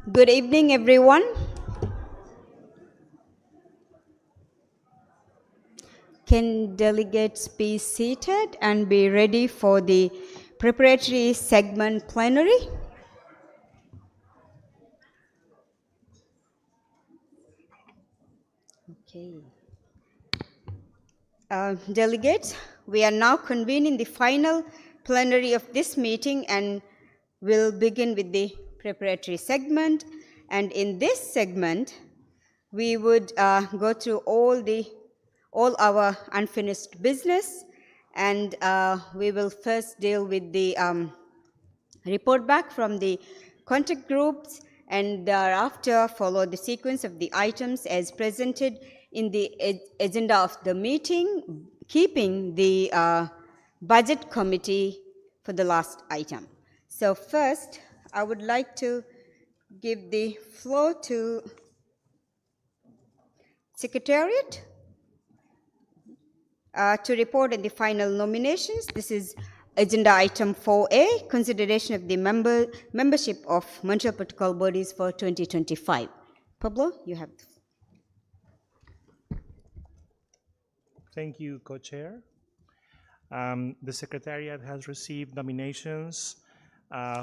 Good evening, everyone. Can delegates be seated and be ready for the preparatory segment plenary? Okay. Delegates, we are now convening the final plenary of this meeting and we'll begin with the preparatory segment. And in this segment, we would go through all our unfinished business, and we will first deal with the report back from the contact groups, and thereafter follow the sequence of the items as presented in the agenda of the meeting, keeping the budget committee for the last item. So first, I would like to give the floor to Secretariat to report on the final nominations. This is agenda item 4A, consideration of the membership of Montreal Protocol bodies for 2025. Pablo, you have the floor. Thank you, Co-Chair. The Secretariat has received nominations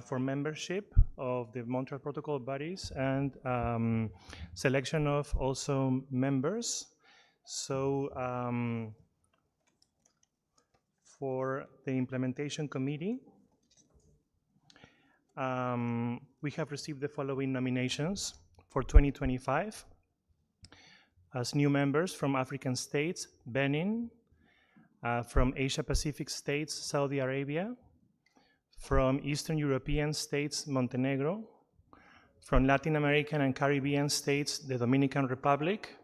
for membership of the Montreal Protocol bodies and selection of also members. So for the Implementation Committee, we have received the following nominations for 2025 as new members from African states: Benin, from Asia-Pacific states, Saudi Arabia, from Eastern European states, Montenegro, from Latin American and Caribbean states, the Dominican Republic,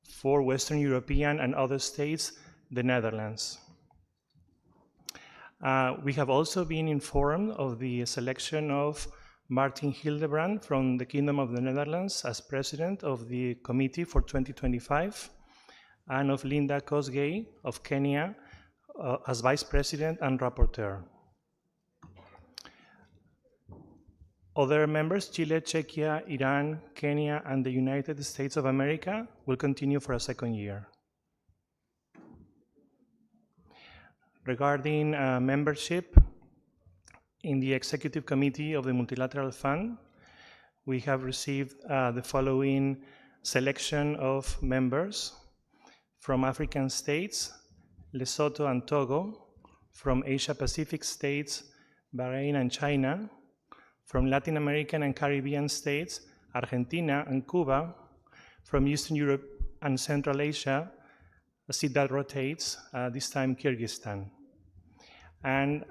for Western European and other states, the Netherlands. We have also been informed of the selection of Martin Hildebrand from the Kingdom of the Netherlands as president of the committee for 2025, and of Linda Kosgei of Kenya as vice president and rapporteur. Other members, Chile, Czechia, Iran, Kenya, and the United States of America, will continue for a second year. Regarding membership in the Executive Committee of the Multilateral Fund, we have received the following selection of members: from African states, Lesotho and Togo; from Asia-Pacific states, Bahrain and China; from Latin American and Caribbean states, Argentina and Cuba; from Eastern Europe and Central Asia, a seat that rotates, this time Kyrgyzstan. And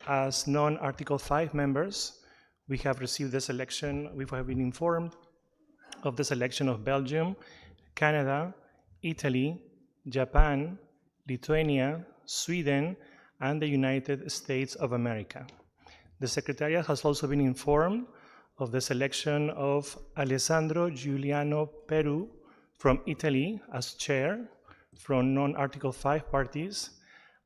as non-Article 5 members, we have received the selection, we have been informed of the selection of Belgium, Canada, Italy, Japan, Lithuania, Sweden, and the United States of America. The Secretariat has also been informed of the selection of Alessandro Giuliano Peru from Italy as chair from non-Article 5 parties,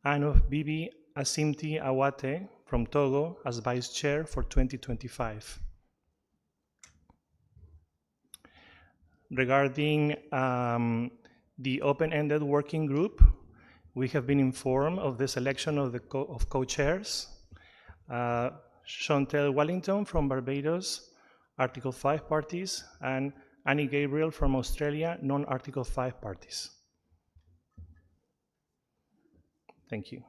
and of Bibi Asimti Awate from Togo as vice chair for 2025. Regarding the open-ended working group, we have been informed of the selection of the co-chairs. Chantel Wellington from Barbados, Article 5 parties, and Annie Gabriel from Australia, non-Article 5 parties. Thank you.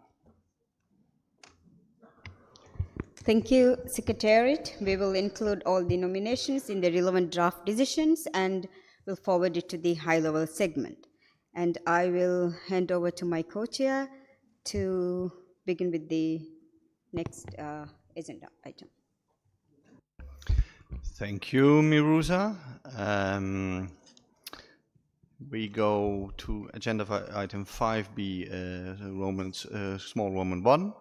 Thank you, Secretariat. We will include all the nominations in the relevant draft decisions and will forward it to the high-level segment. And I will hand over to my co-chair to begin with the next agenda item. Thank you, Miruza. We go to agenda item 5B, small Roman 1,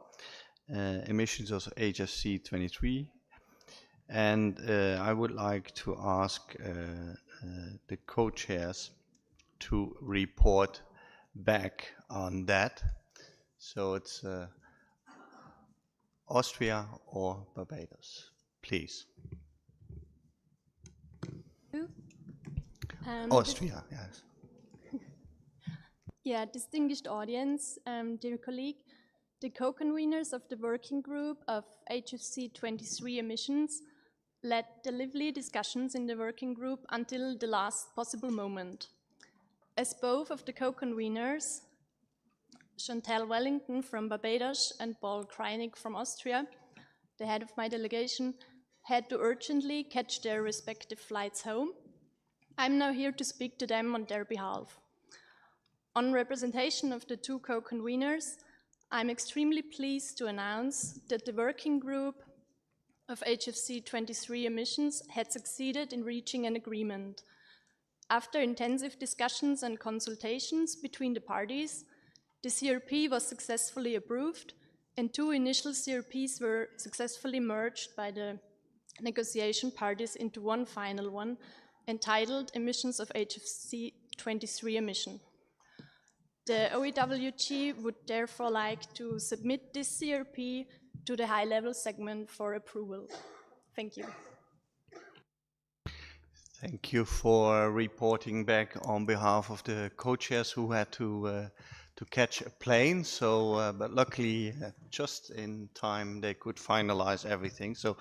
emissions of HFC 23. And I would like to ask the co-chairs to report back on that. So it's Austria or Barbados, please. Austria, yes. Yeah, distinguished audience, dear colleague, the co-conveners of the working group of HFC 23 emissions led the lively discussions in the working group until the last possible moment. As both of the co-conveners, Chantal Wellington from Barbados and Paul Kreinig from Austria, the head of my delegation, had to urgently catch their respective flights home, I'm now here to speak to them on their behalf. On representation of the two co-conveners, I'm extremely pleased to announce that the working group of HFC 23 emissions had succeeded in reaching an agreement. After intensive discussions and consultations between the parties, the CRP was successfully approved and two initial CRPs were successfully merged by the negotiation parties into one final one, entitled Emissions of HFC 23 Emission. The OEWG would therefore like to submit this CRP to the high-level segment for approval. Thank you. Thank you for reporting back on behalf of the co-chairs who had to catch a plane. So, but luckily, just in time, they could finalize everything. So,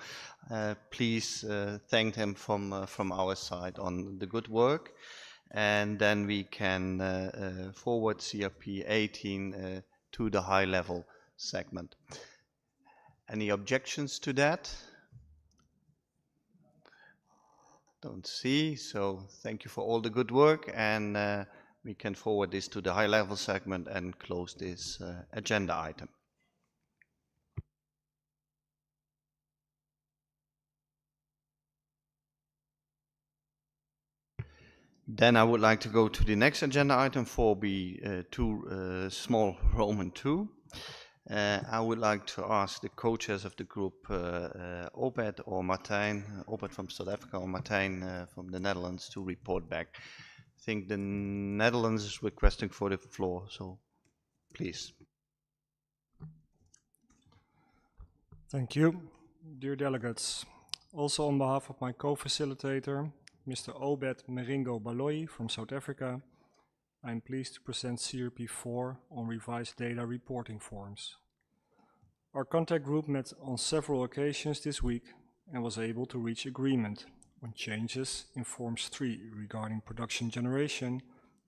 please thank them from our side on the good work, and then we can forward CRP 18 to the high-level segment. Any objections to that? Don't see, so thank you for all the good work, and we can forward this to the high-level segment and close this agenda item. Then I would like to go to the next agenda item, 4B2, small Roman 2. I would like to ask the co-chairs of the group, Obed or Martijn, Obed from South Africa or Martijn from the Netherlands, to report back. I think the Netherlands is requesting for the floor, so please. Thank you. Dear delegates, also on behalf of my co-facilitator, Mr. Obed Meringo Baloyi from South Africa, I am pleased to present CRP4 on revised data reporting forms. Our contact group met on several occasions this week and was able to reach agreement on changes in Forms 3 regarding production generation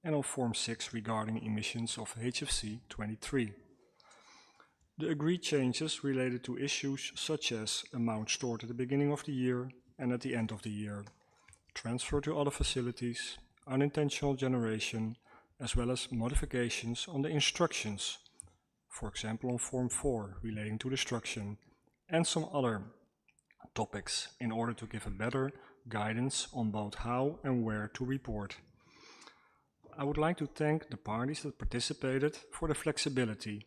and on Form 6 regarding emissions of HFC 23. The agreed changes related to issues such as amount stored at the beginning of the year and at the end of the year, transfer to other facilities, unintentional generation, as well as modifications on the instructions, for example on Form 4 relating to destruction, and some other topics in order to give a better guidance on both how and where to report. I would like to thank the parties that participated for the flexibility,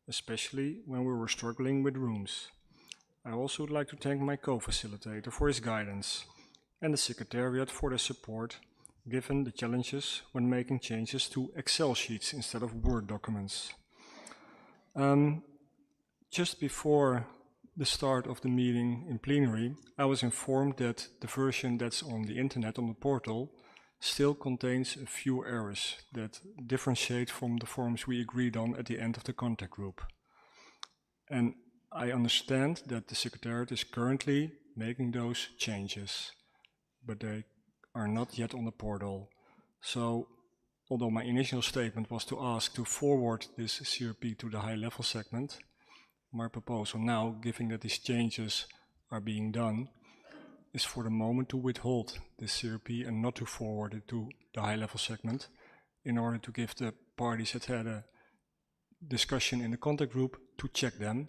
especially when we were struggling with rooms. I also would like to thank my co-facilitator for his guidance and the Secretariat for their support given the challenges when making changes to Excel sheets instead of Word documents. Just before the start of the meeting in plenary, I was informed that the version that's on the internet, on the portal, still contains a few errors that differentiate from the forms we agreed on at the end of the contact group. And I understand that the Secretariat is currently making those changes, but they are not yet on the portal. So, although my initial statement was to ask to forward this CRP to the high-level segment, my proposal now, given that these changes are being done, is for the moment to withhold this CRP and not to forward it to the high-level segment in order to give the parties that had a discussion in the contact group to check them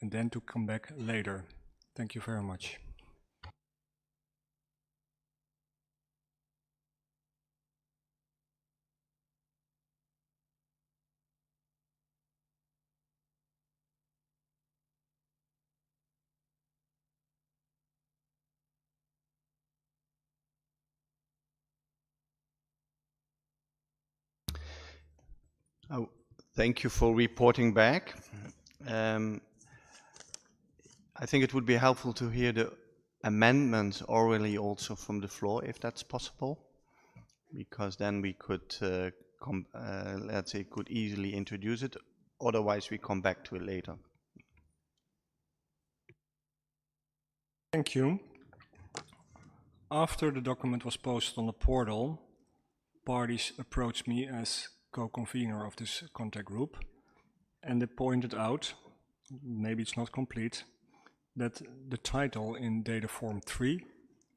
and then to come back later. Thank you very much. Oh, thank you for reporting back. I think it would be helpful to hear the amendments orally also from the floor, if that's possible, because then we could, let's say, could easily introduce it. Otherwise, we come back to it later. Thank you. After the document was posted on the portal, parties approached me as co-convener of this contact group, and they pointed out, maybe it's not complete, that the title in data form 3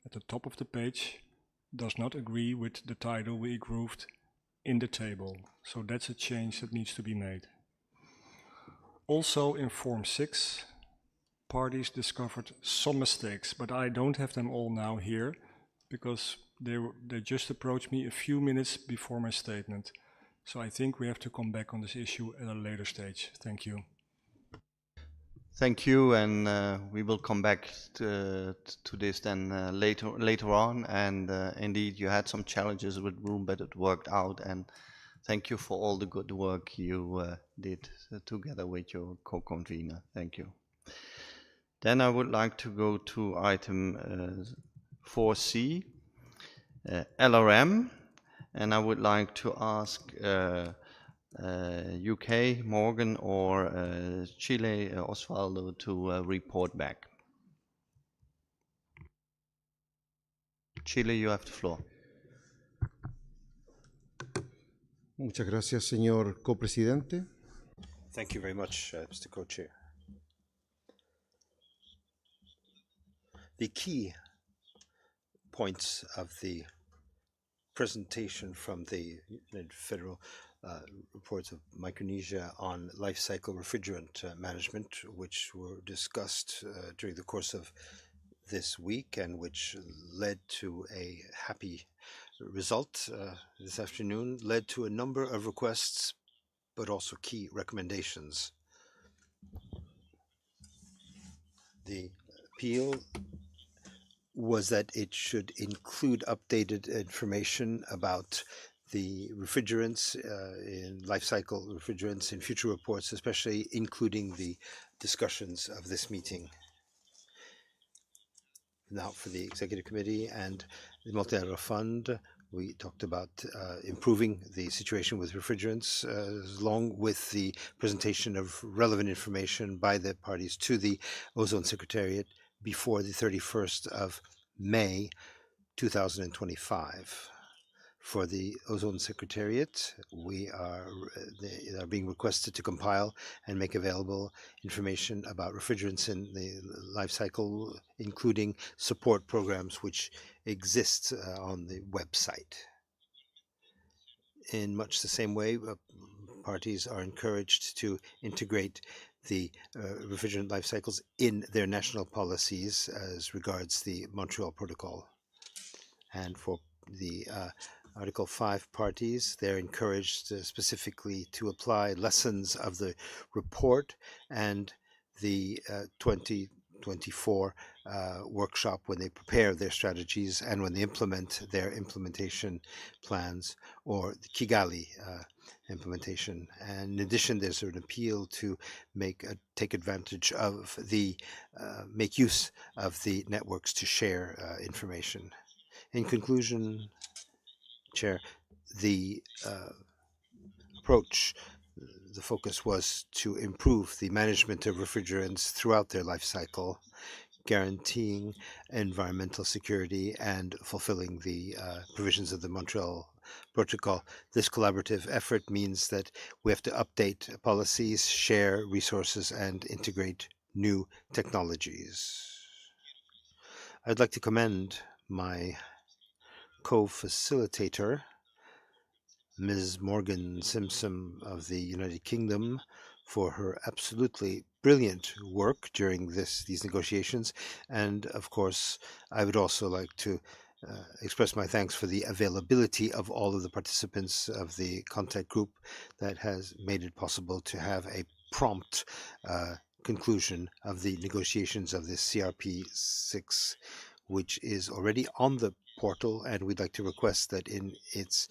at the top of the page does not agree with the title we grouped in the table. So that's a change that needs to be made. Also in form 6, parties discovered some mistakes, but I don't have them all now here because they just approached me a few minutes before my statement. So I think we have to come back on this issue at a later stage. Thank you. Thank you, and we will come back to this then later on. And indeed, you had some challenges with Room, but it worked out. And thank you for all the good work you did together with your co-convener. Thank you. Then I would like to go to item 4C, LRM, and I would like to ask UK, Morgan, or Chile, Osvaldo, to report back. Chile, you have the floor. Muchas gracias, señor copresidente. Thank you very much, Mr. Co-Chair. The key points of the presentation from the United Federal reports of Micronesia on life cycle refrigerant management, which were discussed during the course of this week and which led to a happy result this afternoon, led to a number of requests, but also key recommendations. The appeal was that it should include updated information about the refrigerants in life cycle refrigerants in future reports, especially including the discussions of this meeting. Now for the Executive Committee and the Multilateral Fund, we talked about improving the situation with refrigerants along with the presentation of relevant information by the parties to the Ozone Secretariat before the 31st of May 2025. For the Ozone Secretariat, they are being requested to compile and make available information about refrigerants in the life cycle, including support programs which exist on the website. In much the same way, parties are encouraged to integrate the refrigerant life cycles in their national policies as regards the Montreal Protocol. And for the Article 5 parties, they're encouraged specifically to apply lessons of the report and the 2024 workshop when they prepare their strategies and when they implement their implementation plans, or the Kigali implementation. And in addition, there's an appeal to take advantage of the, make use of the networks to share information. In conclusion, Chair, the approach, the focus was to improve the management of refrigerants throughout their life cycle, guaranteeing environmental security and fulfilling the provisions of the Montreal Protocol. This collaborative effort means that we have to update policies, share resources, and integrate new technologies. I'd like to commend my co-facilitator, Ms. Morgan Simpson of the United Kingdom, for her absolutely brilliant work during these negotiations. And of course, I would also like to express my thanks for the availability of all of the participants of the contact group that has made it possible to have a prompt conclusion of the negotiations of this CRP6, which is already on the portal, and we'd like to request that in its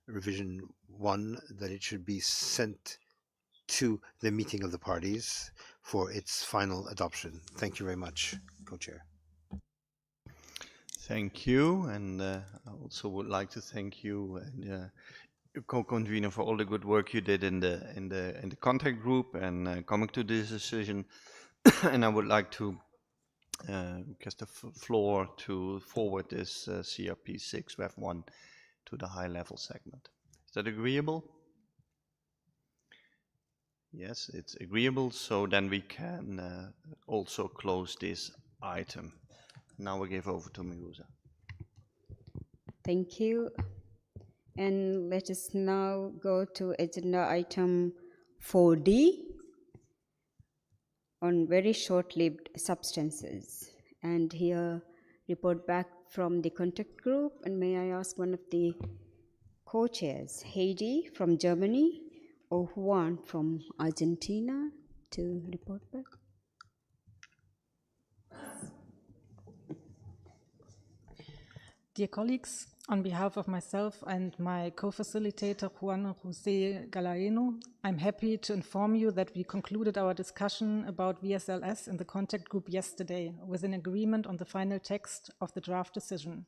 revision 1 that it should be sent to the meeting of the parties for its final adoption. Thank you very much, Co-Chair. Thank you, and I also would like to thank you and your co-convener for all the good work you did in the contact group and coming to this decision. And I would like to request the floor to forward this CRP 6 WEF 1 to the high-level segment. Is that agreeable? Yes, it's agreeable. So then we can also close this item. Now we give over to Miruza. Thank you. And let us now go to agenda item 4D on very short-lived substances. And here, report back from the contact group. And may I ask one of the co-chairs, Heidi from Germany or Juan from Argentina, to report back? Dear colleagues, on behalf of myself and my co-facilitator Juan José Galaeno, I'm happy to inform you that we concluded our discussion about VSLS in the contact group yesterday with an agreement on the final text of the draft decision.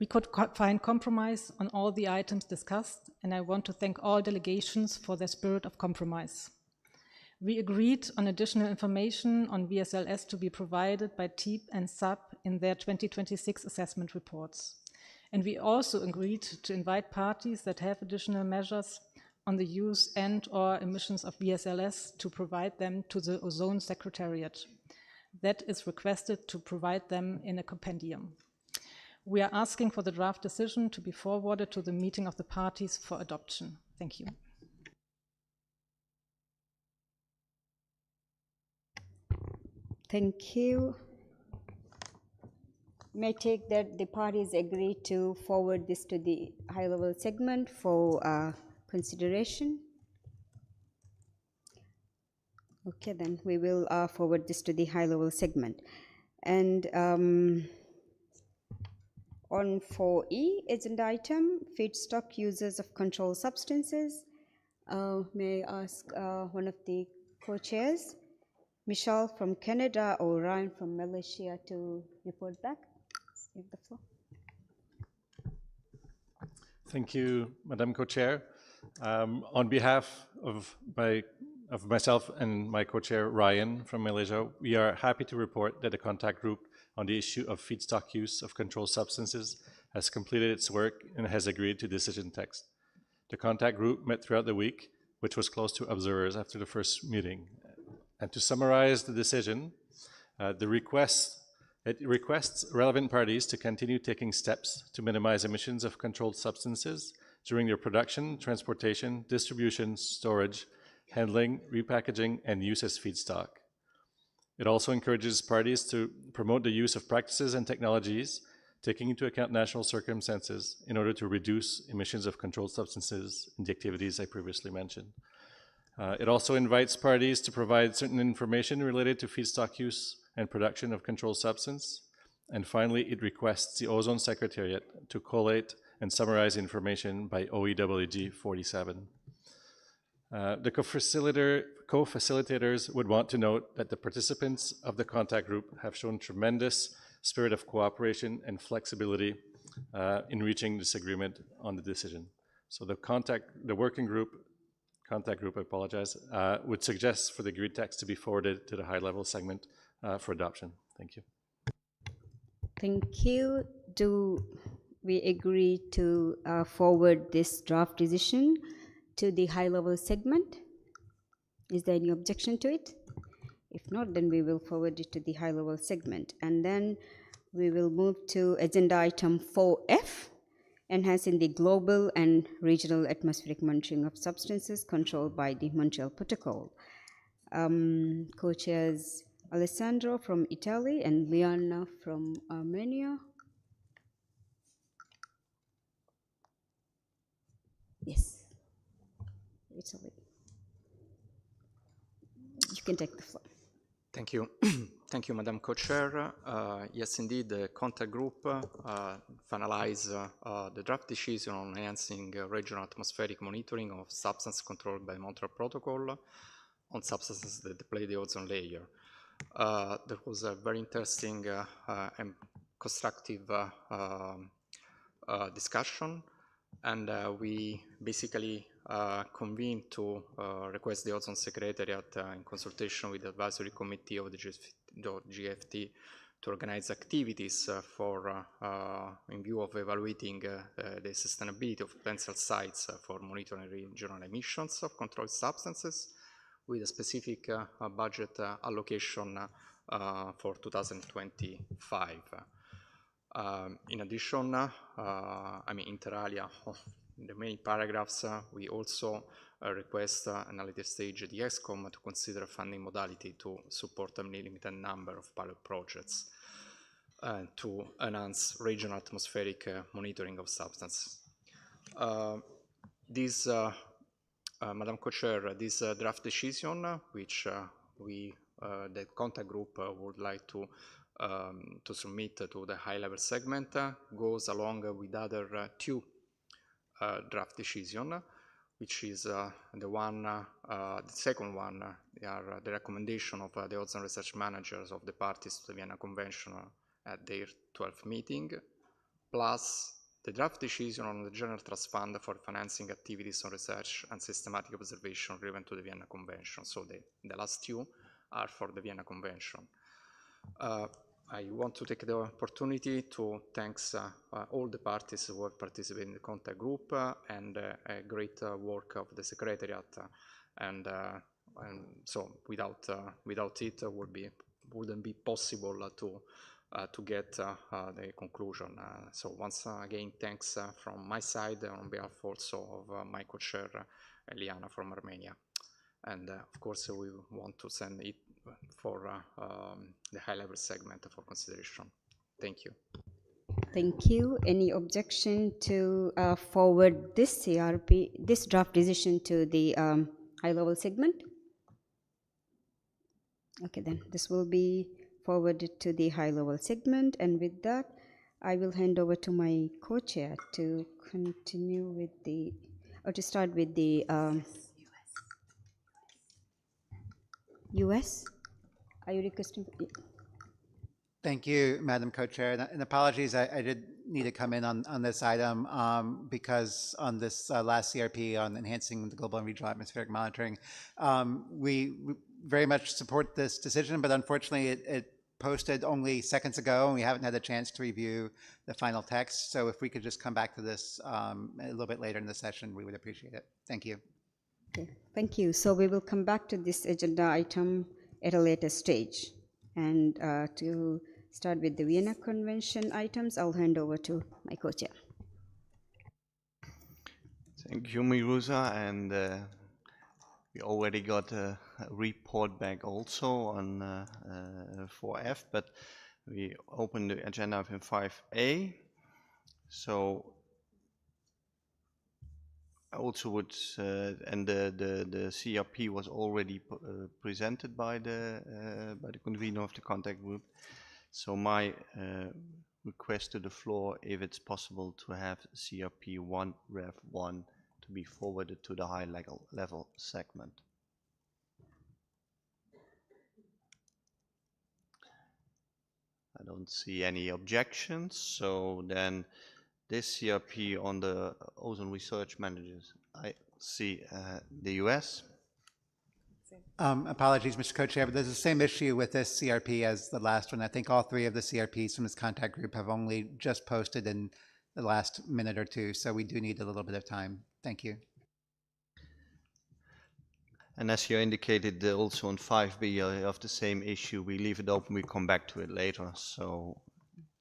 We could find compromise on all the items discussed, and I want to thank all delegations for their spirit of compromise. We agreed on additional information on VSLS to be provided by TEEP and SAP in their 2026 assessment reports. And we also agreed to invite parties that have additional measures on the use and/or emissions of VSLS to provide them to the Ozone Secretariat. That is requested to provide them in a compendium. We are asking for the draft decision to be forwarded to the meeting of the parties for adoption. Thank you. Thank you. May I take that the parties agree to forward this to the high-level segment for consideration? Okay, then we will forward this to the high-level segment. And on 4E, agenda item, feedstock users of controlled substances. May I ask one of the co-chairs, Michelle from Canada or Ryan from Malaysia, to report back? You have the floor. Thank you, Madam Co-Chair. On behalf of myself and my co-chair Ryan from Malaysia, we are happy to report that the contact group on the issue of feedstock use of controlled substances has completed its work and has agreed to decision text. The contact group met throughout the week, which was close to observers after the first meeting. And to summarize the decision, it requests relevant parties to continue taking steps to minimize emissions of controlled substances during their production, transportation, distribution, storage, handling, repackaging, and use as feedstock. It also encourages parties to promote the use of practices and technologies taking into account national circumstances in order to reduce emissions of controlled substances in the activities I previously mentioned. It also invites parties to provide certain information related to feedstock use and production of controlled substance. And finally, it requests the Ozone Secretariat to collate and summarize information by OEWG 47. The co-facilitators would want to note that the participants of the contact group have shown tremendous spirit of cooperation and flexibility in reaching this agreement on the decision. So the contact group, I apologize, would suggest for the agreed text to be forwarded to the high-level segment for adoption. Thank you. Thank you. Do we agree to forward this draft decision to the high-level segment? Is there any objection to it? If not, then we will forward it to the high-level segment. And then we will move to agenda item 4F, enhancing the global and regional atmospheric monitoring of substances controlled by the Montreal Protocol. Co-chairs Alessandro from Italy and Liana from Armenia. Yes, Italy. You can take the floor. Thank you. Thank you, Madam Co-Chair. Yes, indeed, the contact group finalized the draft decision on enhancing regional atmospheric monitoring of substances controlled by the Montreal Protocol on substances that deplete the ozone layer. There was a very interesting and constructive discussion, and we basically convened to request the Ozone Secretariat in consultation with the Advisory Committee of the GFT to organize activities in view of evaluating the sustainability of potential sites for monitoring regional emissions of controlled substances, with a specific budget allocation for 2025. In addition, inter alia, in the main paragraphs, we also request at a later stage the EXCOM to consider funding modality to support a limited number of pilot projects to enhance regional atmospheric monitoring of substances. Madam Co-Chair, this draft decision, which the contact group would like to submit to the high-level segment, goes along with other two draft decision, which is the second one, the recommendation of the ozone research managers of the parties to the Vienna Convention at their 12th meeting, plus the draft decision on the General Trust Fund for financing activities on research and systematic observation relevant to the Vienna Convention. So the last two are for the Vienna Convention. I want to take the opportunity to thank all the parties who have participated in the contact group and a great work of the Secretariat. And so without it, wouldn't be possible to get the conclusion. So once again, thanks from my side on behalf also of my co-chair, Eliana from Armenia. And of course, we want to send it for the high-level segment for consideration. Thank you. Thank you. Any objection to forward this this draft decision to the high-level segment? Okay, then this will be forwarded to the high-level segment, and with that, I will hand over to my co-chair to continue with to start with the US. Are you requesting? Thank you, Madam Co-Chair. And apologies, I did need to come in on this item because on this last CRP on enhancing the global and regional atmospheric monitoring, we very much support this decision, but unfortunately it posted only seconds ago and we haven't had a chance to review the final text. So if we could just come back to this a little bit later in the session, we would appreciate it. Thank you. Okay, thank you. So we will come back to this agenda item at a later stage. And to start with the Vienna Convention items, I'll hand over to my co-chair. Thank you, Miruza. And we already got a report back also on 4F, but we opened the agenda item 5A. So I also would, and the CRP was already presented by the convener of the contact group. So my request to the floor, if it's possible, to have CRP 1 Rev 1 to be forwarded to the high level segment. I don't see any objections, so then this CRP on the ozone research managers, I see the US. Apologies, Mr. Co-Chair, but there's the same issue with this CRP as the last one. I think all three of the CRPs from this contact group have only just posted in the last minute or two, so we do need a little bit of time. Thank you. And as you indicated, also on 5B of the same issue, we leave it open, we come back to it later. So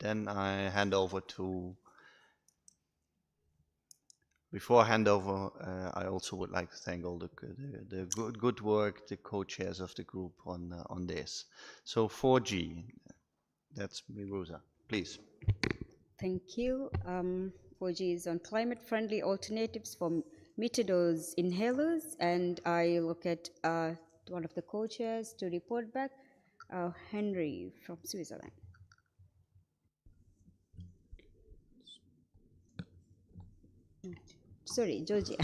then I hand over to, before I hand over, I also would like to thank all the good work, the co-chairs of the group on this. So 4G, that's Miruza, please. Thank you. 4G is on climate-friendly alternatives for metered-dose inhalers, and I look at one of the co-chairs to report back, Henry from Switzerland. Sorry, Georgia.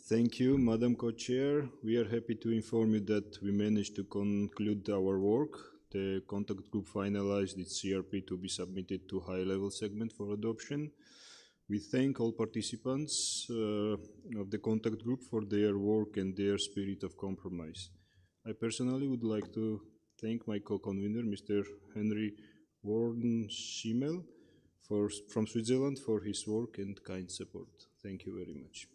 Thank you, Madam Co-Chair. We are happy to inform you that we managed to conclude our work. the contact group finalized its CRP to be submitted to high-level segment for adoption. We thank all participants of the contact group for their work and their spirit of compromise. I personally would like to thank my co-convener, Mr. Henry Warden-Schimmel, from Switzerland for his work and kind support. Thank you very much.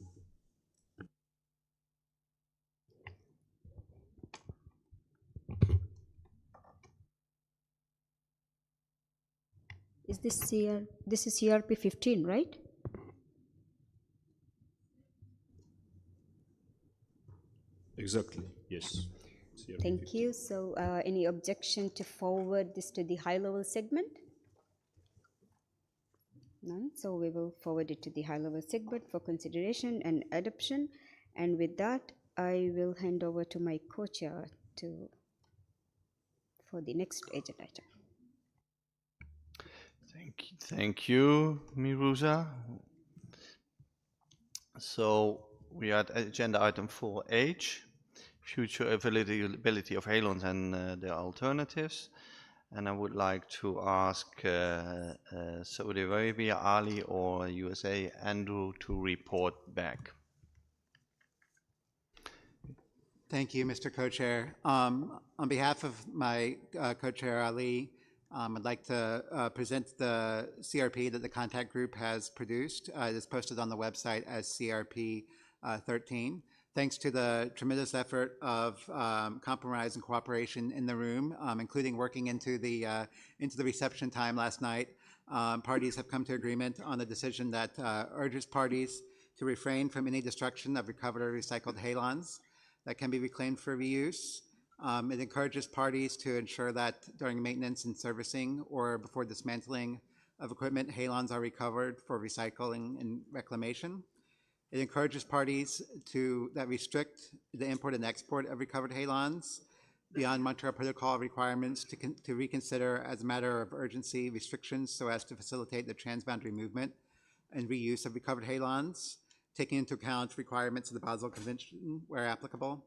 Is this this is CRP 15, right? Exactly, yes. Thank you. So any objection to forward this to the high-level segment? None. So we will forward it to the high-level segment for consideration and adoption. And with that, I will hand over to my co-chair for the next agenda item. Thank you, Miruza. So we are at agenda item 4H, future availability of halons and their alternatives. And I would like to ask Saudi Arabia, Ali, or USA, Andrew, to report back. Thank you, Mr. Co-Chair. On behalf of my co-chair, Ali, I'd like to present the CRP that the contact group has produced. It is posted on the website as CRP 13. Thanks to the tremendous effort of compromise and cooperation in the room, including working into the reception time last night, parties have come to agreement on a decision that urges parties to refrain from any destruction of recovered or recycled halons that can be reclaimed for reuse. It encourages parties to ensure that during maintenance and servicing or before dismantling of equipment, halons are recovered for recycling and reclamation. It encourages parties that restrict the import and export of recovered halons beyond Montreal Protocol requirements to reconsider as a matter of urgency restrictions so as to facilitate the transboundary movement and reuse of recovered halons, taking into account requirements of the Basel Convention where applicable.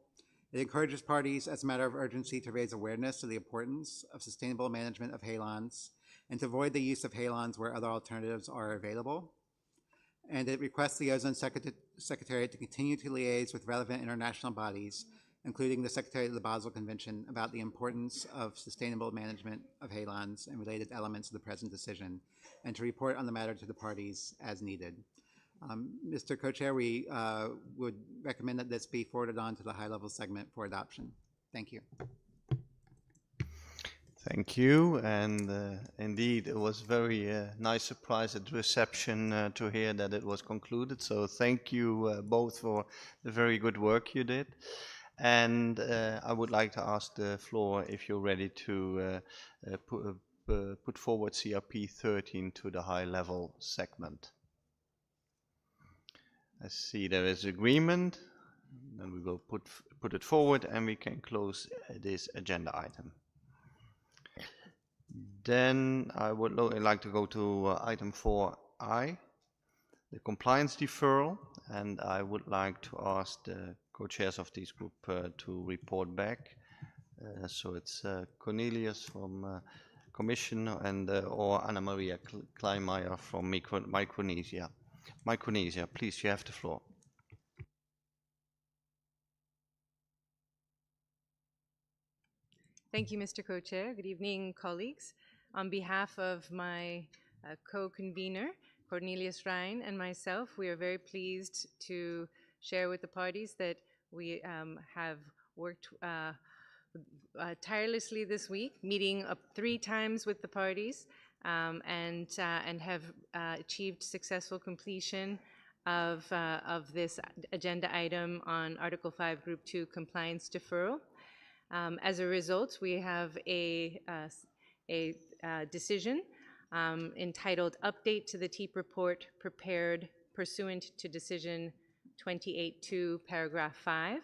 It encourages parties as a matter of urgency to raise awareness of the importance of sustainable management of halons and to avoid the use of halons where other alternatives are available. And it requests the Ozone Secretariat to continue to liaise with relevant international bodies, including the Secretariat of the Basel Convention, about the importance of sustainable management of halons and related elements of the present decision, and to report on the matter to the parties as needed. Mr. Co-Chair, we would recommend that this be forwarded on to the high-level segment for adoption. Thank you. Thank you, and indeed it was very nice surprise at the reception to hear that it was concluded. So thank you both for the very good work you did. And I would like to ask the floor if you're ready to put forward CRP 13 to the high-level segment. I see there is agreement. Then we will put it forward and we can close this agenda item. Then I would like to go to item 4I, the compliance deferral, and I would like to ask the co-chairs of this group to report back. So it's Cornelius from Commission and or Anna Maria Kleinmeier from Micronesia. Micronesia, please, you have the floor. Thank you, Mr. Co-Chair. Good evening, colleagues. On behalf of my co-convener, Cornelius Rijn, and myself, we are very pleased to share with the parties that we have worked tirelessly this week, meeting up 3 times with the parties, and have achieved successful completion of this agenda item on Article 5, Group 2, compliance deferral. As a result, we have a decision entitled Update to the TEEP Report prepared pursuant to Decision 28.2, Paragraph 5.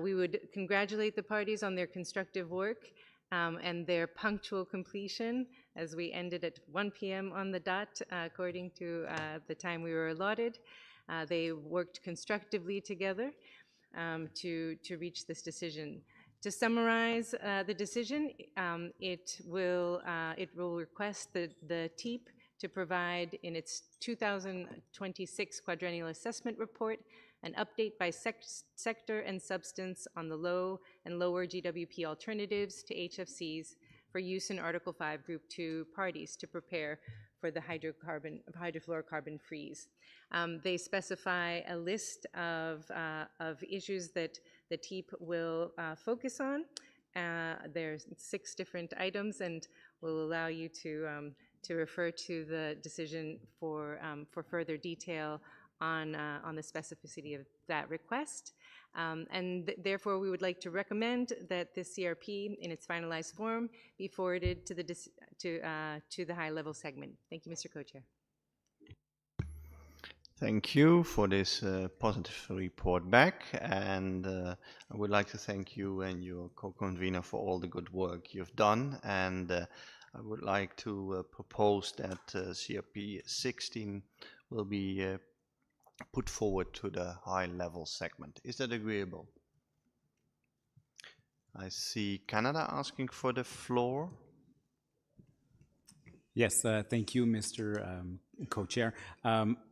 We would congratulate the parties on their constructive work and their punctual completion as we ended at 1 p.m. on the dot, according to the time we were allotted. They worked constructively together to reach this decision. To summarize the decision, it will request the TEEP to provide in its 2026 quadrennial assessment report an update by sector and substance on the low and lower GWP alternatives to HFCs for use in Article 5 Group 2 parties to prepare for the hydrofluorocarbon freeze. They specify a list of issues that the TEEP will focus on. There's 6 different items, and will allow you to refer to the decision for further detail on the specificity of that request. Therefore, we would like to recommend that this CRP, in its finalized form, be forwarded to the high-level segment. Thank you, Mr. Co-Chair. Thank you for this positive report back, and I would like to thank you and your co-convener for all the good work you've done, and I would like to propose that CRP 16 will be put forward to the high-level segment. Is that agreeable? I see Canada asking for the floor. Yes, thank you, Mr. Co-Chair.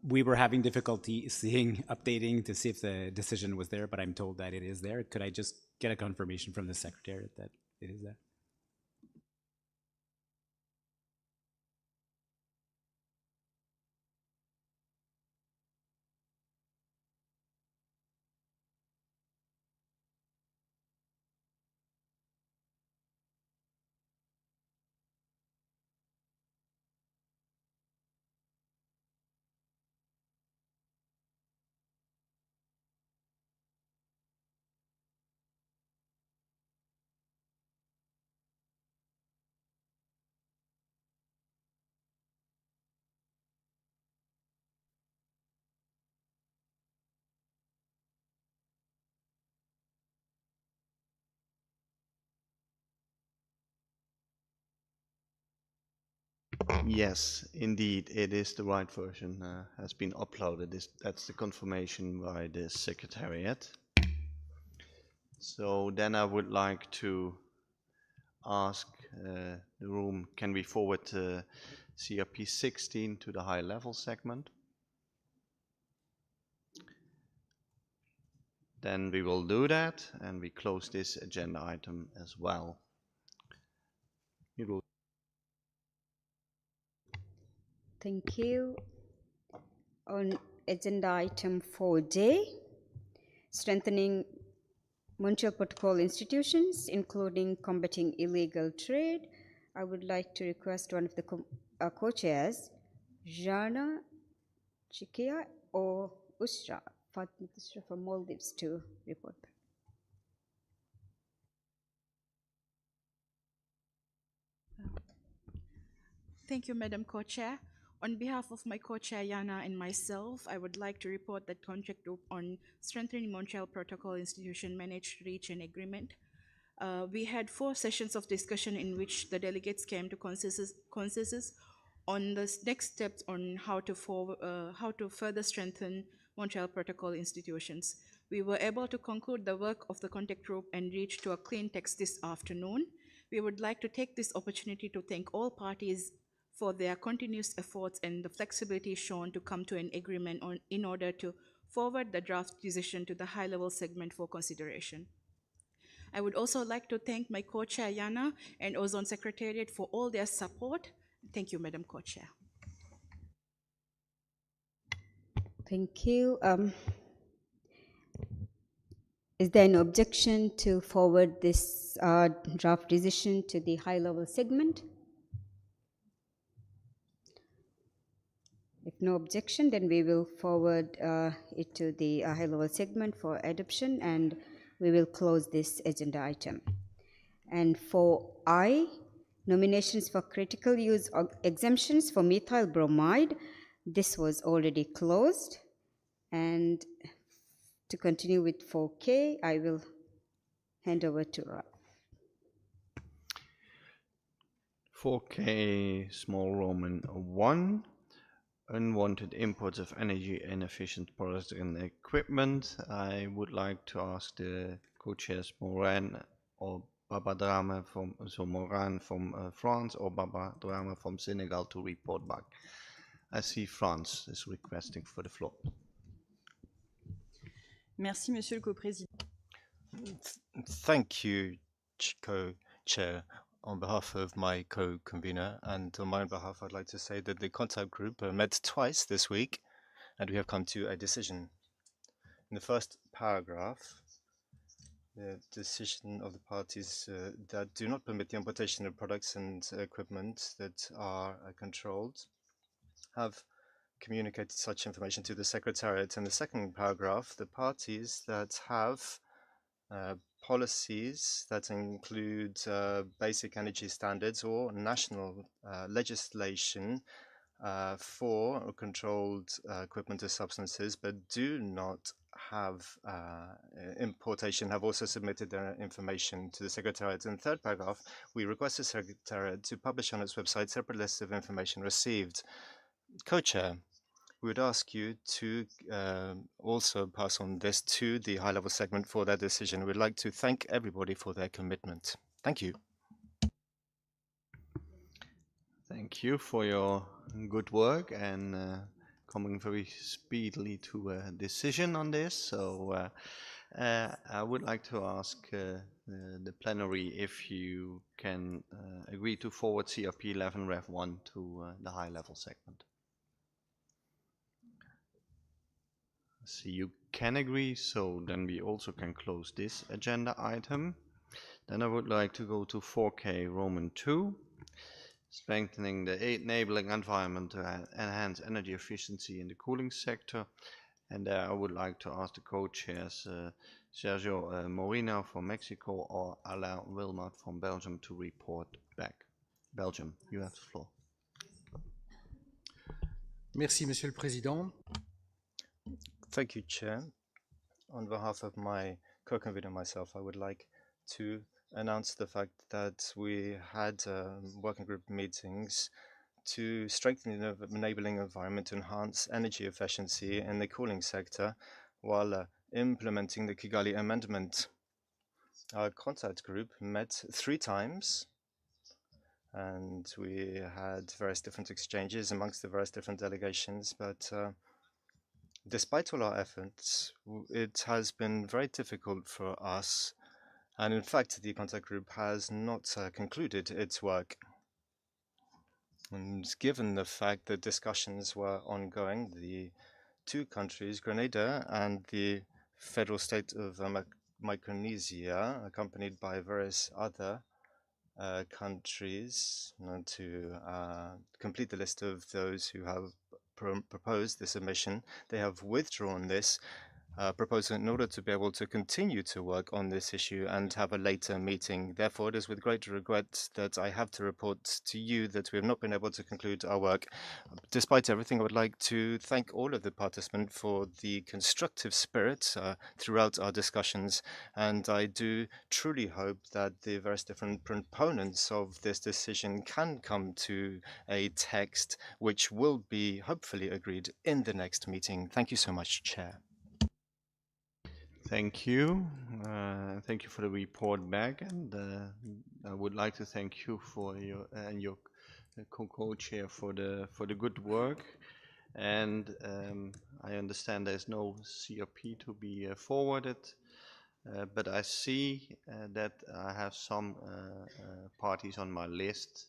We were having difficulty updating to see if the decision was there, but I'm told that it is there. Could I just get a confirmation from the Secretariat that it is there? Yes, indeed, it is the right version, has been uploaded. That's the confirmation by the Secretariat. So then I would like to ask the room, can we forward CRP 16 to the high-level segment? Then we will do that, and we close this agenda item as well. You will. Thank you. On agenda item 4J, strengthening Montreal Protocol institutions, including combating illegal trade, I would like to request one of the co-chairs, Jana Chikia or Usra, Fatma Usra from Maldives, to report back. Thank you, Madam Co-Chair. On behalf of my co-chair Yana and myself, I would like to report that Contact Group on Strengthening Montreal Protocol Institution managed to reach an agreement. We had 4 sessions of discussion in which the delegates came to consensus on the next steps on how to further strengthen Montreal Protocol institutions. We were able to conclude the work of the Contact Group and reach to a clean text this afternoon. We would like to take this opportunity to thank all parties for their continuous efforts and the flexibility shown to come to an agreement in order to forward the draft decision to the high-level segment for consideration. I would also like to thank my co-chair Yana and Ozone Secretariat for all their support. Thank you, Madam Co-Chair. Thank you. Is there an objection to forward this draft decision to the high-level segment? If no objection, then we will forward it to the high-level segment for adoption, and we will close this agenda item. And for I, nominations for critical use exemptions for methyl bromide, this was already closed. And to continue with 4K, I will hand over to Ralph. 4K small Roman 1. Unwanted imports of energy inefficient products and equipment. I would like to ask the co-chairs Moran or Babadrama from Moran from France or Babadrama from Senegal to report back. I see France is requesting for the floor. Merci, Monsieur le Co-président. Thank you, Co-Chair. On behalf of my co-convener and on my own behalf, I'd like to say that the contact group met twice this week, and we have come to a decision. In the first paragraph, the decision of the parties that do not permit the importation of products and equipment that are controlled have communicated such information to the Secretariat. In the second paragraph, the parties that have policies that include basic energy standards or national legislation for controlled equipment or substances, but do not have importation, have also submitted their information to the Secretariat. In the third paragraph, we request the Secretariat to publish on its website separate lists of information received. Co-Chair, we would ask you to also pass on this to the high-level segment for their decision. We'd like to thank everybody for their commitment. Thank you. Thank you for your good work and coming very speedily to a decision on this. So I would like to ask the plenary if you can agree to forward CRP 11 Rev 1 to the high-level segment. See, you can agree, so then we also can close this agenda item. Then I would like to go to 4K Roman 2, strengthening the enabling environment to enhance energy efficiency in the cooling sector. And I would like to ask the co-chairs, Sergio Moreno from Mexico or Alain Wilmot from Belgium to report back. Belgium, you have the floor. Merci, Monsieur le Président. Thank you, Chair. On behalf of my co-convener and myself, I would like to announce the fact that we had working group meetings to strengthen the enabling environment to enhance energy efficiency in the cooling sector while implementing the Kigali Amendment. Our contact group met 3 times, and we had various different exchanges amongst the various different delegations, but despite all our efforts, it has been very difficult for us, and in fact, the contact group has not concluded its work. And given the fact that discussions were ongoing, the 2 countries, Grenada and the federal state of Micronesia, accompanied by various other countries, to complete the list of those who have proposed this submission, they have withdrawn this proposal in order to be able to continue to work on this issue and have a later meeting. Therefore, it is with great regret that I have to report to you that we have not been able to conclude our work. Despite everything, I would like to thank all of the participants for the constructive spirit throughout our discussions, and I do truly hope that the various different proponents of this decision can come to a text which will be hopefully agreed in the next meeting. Thank you so much, Chair. Thank you. Thank you for the report back, and I would like to thank you for your and your co-chair for the good work. And I understand there's no CRP to be forwarded, but I see that I have some parties on my list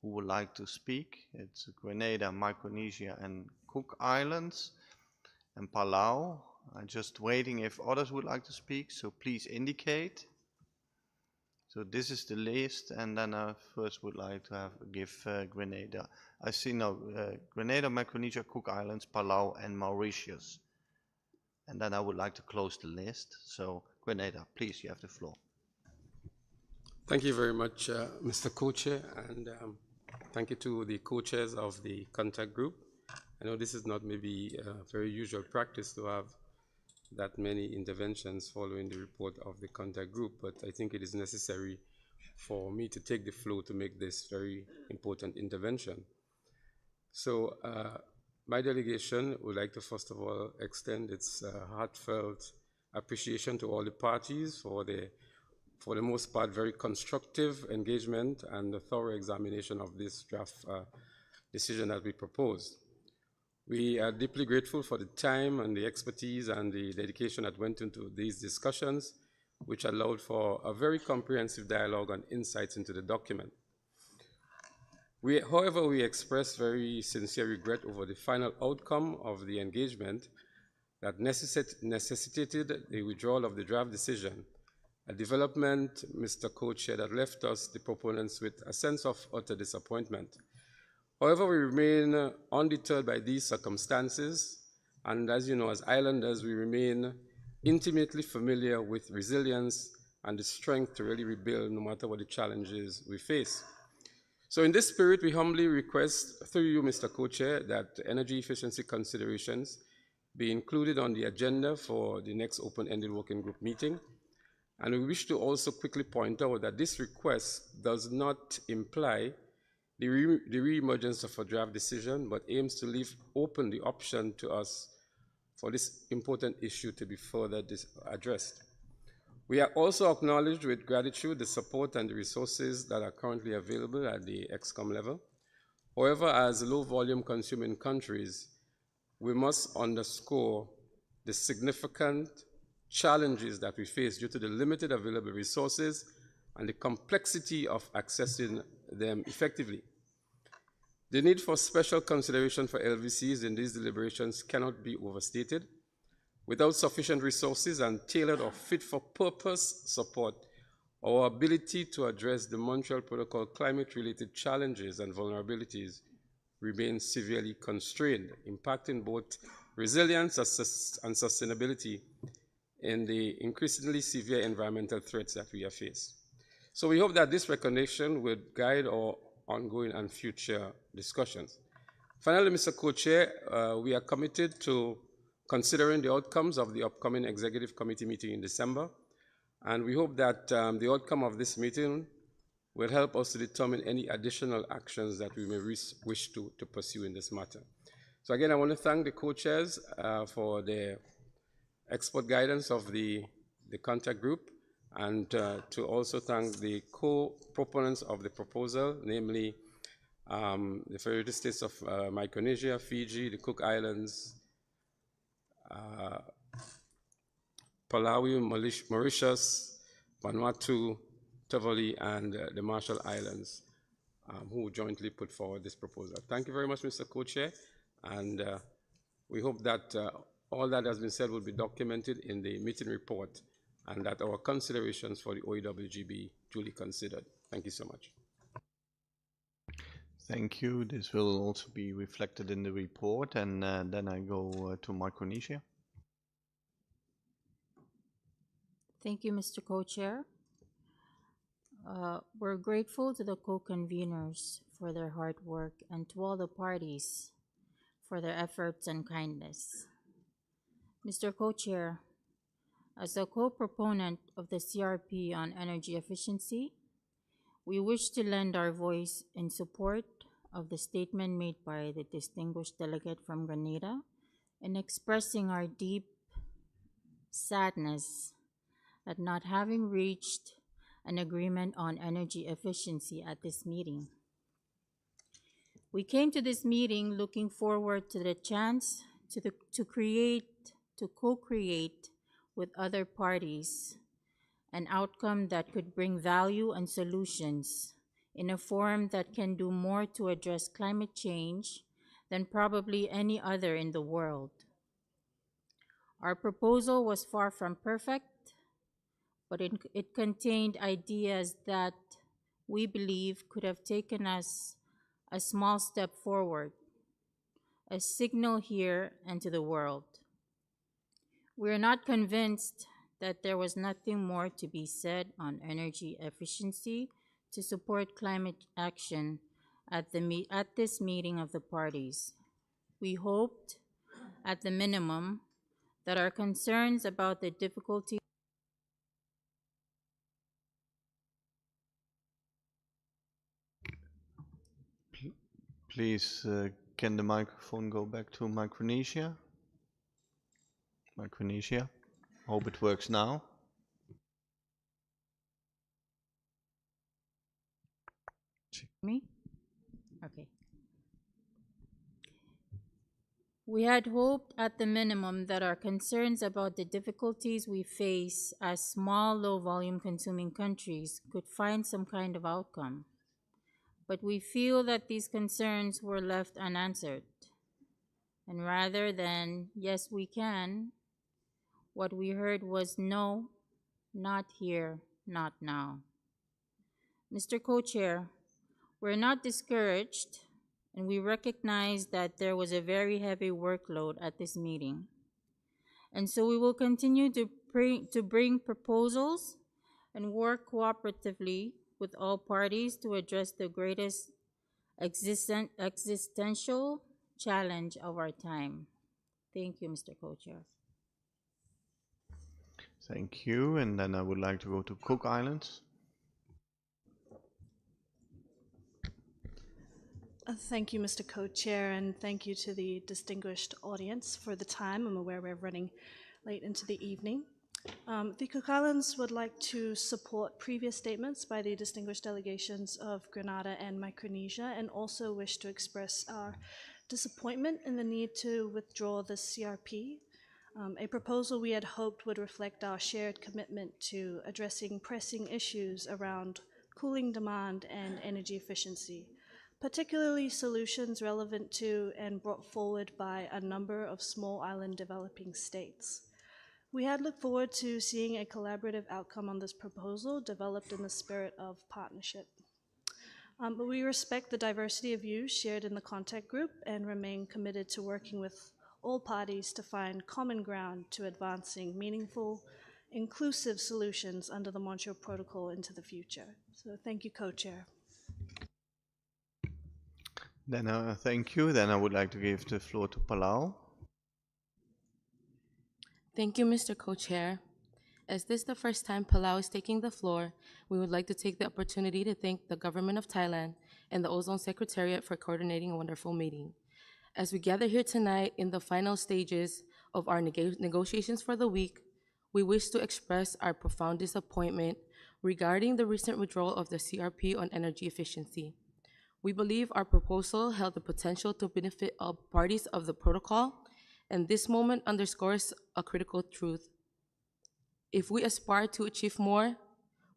who would like to speak. It's Grenada, Micronesia, and Cook Islands, and Palau. I'm just waiting if others would like to speak, so please indicate. So this is the list, and then I first would like to give Grenada. I see now Grenada, Micronesia, Cook Islands, Palau, and Mauritius. And then I would like to close the list. So Grenada, please, you have the floor. Thank you very much, Mr. Co-Chair, and thank you to the co-chairs of the contact group. I know this is not maybe a very usual practice to have that many interventions following the report of the contact group, but I think it is necessary for me to take the floor to make this very important intervention. So my delegation would like to first of all extend its heartfelt appreciation to all the parties for the most part, very constructive engagement and a thorough examination of this draft decision that we proposed. We are deeply grateful for the time and the expertise and the dedication that went into these discussions, which allowed for a very comprehensive dialogue and insights into the document. However, we express very sincere regret over the final outcome of the engagement that necessitated the withdrawal of the draft decision, a development, Mr. Co-Chair, that left us, the proponents, with a sense of utter disappointment. However, we remain undeterred by these circumstances, and as you know, as islanders, we remain intimately familiar with resilience and the strength to really rebuild no matter what the challenges we face. So in this spirit, we humbly request through you, Mr. Co-Chair, that energy efficiency considerations be included on the agenda for the next open-ended working group meeting. And we wish to also quickly point out that this request does not imply the re-emergence of a draft decision, but aims to leave open the option to us for this important issue to be further addressed. We are also acknowledged with gratitude the support and the resources that are currently available at the ExCom level. However, as low-volume consuming countries, we must underscore the significant challenges that we face due to the limited available resources and the complexity of accessing them effectively. The need for special consideration for LVCs in these deliberations cannot be overstated. Without sufficient resources and tailored or fit-for-purpose support, our ability to address the Montreal Protocol climate-related challenges and vulnerabilities remains severely constrained, impacting both resilience and sustainability in the increasingly severe environmental threats that we are faced. So we hope that this recognition will guide our ongoing and future discussions. Finally, Mr. Co-Chair, we are committed to considering the outcomes of the upcoming Executive Committee meeting in December, and we hope that the outcome of this meeting will help us to determine any additional actions that we may wish to pursue in this matter. So again, I want to thank the co-chairs for their expert guidance of the contact group, and to also thank the co-proponents of the proposal, namely the Federated States of Micronesia, Fiji, the Cook Islands, Palau, Mauritius, Vanuatu, Tuvalu, and the Marshall Islands, who jointly put forward this proposal. Thank you very much, Mr. Co-Chair, and we hope that all that has been said will be documented in the meeting report, and that our considerations for the OEWG be duly considered. Thank you so much. Thank you. This will also be reflected in the report, and then I go to Micronesia. Thank you, Mr. Co-Chair. We're grateful to the co-conveners for their hard work and to all the parties for their efforts and kindness. Mr. Co-Chair, as a co-proponent of the CRP on energy efficiency, we wish to lend our voice in support of the statement made by the distinguished delegate from Grenada in expressing our deep sadness at not having reached an agreement on energy efficiency at this meeting. We came to this meeting looking forward to the chance to co-create with other parties an outcome that could bring value and solutions in a forum that can do more to address climate change than probably any other in the world. Our proposal was far from perfect, but it contained ideas that we believe could have taken us a small step forward, a signal here and to the world. We are not convinced that there was nothing more to be said on energy efficiency to support climate action at this meeting of the parties. We hoped, at the minimum, that our concerns about the difficulty Please, can the microphone go back to Micronesia? Micronesia, hope it works now. Me? Okay. We had hoped at the minimum that our concerns about the difficulties we face as small, low-volume consuming countries could find some kind of outcome. But we feel that these concerns were left unanswered. And rather than, yes, we can, what we heard was no, not here, not now. Mr. Co-Chair, we're not discouraged, and we recognize that there was a very heavy workload at this meeting. And so we will continue to bring proposals and work cooperatively with all parties to address the greatest existential challenge of our time. Thank you, Mr. Co-Chair. Thank you. And then I would like to go to Cook Islands. Thank you, Mr. Co-Chair, and thank you to the distinguished audience for the time. I'm aware we're running late into the evening. The Cook Islands would like to support previous statements by the distinguished delegations of Grenada and Micronesia, and also wish to express our disappointment in the need to withdraw the CRP, a proposal we had hoped would reflect our shared commitment to addressing pressing issues around cooling demand and energy efficiency, particularly solutions relevant to and brought forward by a number of small island developing states. We had looked forward to seeing a collaborative outcome on this proposal developed in the spirit of partnership. But we respect the diversity of views shared in the contact group and remain committed to working with all parties to find common ground to advancing meaningful, inclusive solutions under the Montreal Protocol into the future. So thank you, Co-Chair. Then thank you. Then I would like to give the floor to Palau. Thank you, Mr. Co-Chair. As this is the first time Palau is taking the floor, we would like to take the opportunity to thank the Government of Thailand and the Ozone Secretariat for coordinating a wonderful meeting. As we gather here tonight in the final stages of our negotiations for the week, we wish to express our profound disappointment regarding the recent withdrawal of the CRP on energy efficiency. We believe our proposal held the potential to benefit all parties of the protocol, and this moment underscores a critical truth. If we aspire to achieve more,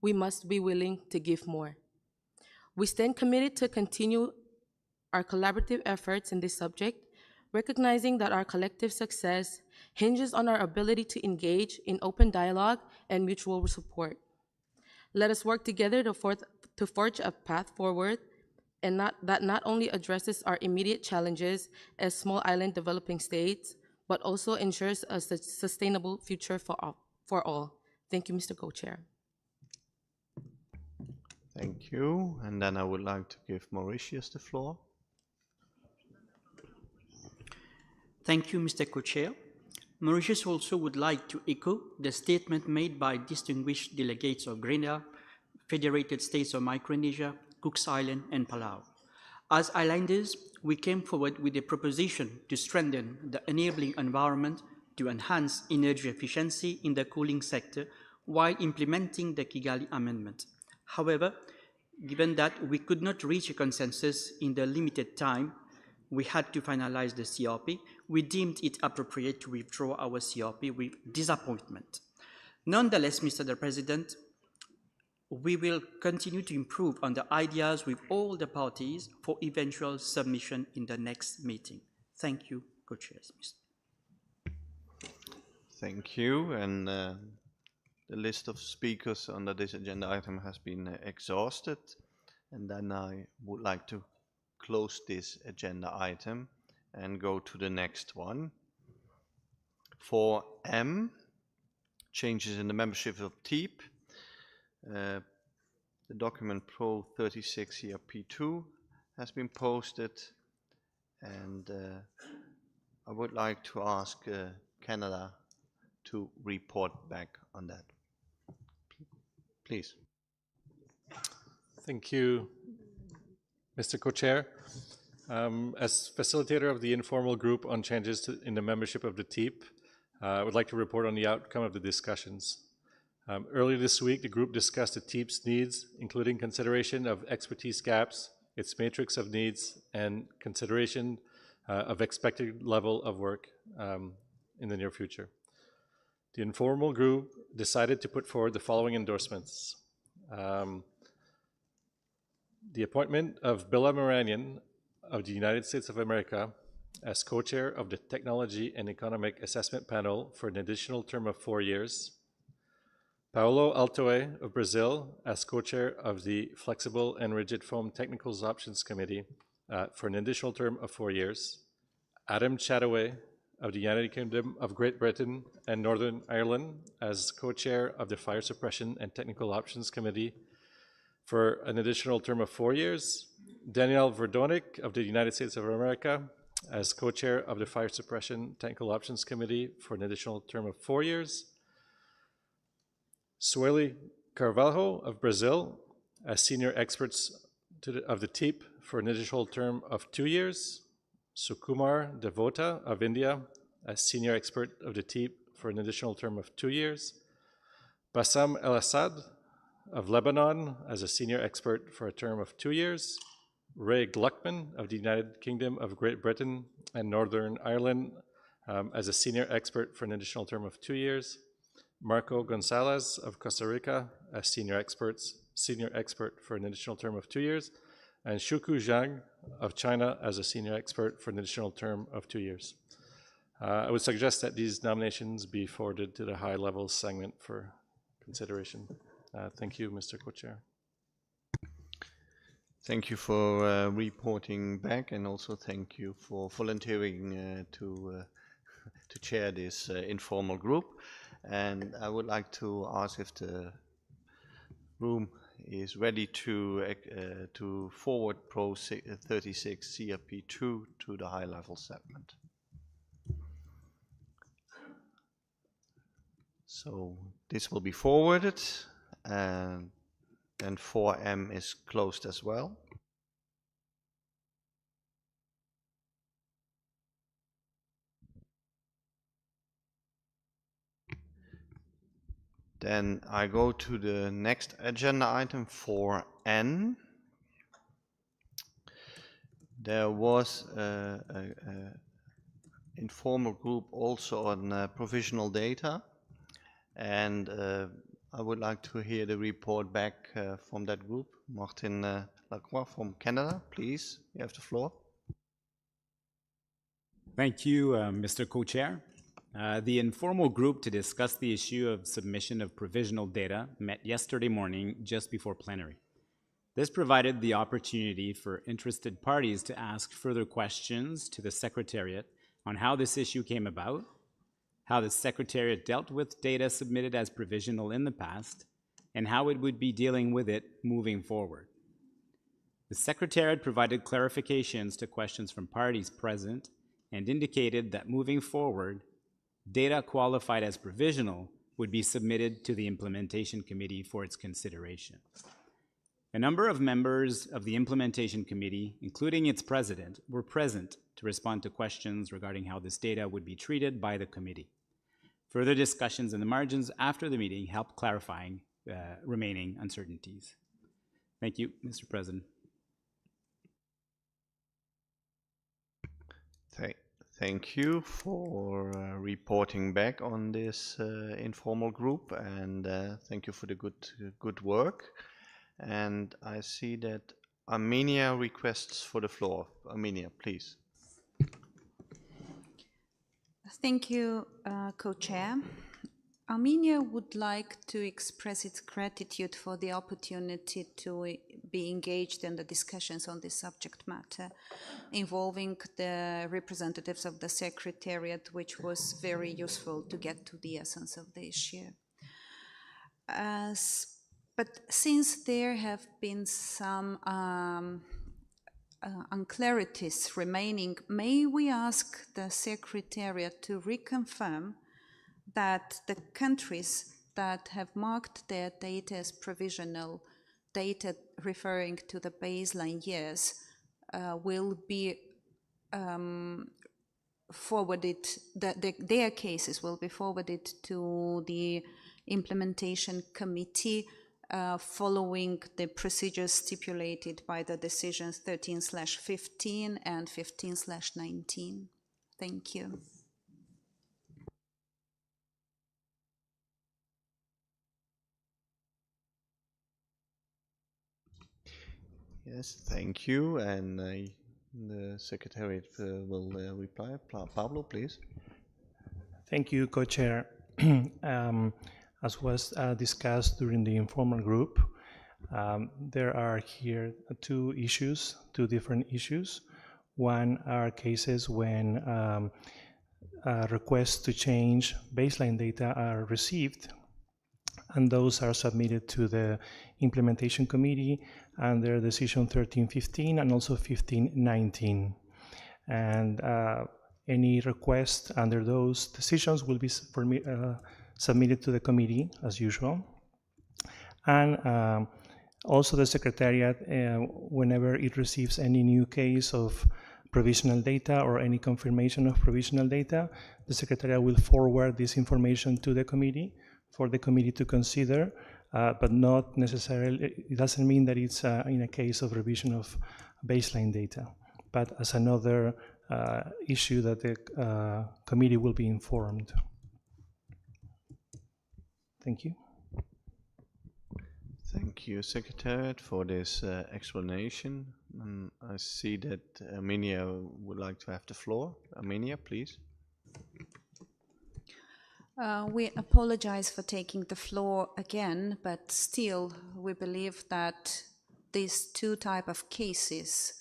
we must be willing to give more. We stand committed to continue our collaborative efforts in this subject, recognizing that our collective success hinges on our ability to engage in open dialogue and mutual support. Let us work together to forge a path forward and that not only addresses our immediate challenges as small island developing states, but also ensures a sustainable future for all. Thank you, Mr. Co-Chair. Thank you. And then I would like to give Mauritius the floor. Thank you, Mr. Co-Chair. Mauritius also would like to echo the statement made by distinguished delegates of Grenada, Federated States of Micronesia, Cook Islands, and Palau. As islanders, we came forward with a proposition to strengthen the enabling environment to enhance energy efficiency in the cooling sector while implementing the Kigali Amendment. However, given that we could not reach a consensus in the limited time we had to finalize the CRP, we deemed it appropriate to withdraw our CRP with disappointment. Nonetheless, Mr. President, we will continue to improve on the ideas with all the parties for eventual submission in the next meeting. Thank you, Co-Chairs. Thank you. And the list of speakers under this agenda item has been exhausted. And then I would like to close this agenda item and go to the next one. For M, changes in the membership of TEEP. The document Pro 36 CRP2 has been posted, and I would like to ask Canada to report back on that. Please. Thank you, Mr. Co-Chair. As facilitator of the informal group on changes in the membership of the TEEP, I would like to report on the outcome of the discussions. Earlier this week, the group discussed the TEEP's needs, including consideration of expertise gaps its matrix of needs, and consideration of expected level of work in the near future. The informal group decided to put forward the following endorsements. The appointment of Billa Moranian of the United States of America as co-chair of the Technology and Economic Assessment Panel for an additional term of 4 years. Paulo Altoe of Brazil as co-chair of the Flexible and Rigid Foam Technical Options Committee for an additional term of 4 years. Adam Chataway of the United Kingdom of Great Britain and Northern Ireland as co-chair of the Fire Suppression and Technical Options Committee for an additional term of 4 years. Danielle Verdonik of the United States of America as co-chair of the Fire Suppression Technical Options Committee for an additional term of 4 years. Sueli Carvalho of Brazil as senior experts of the TEEP for an additional term of 2 years. Sukumar Devota of India as senior expert of the TEEP for an additional term of 2 years. Bassam El Assad of Lebanon as a senior expert for a term of 2 years. Ray Gluckman of the United Kingdom of Great Britain and Northern Ireland as a senior expert for an additional term of 2 years. Marco Gonzalez of Costa Rica as senior expert for an additional term of 2 years. And Shuku Zhang of China as a senior expert for an additional term of 2 years. I would suggest that these nominations be forwarded to the high-level segment for consideration. Thank you, Mr. Co-Chair. Thank you for reporting back, and also thank you for volunteering to chair this informal group. And I would like to ask if the room is ready to forward Pro 36 CRP2 to the high-level segment. So this will be forwarded, and 4M is closed as well. Then I go to the next agenda item, 4N. There was an informal group also on provisional data, and I would like to hear the report back from that group. Martin Lacroix from Canada, please, you have the floor. Thank you, Mr. Co-Chair. The informal group to discuss the issue of submission of provisional data met yesterday morning just before plenary. This provided the opportunity for interested parties to ask further questions to the Secretariat on how this issue came about, how the Secretariat dealt with data submitted as provisional in the past, and how it would be dealing with it moving forward. The Secretariat provided clarifications to questions from parties present and indicated that moving forward, data qualified as provisional would be submitted to the Implementation Committee for its consideration. A number of members of the Implementation Committee, including its president, were present to respond to questions regarding how this data would be treated by the committee. Further discussions in the margins after the meeting helped clarifying remaining uncertainties. Thank you, Mr. President. Thank you for reporting back on this informal group, and thank you for the good work. And I see that Armenia requests for the floor. Armenia, please. Thank you, Co-Chair. Armenia would like to express its gratitude for the opportunity to be engaged in the discussions on this subject matter involving the representatives of the Secretariat, which was very useful to get to the essence of the issue. But since there have been some unclarities remaining, may we ask the Secretariat to reconfirm that the countries that have marked their data as provisional, data referring to the baseline years, will be forwarded, their cases will be forwarded to the Implementation Committee following the procedures stipulated by the decisions 13/15 and 15/19. Thank you. Yes, thank you. And the Secretariat will reply. Pablo, please. Thank you, Co-Chair. As was discussed during the informal group, there are here two different issues. One are cases when requests to change baseline data are received, and those are submitted to the implementation committee under decision 1315 and also 1519. And any request under those decisions will be submitted to the committee as usual. And also the Secretariat, whenever it receives any new case of provisional data or any confirmation of provisional data, the Secretariat will forward this information to the committee for the committee to consider, but not necessarily, it doesn't mean that it's in a case of revision of baseline data, but as another issue that the committee will be informed. Thank you. Thank you, Secretariat, for this explanation. I see that Armenia would like to have the floor. Armenia, please. We apologize for taking the floor again, but still we believe that these two types of cases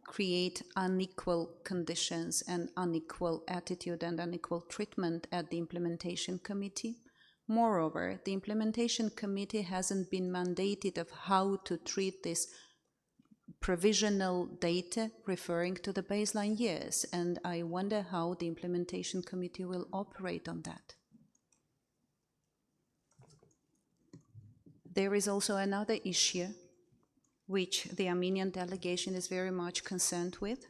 create unequal conditions and unequal attitude and unequal treatment at the implementation committee. Moreover, the implementation committee hasn't been mandated of how to treat this provisional data referring to the baseline years, and I wonder how the implementation committee will operate on that. There is also another issue which the Armenian delegation is very much concerned with,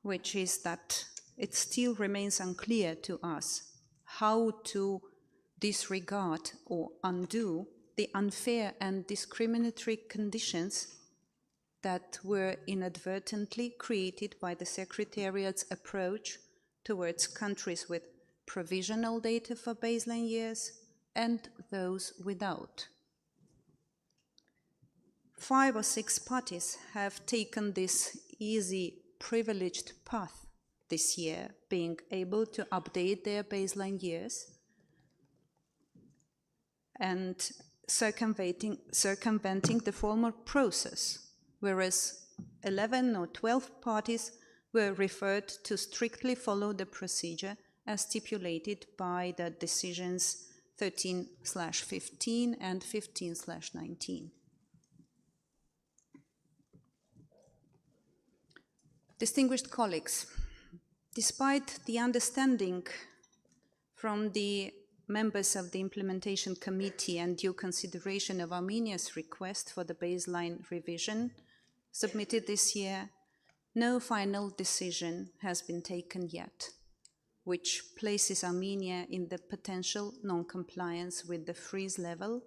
which is that it still remains unclear to us how to disregard or undo the unfair and discriminatory conditions that were inadvertently created by the Secretariat's approach towards countries with provisional data for baseline years and those without. 5 or 6 parties have taken this easy, privileged path this year, being able to update their baseline years and circumventing the formal process, whereas 11 or 12 parties were referred to strictly follow the procedure as stipulated by the decisions 13/15 and 15/19. Distinguished colleagues, despite the understanding from the members of the implementation committee and due consideration of Armenia's request for the baseline revision submitted this year, no final decision has been taken yet, which places Armenia in the potential non-compliance with the freeze level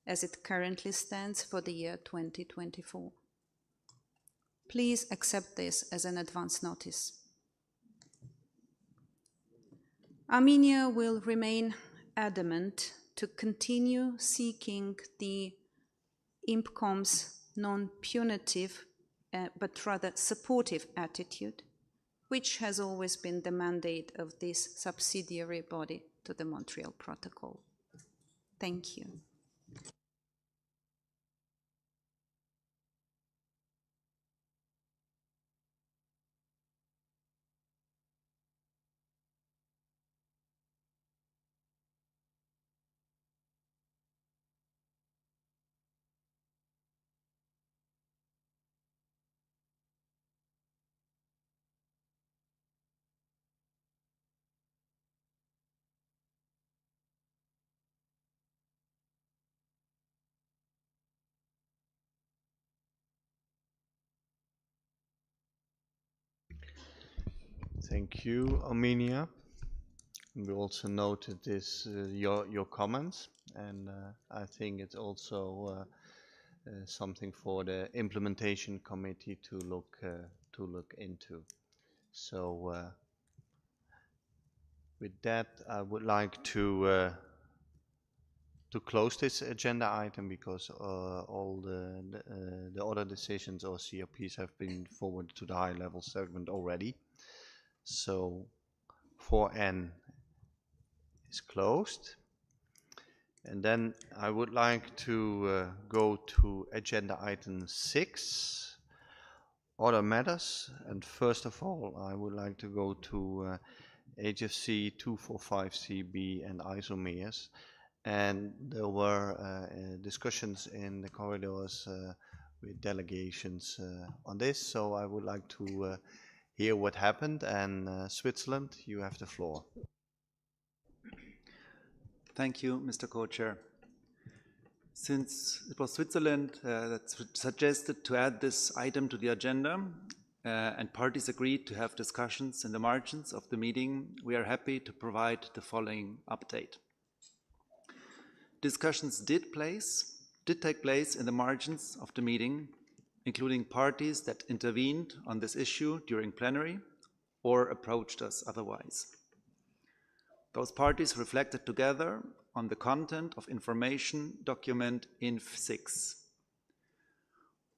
as it currently stands for the year 2024. Please accept this as an advance notice. Armenia will remain adamant to continue seeking the IMPCOM's non-punitive but rather supportive attitude, which has always been the mandate of this subsidiary body to the Montreal Protocol. Thank you. Thank you, Armenia. We also noted this your comments, and I think it's also something for the implementation committee to look into. So with that, I would like to close this agenda item because all the other decisions or CRPs have been forwarded to the high level segment already. So 4N is closed. And then I would like to go to agenda item 6, other matters. And first of all, I would like to go to HFC 245CB and isomers. And there were discussions in the corridors with delegations on this. So I would like to hear what happened. And Switzerland, you have the floor. Thank you, Mr. Co-Chair. Since it was Switzerland that suggested to add this item to the agenda, and parties agreed to have discussions in the margins of the meeting, we are happy to provide the following update. Discussions did take place in the margins of the meeting, including parties that intervened on this issue during plenary or approached us otherwise. Those parties reflected together on the content of information document INF 6.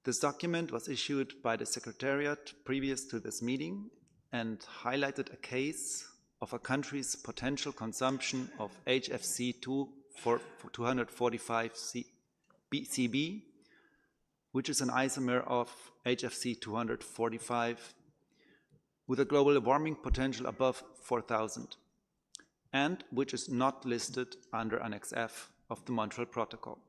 This document was issued by the Secretariat previous to this meeting and highlighted a case of a country's potential consumption of HFC 245 CB, which is an isomer of HFC 245 with a global warming potential above 4,000. and which is not listed under Annex F of the Montreal Protocol.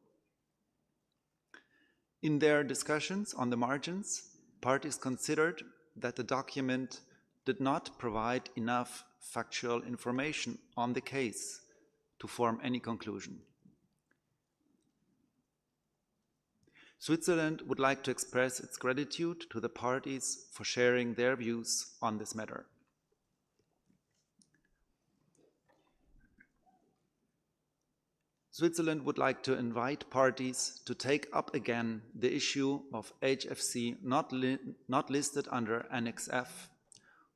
In their discussions on the margins, parties considered that the document did not provide enough factual information on the case to form any conclusion. Switzerland would like to express its gratitude to the parties for sharing their views on this matter. Switzerland would like to invite parties to take up again the issue of HFC not listed under Annex F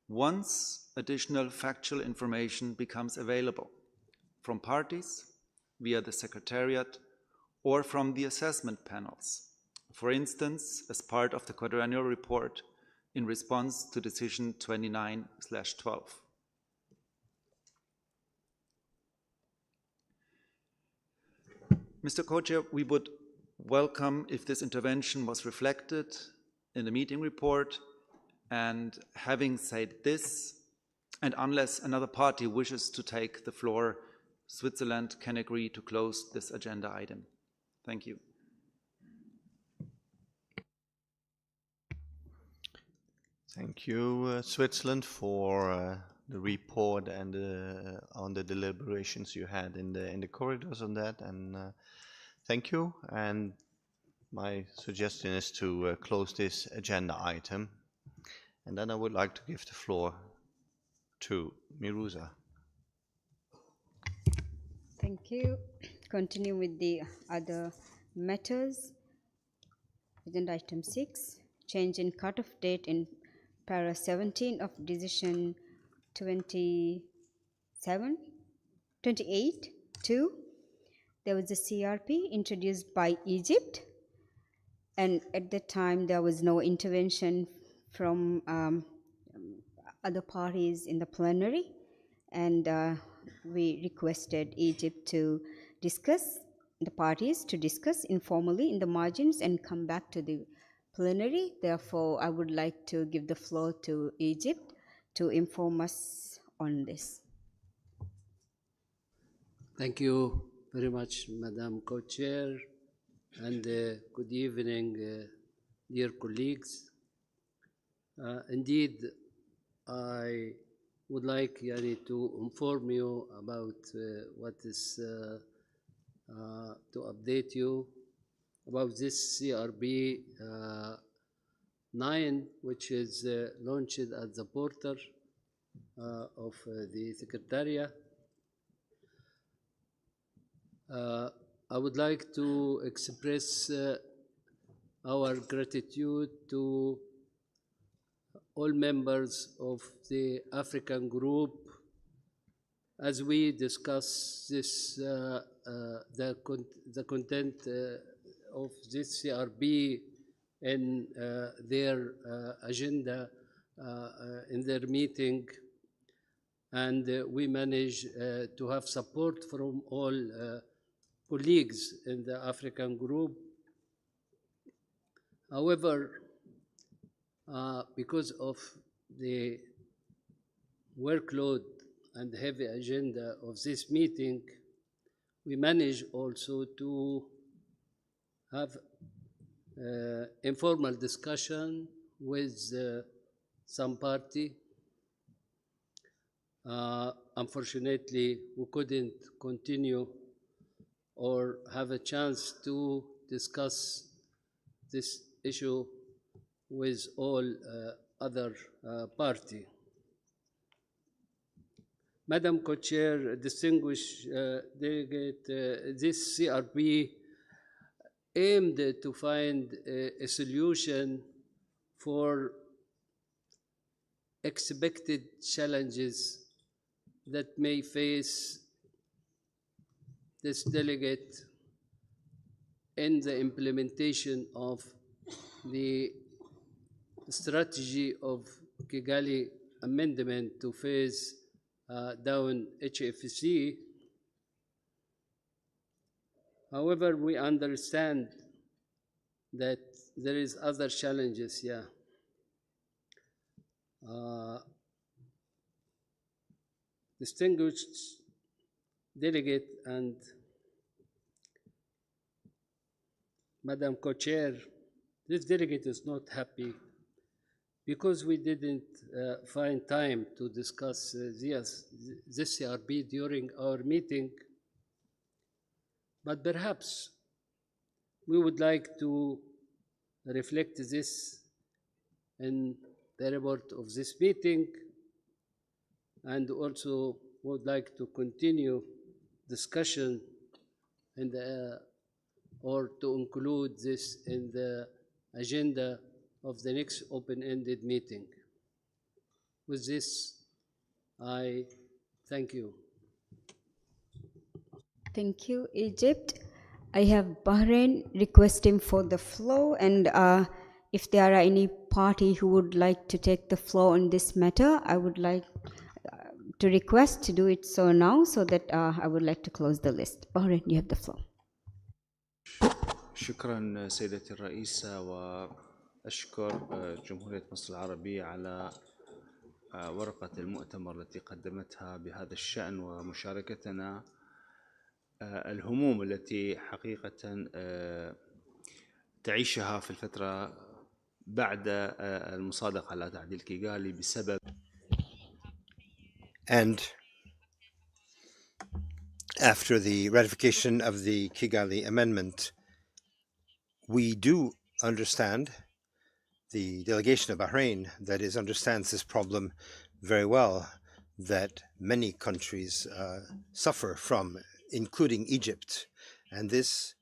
once additional factual information becomes available from parties via the Secretariat or from the assessment panels, for instance, as part of the quadrennial report in response to Decision 29/12. Mr. Co-Chair, we would welcome if this intervention was reflected in the meeting report, and having said this, and unless another party wishes to take the floor, Switzerland can agree to close this agenda item. Thank you. Thank you, Switzerland, for the report and on the deliberations you had in the corridors on that, and thank you. And my suggestion is to close this agenda item, and then I would like to give the floor to Miruza. Thank you. Continue with the other matters. Agenda item 6, change in cutoff date in para 17 of decision 28-2. There was a CRP introduced by Egypt, and at that time there was no intervention from other parties in the plenary, and we requested Egypt to discuss, the parties to discuss informally in the margins and come back to the plenary. Therefore, I would like to give the floor to Egypt to inform us on this. Thank you very much, Madam Co-Chair, and good evening, dear colleagues. Indeed, I would like to inform you about what is to update you about this CRB 9, which is launched at the portal of the Secretariat. I would like to express our gratitude to all members of the African group as we discuss this, the content of this CRB in their agenda in their meeting, and we managed to have support from all colleagues in the African group. However, because of the workload and heavy agenda of this meeting, we managed also to have informal discussion with some party. Unfortunately, we couldn't continue or have a chance to discuss this issue with all other party. Madam Co-Chair, distinguished delegate, this CRP aimed to find a solution for expected challenges that may face this delegate in the implementation of the strategy of Kigali Amendment to phase down HFC. However, we understand that there is other challenges, yeah. Distinguished delegate and Madam Co-Chair, this delegate is not happy because we didn't find time to discuss this CRB during our meeting, but perhaps we would like to reflect this in the report of this meeting, and also would like to continue discussion in the, or to include this in the agenda of the next open-ended meeting. With this, I thank you. Thank you, Egypt. I have Bahrain requesting for the floor, and if there are any party who would like to take the floor on this matter, I would like to request to do it so now, so that I would like to close the list. Bahrain, you have the floor. شكرا سيدتي الرئيسة، وأشكر جمهورية مصر العربية على ورقة المؤتمر التي قدمتها بهذا الشأن ومشاركتنا الهموم التي حقيقة تعيشها في الفترة بعد المصادقة على تعديل كيغالي بسبب. And after the ratification of the Kigali Amendment, we do understand, the delegation of Bahrain that is understands this problem very well, that many countries suffer from, including Egypt, and this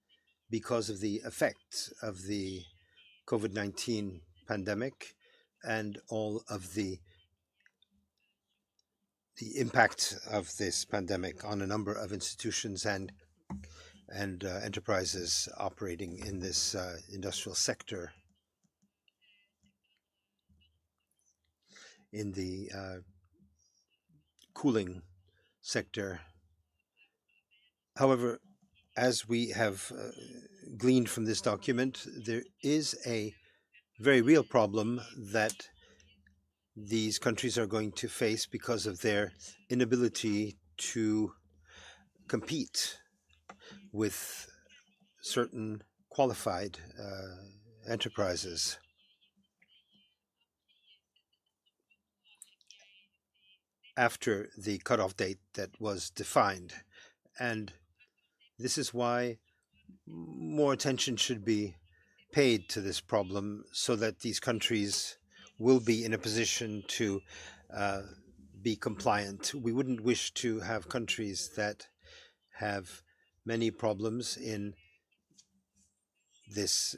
because of the effects of the COVID-19 pandemic and all of the impact of this pandemic on a number of institutions and enterprises operating in this industrial sector. In the cooling sector. However, as we have gleaned from this document, there is a very real problem that these countries are going to face because of their inability to compete with certain qualified enterprises. After the cutoff date that was defined. And this is why more attention should be paid to this problem so that these countries will be in a position to be compliant. We wouldn't wish to have countries that have many problems in this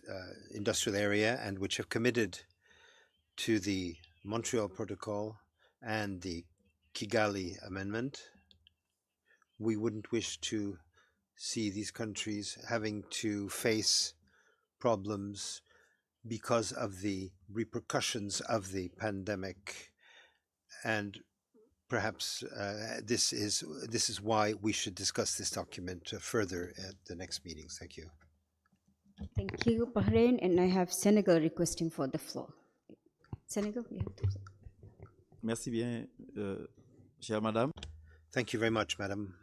industrial area and which have committed to the Montreal Protocol and the Kigali Amendment. We wouldn't wish to see these countries having to face problems because of the repercussions of the pandemic, and perhaps this is why we should discuss this document further at the next meetings. Thank you. Thank you, Bahrain, and I have Senegal requesting for the floor. Senegal, you have the floor. Merci bien, chère Madame. Thank you very much, Madam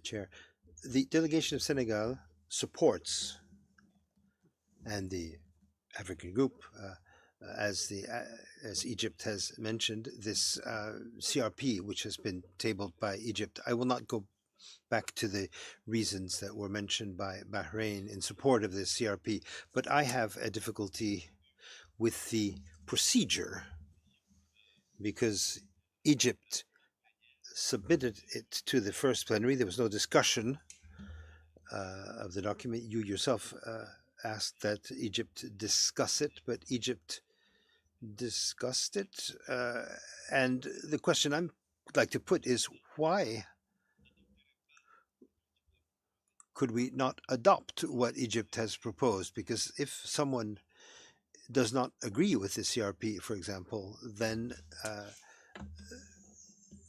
Chair. The delegation of Senegal supports, and the African group, as Egypt has mentioned, this CRP, which has been tabled by Egypt. I will not go back to the reasons that were mentioned by Bahrain in support of this CRP, but I have a difficulty with the procedure, because Egypt submitted it to the first plenary. There was no discussion of the document. You yourself asked that Egypt discuss it, but Egypt discussed it. And the question I'd like to put is, why could we not adopt what Egypt has proposed? Because if someone does not agree with the CRP, for example, then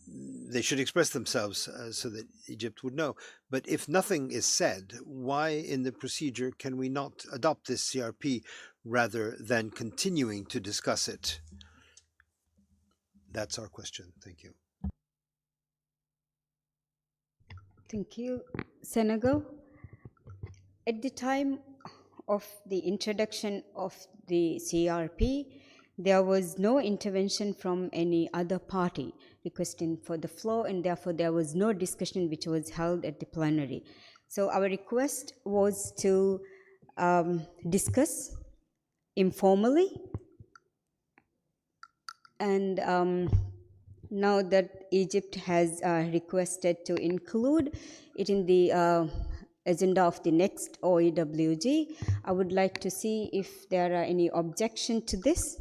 they should express themselves so that Egypt would know. But if nothing is said, why in the procedure can we not adopt this CRP rather than continuing to discuss it? That's our question. Thank you. Thank you, Senegal. At the time of the introduction of the CRP, there was no intervention from any other party requesting for the floor, and therefore there was no discussion which was held at the plenary. So our request was to discuss informally, and now that Egypt has requested to include it in the agenda of the next OEWG, I would like to see if there are any objection to this.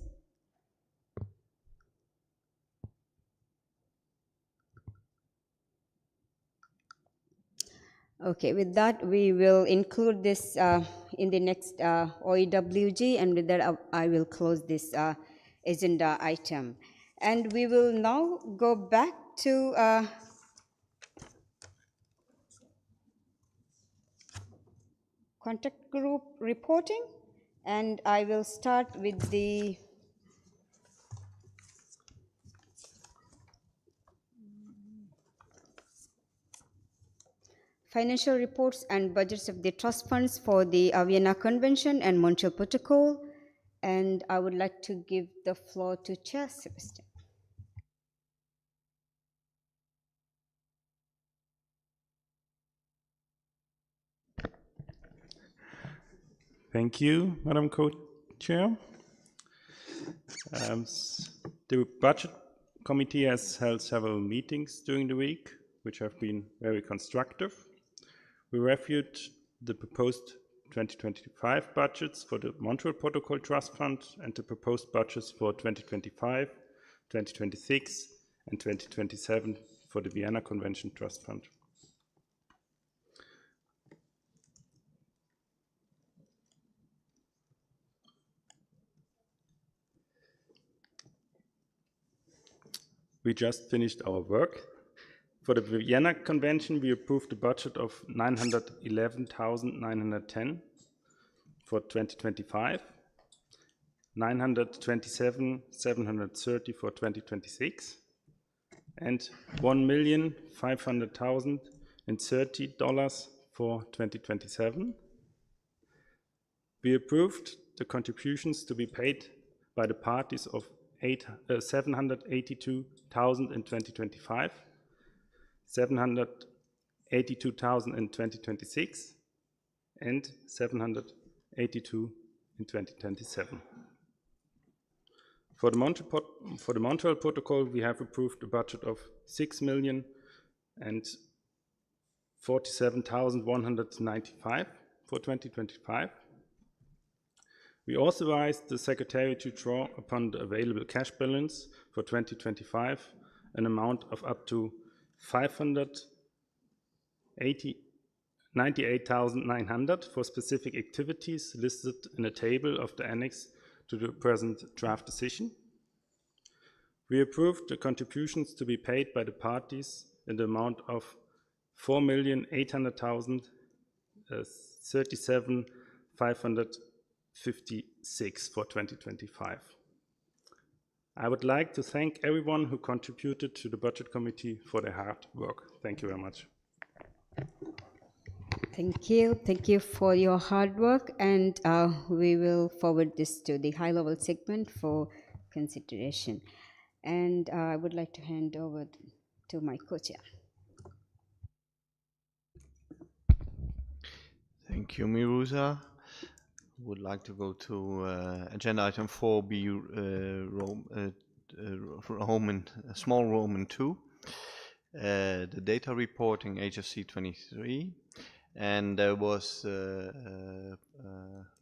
Okay, with that, we will include this in the next OEWG, and with that, I will close this agenda item. And we will now go back to contact group reporting, and I will start with the financial reports and budgets of the trust funds for the Vienna Convention and Montreal Protocol. And I would like to give the floor to Chair Sebastian. Thank you, Madam Co-Chair. The Budget Committee has held several meetings during the week, which have been very constructive. We reviewed the proposed 2025 budgets for the Montreal Protocol Trust Fund and the proposed budgets for 2025, 2026, and 2027 for the Vienna Convention Trust Fund. We just finished our work. For the Vienna Convention, we approved a budget of 911,910 for 2025, 927,730 for 2026, and $1,500,030 for 2027. We approved the contributions to be paid by the parties of 782,000 in 2025, 782,000 in 2026, and 782 in 2027. For the Montreal Protocol, we have approved a budget of 6,000,000 and 47,195 for 2025. We authorized the Secretariat to draw upon the available cash balance for 2025 an amount of up to 598,900 for specific activities listed in a table of the annex to the present draft decision. We approved the contributions to be paid by the parties in the amount of 4,800,000 37,556 for 2025. I would like to thank everyone who contributed to the Budget Committee for their hard work. Thank you very much. Thank you. Thank you for your hard work, and we will forward this to the high-level segment for consideration. And I would like to hand over to my co-chair. Thank you, Miruza. Would like to go to agenda item 4B, small Roman 2, the data reporting HFC 23, and there was,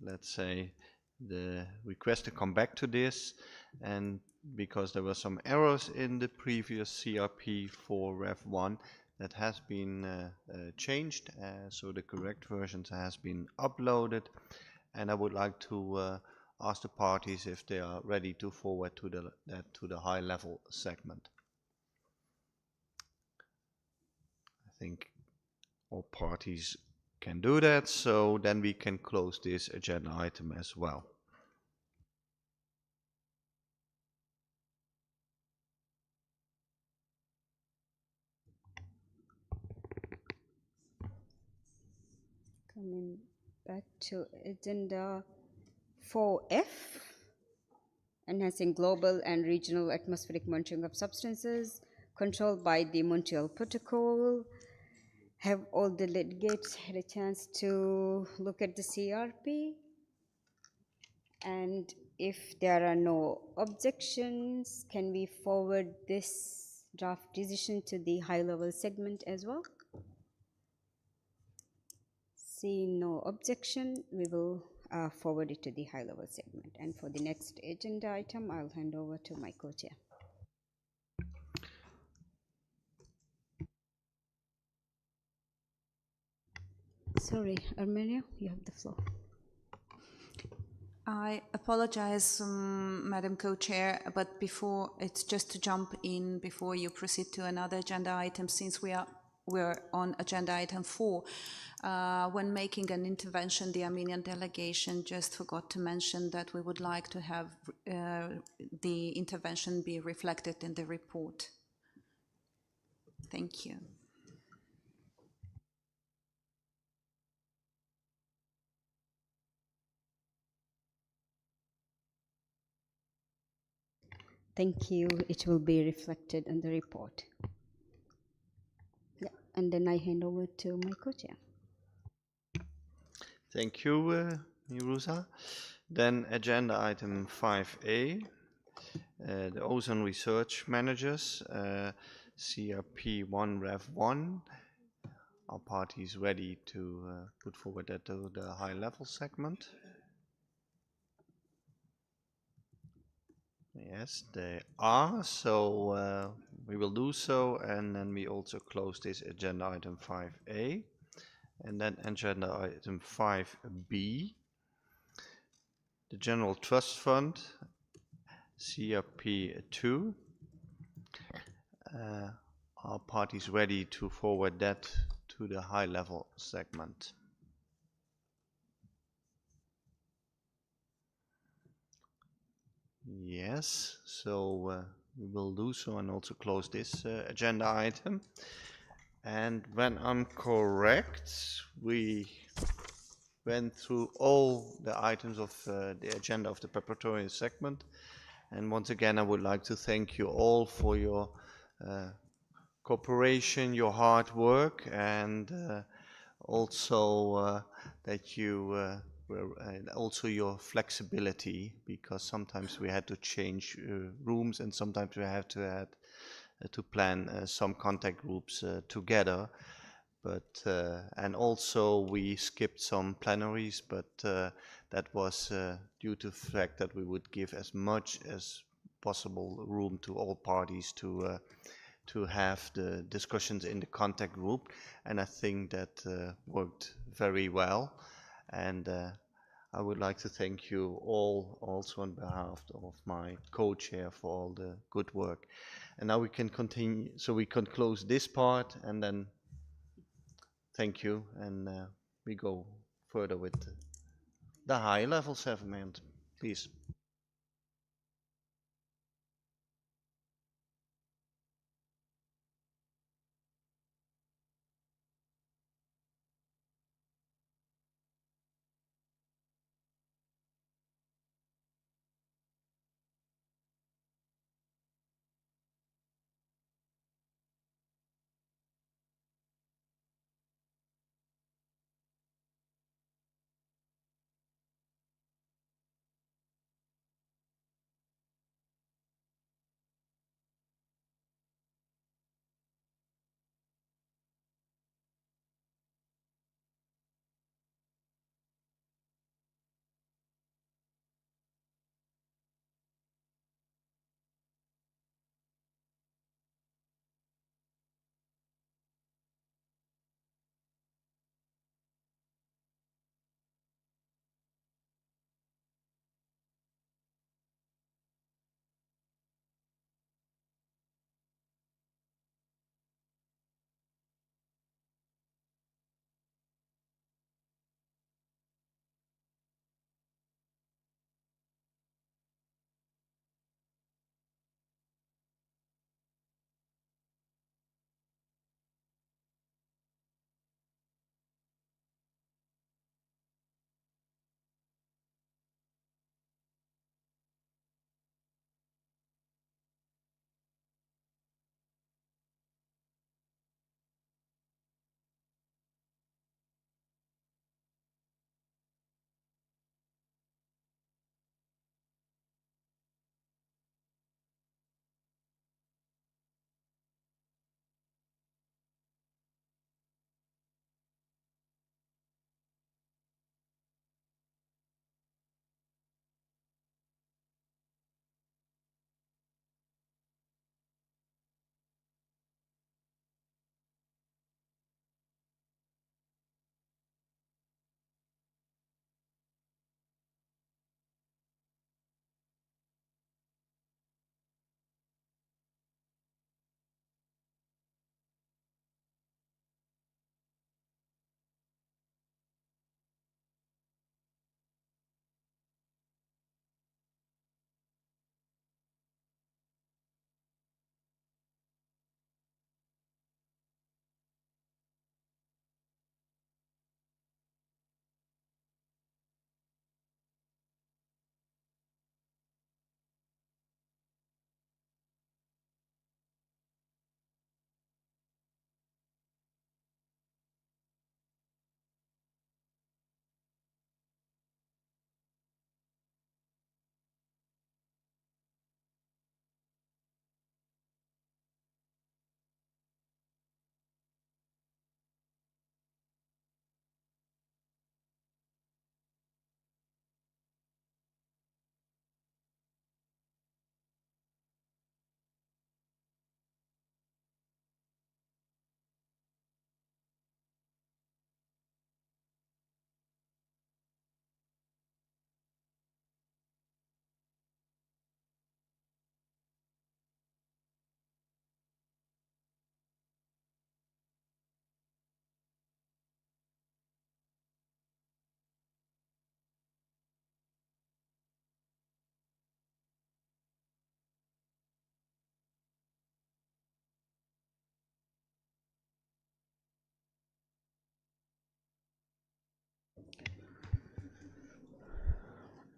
let's say, the request to come back to this, and because there were some errors in the previous CRP for Rev 1, that has been changed, so the correct versions has been uploaded, and I would like to ask the parties if they are ready to forward to the high-level segment. I think all parties can do that, so then we can close this agenda item as well. Coming back to agenda 4F, enhancing global and regional atmospheric monitoring of substances controlled by the Montreal Protocol. Have all the delegates had a chance to look at the CRP? And if there are no objections, can we forward this draft decision to the high-level segment as well? Seeing no objection, we will forward it to the high-level segment. And for the next agenda item, I'll hand over to my co-chair. Sorry, Armenia, you have the floor. I apologize, Madam Co-Chair, but before, it's just to jump in before you proceed to another agenda item, since we're on agenda item 4. When making an intervention, the Armenian delegation just forgot to mention that we would like to have the intervention be reflected in the report. Thank you. Thank you. It will be reflected in the report. Yeah, and then I hand over to my co-chair. Thank you, Miruza. Then agenda item 5A, the Ozone Research Managers, CRP1 Rev 1. Are parties ready to put forward that to the high-level segment? Yes, they are, so we will do so, and then we also close this agenda item 5A. And then agenda item 5B, the General Trust Fund, CRP2. Are parties ready to forward that to the high-level segment? Yes, so we will do so and also close this agenda item. And when I'm correct, we went through all the items of the agenda of the preparatory segment. And once again, I would like to thank you all for your cooperation, your hard work, and also that you also your flexibility, because sometimes we had to change rooms and sometimes we had to plan some contact groups together. but and also we skipped some plenaries, but that was due to the fact that we would give as much as possible room to all parties to have the discussions in the contact group, and I think that worked very well. And I would like to thank you all also on behalf of my co-chair for all the good work. And now we can continue, so we can close this part and then thank you, and we go further with the high level segment, please.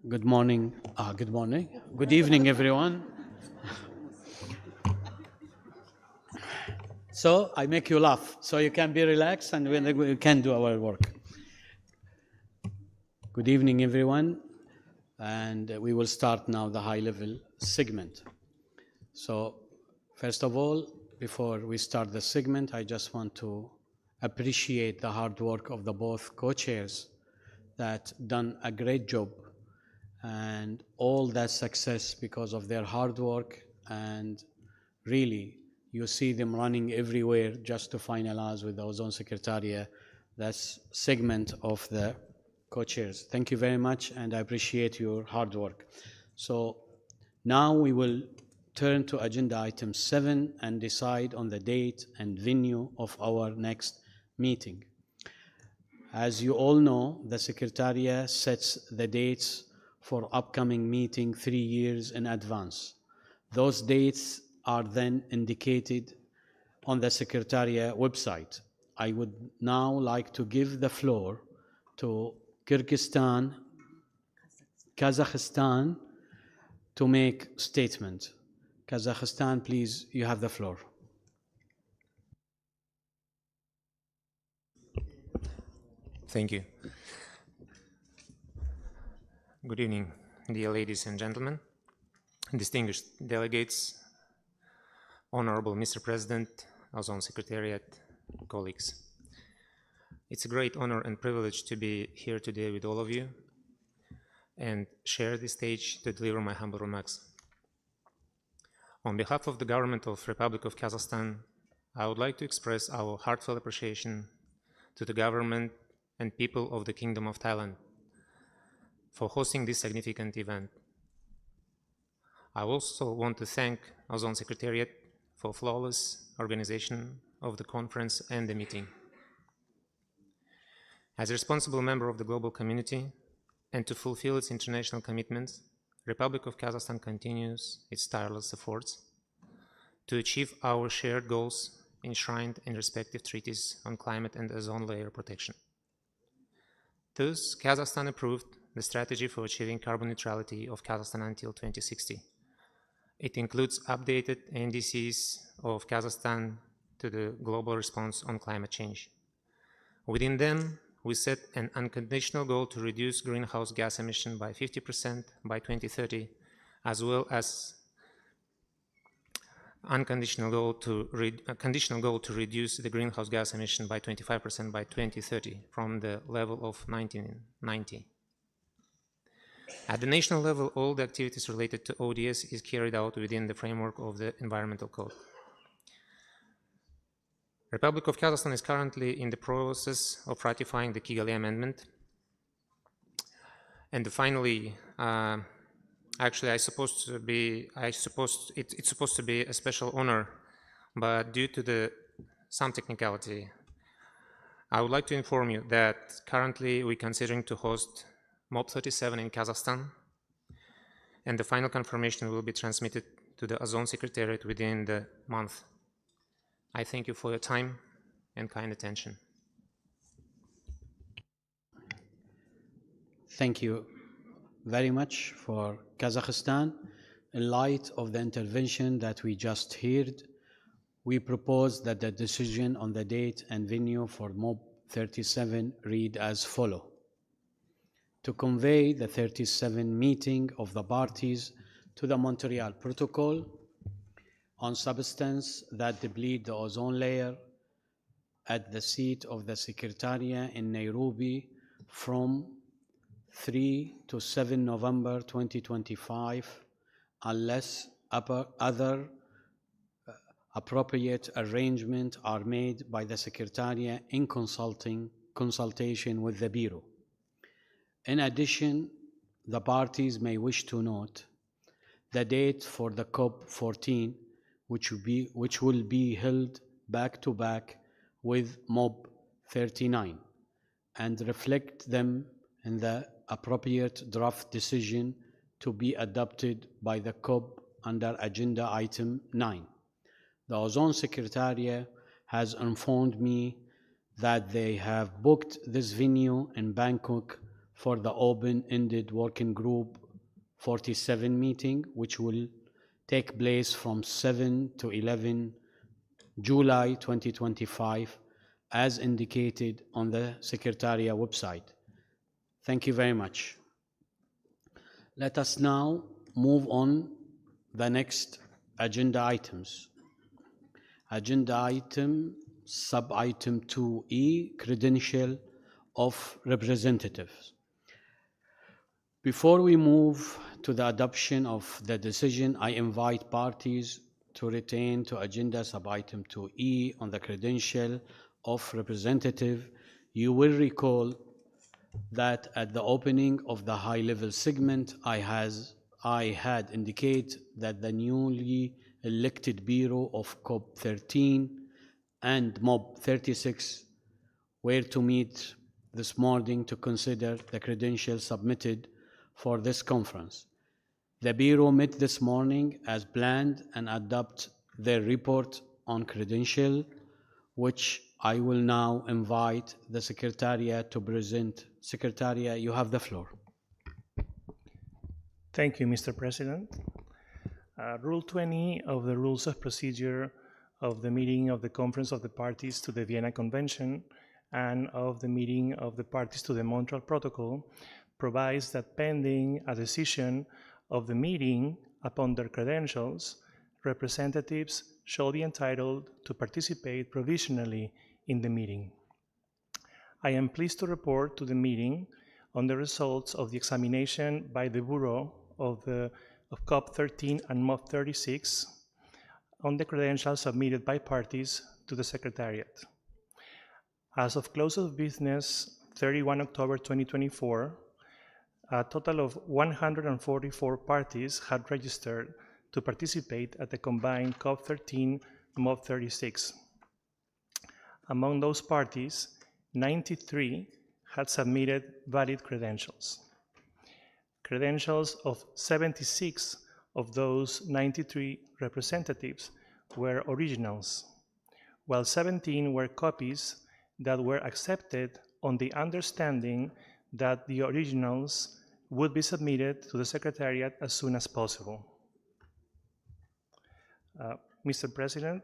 Good morning. Good evening, everyone. So I make you laugh, so you can be relaxed and we can do our work. Good evening, everyone. And we will start now the high-level segment. So first of all, before we start the segment, I just want to appreciate the hard work of the both co-chairs that done a great job, and all that success because of their hard work, and really you see them running everywhere just to finalize with the Ozone Secretariat. That's segment of the co-chairs. Thank you very much, and I appreciate your hard work. So now we will turn to agenda item 7 and decide on the date and venue of our next meeting. As you all know, the Secretariat sets the dates for upcoming meeting 3 years in advance. Those dates are then indicated on the Secretariat website. I would now like to give the floor to Kazakhstan to make statement. Kazakhstan, please, you have the floor. Thank you. Good evening, dear ladies and gentlemen, distinguished delegates, Honorable Mr. President, Ozone Secretariat, colleagues. It's a great honor and privilege to be here today with all of you and share the stage to deliver my humble remarks. On behalf of the government of Republic of Kazakhstan, I would like to express our heartfelt appreciation to the government and people of the Kingdom of Thailand for hosting this significant event. I also want to thank Ozone Secretariat for flawless organization of the conference and the meeting. As a responsible member of the global community and to fulfill its international commitments, Republic of Kazakhstan continues its tireless efforts to achieve our shared goals enshrined in respective treaties on climate and ozone layer protection. Thus, Kazakhstan approved the strategy for achieving carbon neutrality of Kazakhstan until 2060. It includes updated NDCs of Kazakhstan to the global response on climate change. Within them, we set an unconditional goal to reduce greenhouse gas emission by 50% by 2030, as well as a conditional goal to reduce the greenhouse gas emission by 25% by 2030 from the level of 1990. At the national level, all the activities related to ODS is carried out within the framework of the Environmental Code. Republic of Kazakhstan is currently in the process of ratifying the Kigali Amendment. And finally, actually, it's supposed to be a special honor, but due to some technicality, I would like to inform you that currently we're considering to host MOP 37 in Kazakhstan, and the final confirmation will be transmitted to the Ozone Secretariat within the month. I thank you for your time and kind attention. Thank you very much for Kazakhstan. In light of the intervention that we just heard, we propose that the decision on the date and venue for MOP 37 read as follows. To convey the 37 meeting of the parties to the Montreal Protocol on substance that deplete the ozone layer at the seat of the Secretariat in Nairobi from 3 to 7 November 2025, unless other appropriate arrangements are made by the Secretariat in consultation with the Bureau. In addition, the parties may wish to note the date for the COP14, which will be held back-to-back with MOP 39, and reflect them in the appropriate draft decision to be adopted by the COP under Agenda Item 9. The Ozone Secretariat has informed me that they have booked this venue in Bangkok for the open-ended working group 47 meeting, which will take place from 7 to 11 July 2025, as indicated on the Secretariat website. Thank you very much. Let us now move on the next agenda items. Agenda item sub-item 2E, credential of representatives. Before we move to the adoption of the decision, I invite parties to retain to agenda sub-item 2E on the credential of representative. You will recall that at the opening of the high-level segment, I had indicated that the newly elected Bureau of COP 13 and MOP 36 were to meet this morning to consider the credentials submitted for this conference. The Bureau met this morning as planned and adopt their report on credential, which I will now invite the Secretariat to present. Secretariat, you have the floor. Thank you, Mr. President. Rule 20 of the Rules of Procedure of the meeting of the Conference of the Parties to the Vienna Convention and of the meeting of the parties to the Montreal Protocol provides that pending a decision of the meeting upon their credentials, representatives shall be entitled to participate provisionally in the meeting. I am pleased to report to the meeting on the results of the examination by the Bureau of COP 13 and MOP 36 on the credentials submitted by parties to the Secretariat. As of close of business 31 October 2024, a total of 144 parties had registered to participate at the combined COP 13 and MOP 36. Among those parties, 93 had submitted valid credentials. Credentials of 76 of those 93 representatives were originals, while 17 were copies that were accepted on the understanding that the originals would be submitted to the Secretariat as soon as possible. Mr. President,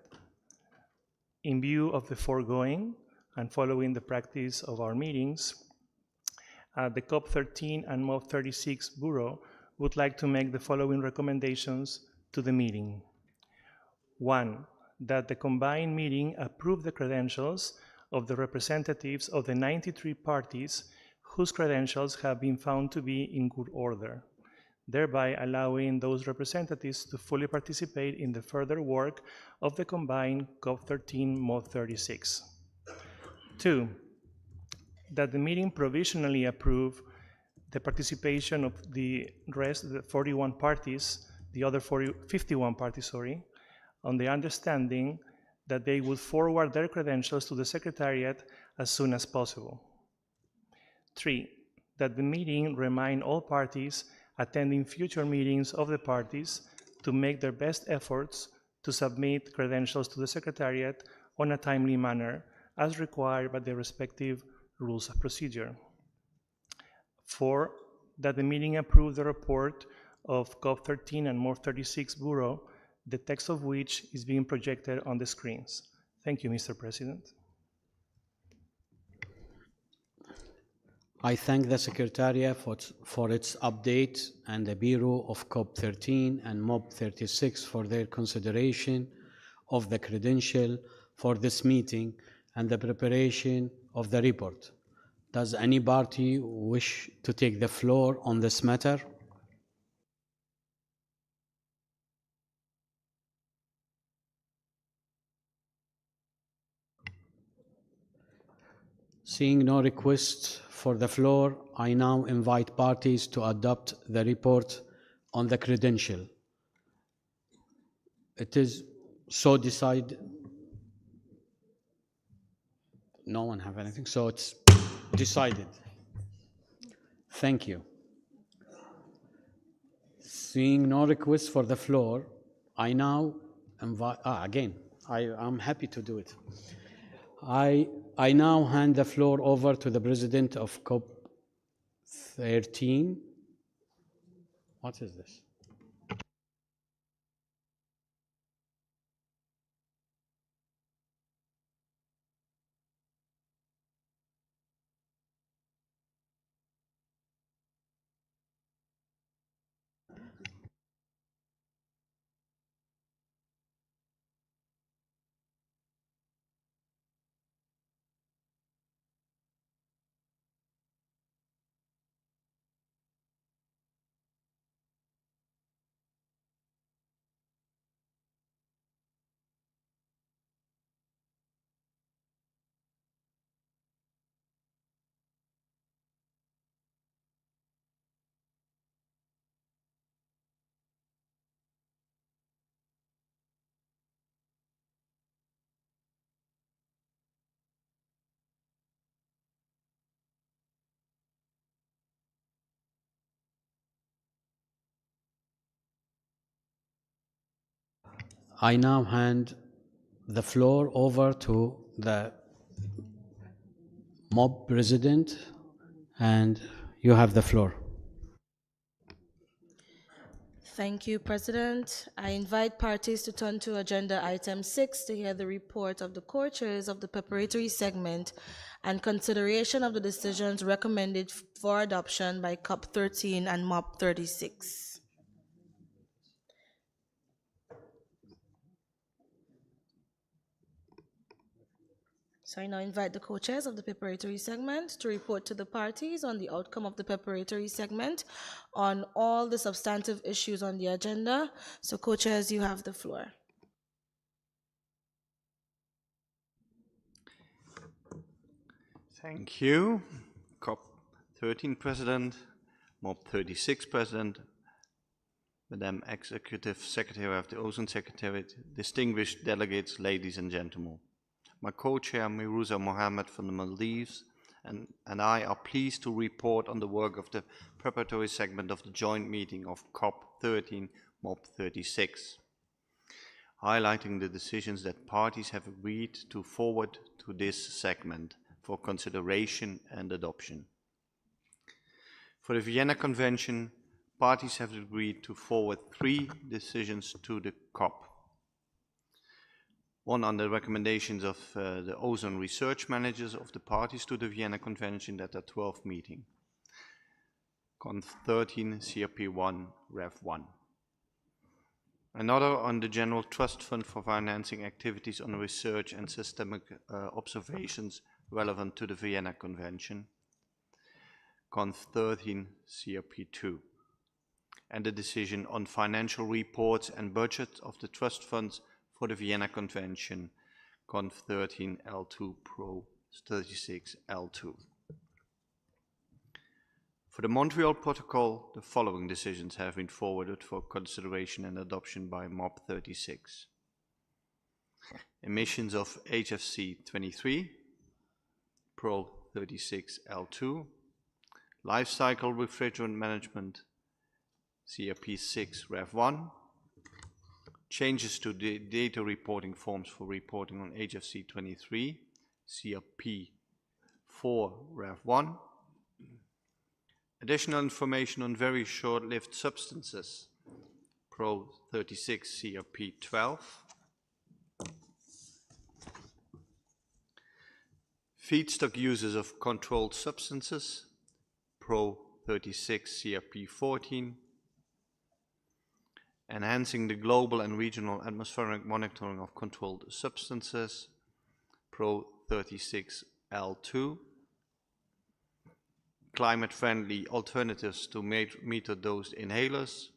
in view of the foregoing and following the practice of our meetings, the COP 13 and MOP 36 Bureau would like to make the following recommendations to the meeting. 1, that the combined meeting approve the credentials of the representatives of the 93 parties whose credentials have been found to be in good order, thereby allowing those representatives to fully participate in the further work of the combined COP 13 MOP 36. 2, that the meeting provisionally approve the participation of the rest, the 41 parties, the other 51 parties, on the understanding that they will forward their credentials to the Secretariat as soon as possible. 3, that the meeting remind all parties attending future meetings of the parties to make their best efforts to submit credentials to the Secretariat on a timely manner as required by the respective rules of procedure. 4, that the meeting approve the report of COP 13 and MOP 36 Bureau, the text of which is being projected on the screens. Thank you, Mr. President. I thank the Secretariat for its update and the Bureau of COP 13 and MOP 36 for their consideration of the credential for this meeting and the preparation of the report. Does any party wish to take the floor on this matter? Seeing no requests for the floor, I now invite parties to adopt the report on the credential. It is so decided. No one have anything, so it's decided. Thank you. Seeing no requests for the floor, I now invite, I'm happy to do it. I now hand the floor over to the President of COP 13. What is this? I now hand the floor over to the MOP president, and you have the floor. Thank you, President. I invite parties to turn to Agenda Item 6 to hear the report of the co-chairs of the preparatory segment and consideration of the decisions recommended for adoption by COP 13 and MOP 36. So I now invite the co-chairs of the preparatory segment to report to the parties on the outcome of the preparatory segment on all the substantive issues on the agenda. So co-chairs, you have the floor. Thank you. COP 13 President, MOP 36 President, Madam Executive Secretary of the Ozone Secretariat, distinguished delegates, ladies and gentlemen. My co-chair Miruza Mohammed from the Maldives and I are pleased to report on the work of the preparatory segment of the joint meeting of COP 13, MOP 36, highlighting the decisions that parties have agreed to forward to this segment for consideration and adoption. For the Vienna Convention, parties have agreed to forward 3 decisions to the COP. One on the recommendations of the ozone research managers of the parties to the Vienna Convention at their 12th meeting. Conf 13 CRP1 Rev 1. Another on the General Trust Fund for financing activities on research and systemic observations relevant to the Vienna Convention. Conf 13 CRP2. And the decision on financial reports and budget of the trust funds for the Vienna Convention, Conf 13 L2 Pro 36 L2. For the Montreal Protocol, the following decisions have been forwarded for consideration and adoption by MOP 36. Emissions of HFC 23, Pro 36 L2. Life cycle refrigerant management, CRP 6 Rev 1. Changes to the data reporting forms for reporting on HFC 23, CRP 4 Rev 1. Additional information on very short-lived substances, Pro 36 CRP 12. Feedstock uses of controlled substances, Pro 36 CRP 14. Enhancing the global and regional atmospheric monitoring of controlled substances, Pro 36 L2. Climate-friendly alternatives to meter-dosed inhalers,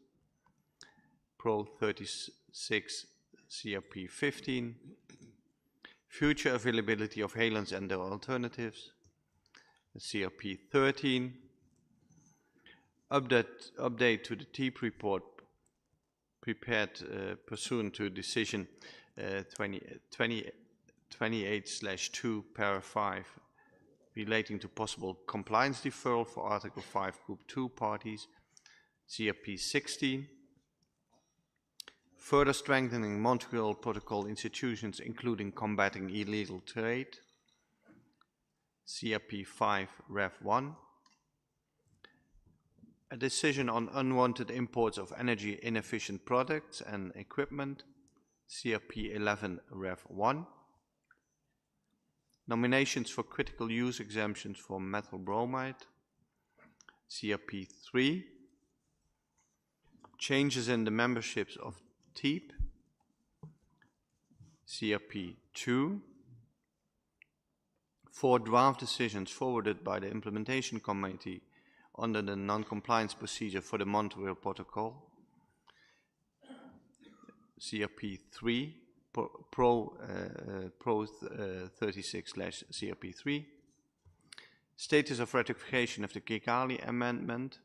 Pro 36 CRP 15. Future availability of halons and their alternatives, CRP 13. Update to the TEEP report prepared pursuant to decision 28/2 para 5 relating to possible compliance deferral for Article 5 Group 2 parties, CRP 16. Further strengthening Montreal Protocol institutions including combating illegal trade, CRP 5 Rev 1. A decision on unwanted imports of energy inefficient products and equipment, CRP 11 Rev 1. Nominations for critical use exemptions for methyl bromide, CRP 3. Changes in the memberships of TEEP, CRP 2. 4 draft decisions forwarded by the Implementation Committee under the non-compliance procedure for the Montreal Protocol, CRP 3, Pro 36/CRP 3. Status of ratification of the Kigali Amendment,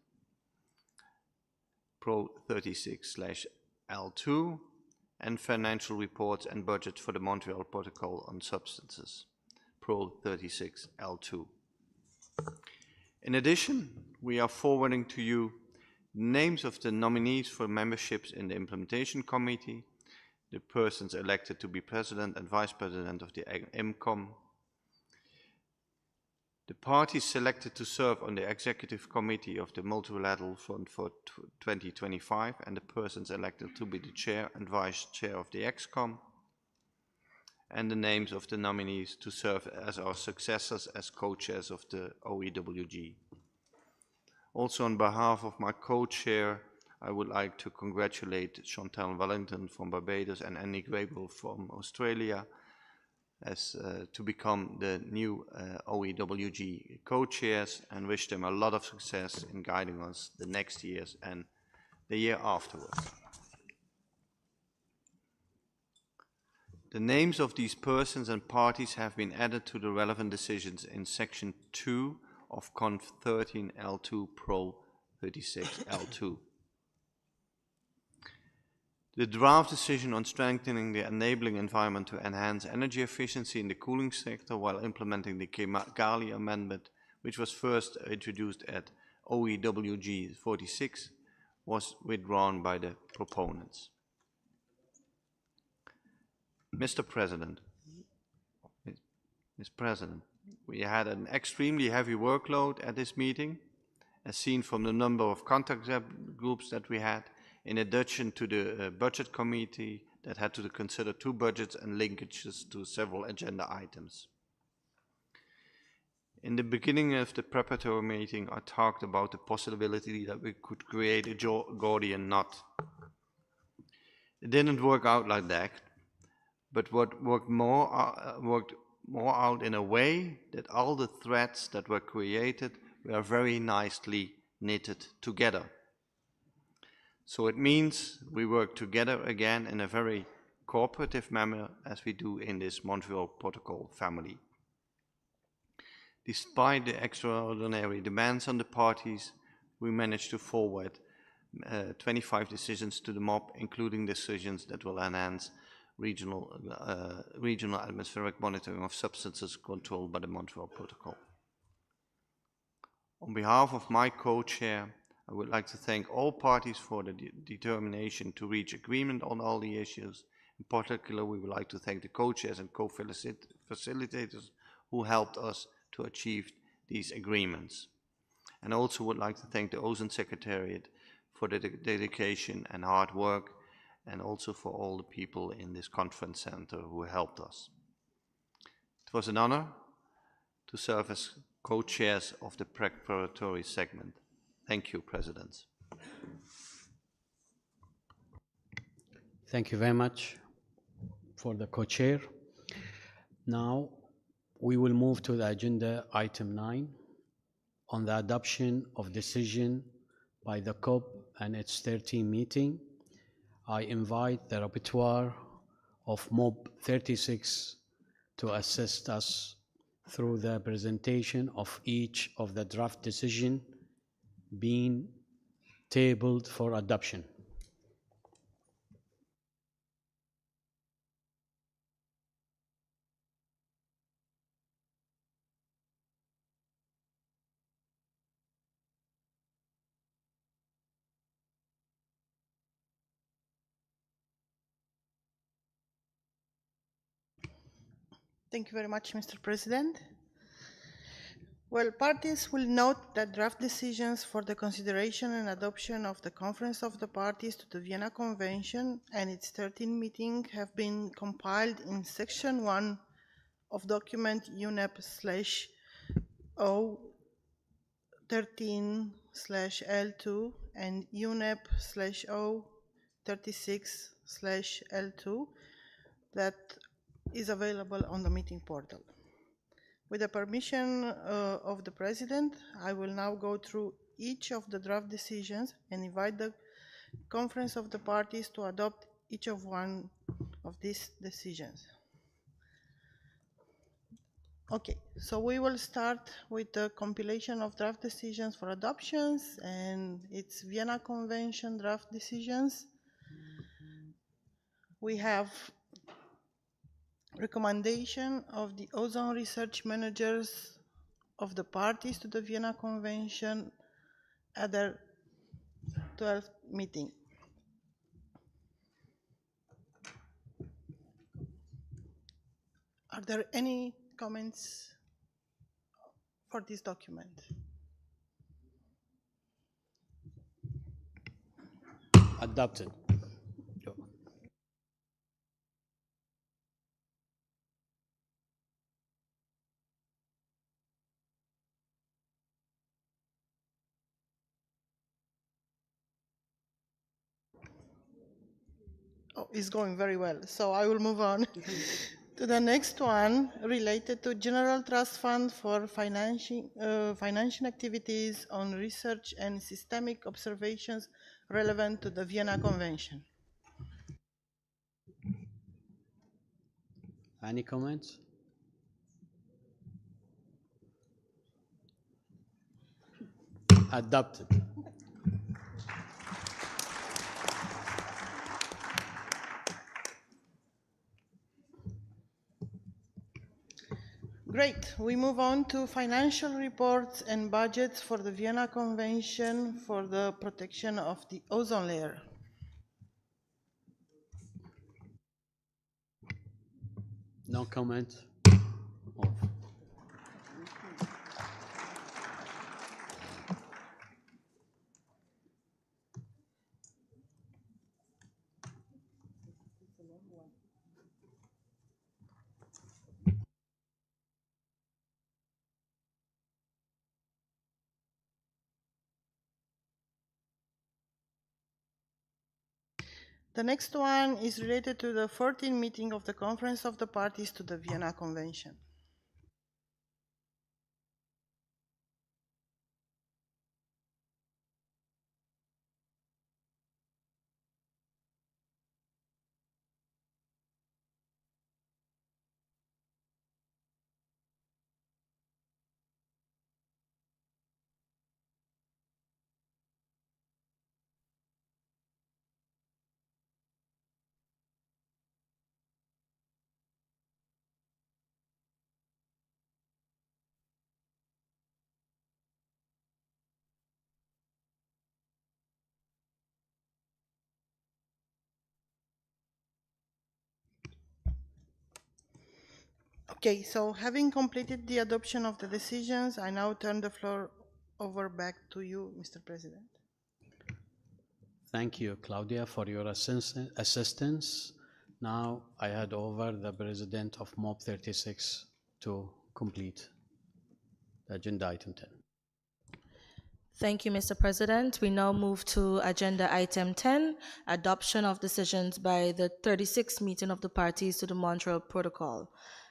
Pro 36/L2, and financial reports and budget for the Montreal Protocol on substances, Pro 36/L2. In addition, we are forwarding to you names of the nominees for memberships in the Implementation Committee, the persons elected to be president and vice president of the MCOM, the parties selected to serve on the executive committee of the Multilateral Fund for 2025, and the persons elected to be the chair and vice chair of the EXCOM, and the names of the nominees to serve as our successors as co-chairs of the OEWG. Also on behalf of my co-chair, I would like to congratulate Chantal Wellington from Barbados and Annie Grable from Australia as to become the new OEWG co-chairs, and wish them a lot of success in guiding us the next years and the year afterwards. The names of these persons and parties have been added to the relevant decisions in section 2 of Conf 13 L2 Pro 36 L2. The draft decision on strengthening the enabling environment to enhance energy efficiency in the cooling sector while implementing the Kigali Amendment, which was first introduced at OEWG 46, was withdrawn by the proponents. Mr. President, we had an extremely heavy workload at this meeting, as seen from the number of contact groups that we had, in addition to the budget committee that had to consider 2 budgets and linkages to several agenda items. In the beginning of the preparatory meeting, I talked about the possibility that we could create a Gordian knot. It didn't work out like that, but what worked more out in a way that all the threads that were created were very nicely knitted together. So it means we work together again in a very cooperative manner as we do in this Montreal Protocol family. Despite the extraordinary demands on the parties, we managed to forward 25 decisions to the MOP, including decisions that will enhance regional atmospheric monitoring of substances controlled by the Montreal Protocol. On behalf of my co-chair, I would like to thank all parties for the determination to reach agreement on all the issues. In particular, we would like to thank the co-chairs and co-facilitators who helped us to achieve these agreements. And I also would like to thank the Ozone Secretariat for the dedication and hard work, and also for all the people in this conference center who helped us. It was an honor to serve as co-chairs of the preparatory segment. Thank you, President. Thank you very much for the co-chair. Now, we will move to the agenda item 9 on the adoption of decision by the COP and its 13 meeting. I invite the rapporteur of MOP 36 to assist us through the presentation of each of the draft decision being tabled for adoption. Thank you very much, Mr. President. Well, parties will note that draft decisions for the consideration and adoption of the Conference of the Parties to the Vienna Convention and its 13th meeting have been compiled in Section 1 of document UNEP/O13/L2 and UNEP/O36/L2 that is available on the meeting portal. With the permission of the President, I will now go through each of the draft decisions and invite the Conference of the Parties to adopt each of one of these decisions. Okay, so we will start with the compilation of draft decisions for adoptions, and it's Vienna Convention draft decisions. We have recommendation of the ozone research managers of the parties to the Vienna Convention at their 12th meeting. Are there any comments for this document? Adopted. Oh, it's going very well. So I will move on to the next one related to General Trust Fund for financing activities on research and systemic observations relevant to the Vienna Convention. Any comments? Adopted. Great. We move on to financial reports and budgets for the Vienna Convention for the protection of the ozone layer. No comment. The next one is related to the 14th meeting of the Conference of the Parties to the Vienna Convention. Okay, so having completed the adoption of the decisions, I now turn the floor over back to you, Mr. President. Thank you, Claudia, for your assistance. Now I hand over the President of MOP 36 to complete agenda item 10. Thank you, Mr. President. We now move to agenda item 10, adoption of decisions by the 36th meeting of the parties to the Montreal Protocol.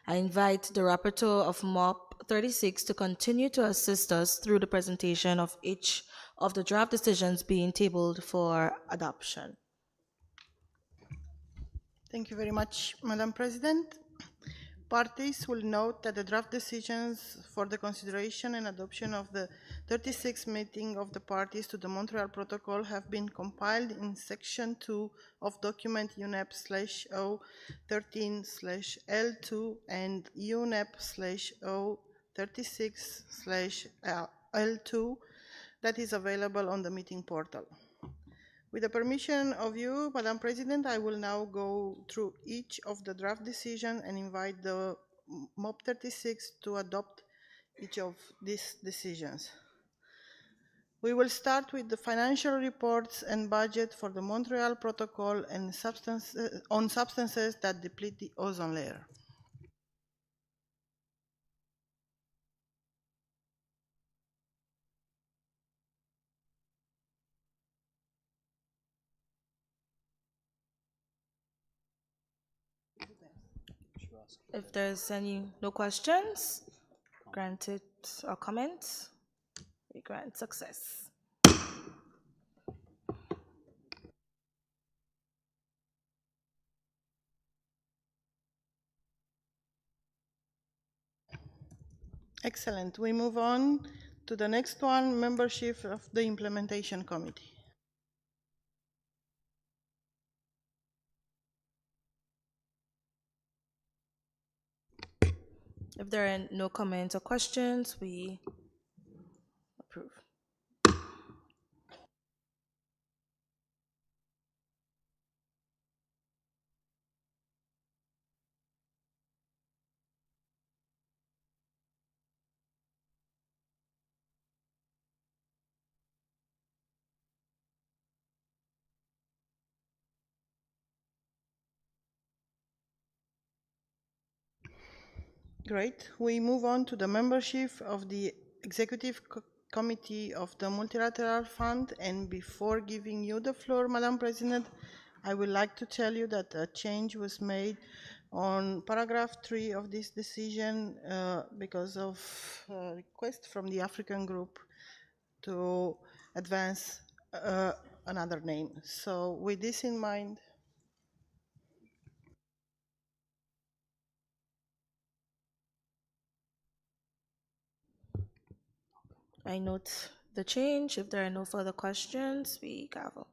I invite the rapporteur of MOP 36 to continue to assist us through the presentation of each of the draft decisions being tabled for adoption. Thank you very much, Madam President. Parties will note that the draft decisions for the consideration and adoption of the 36th meeting of the parties to the Montreal Protocol have been compiled in section 2 of document UNEP/O13/L2 and UNEP/O36/L2 that is available on the meeting portal. With the permission of you, Madam President, I will now go through each of the draft decisions and invite the MOP 36 to adopt each of these decisions. We will start with the financial reports and budget for the Montreal Protocol and on substances that deplete the ozone layer. If there's no questions, granted, or comments, we grant success. Excellent. We move on to the next one, membership of the Implementation Committee. If there are no comments or questions, we approve. Great. We move on to the membership of the Executive Committee of the Multilateral Fund. And before giving you the floor, Madam President, I would like to tell you that a change was made on paragraph 3 of this decision because of a request from the African group to advance another name. So with this in mind, I note the change. If there are no further questions, we gavel.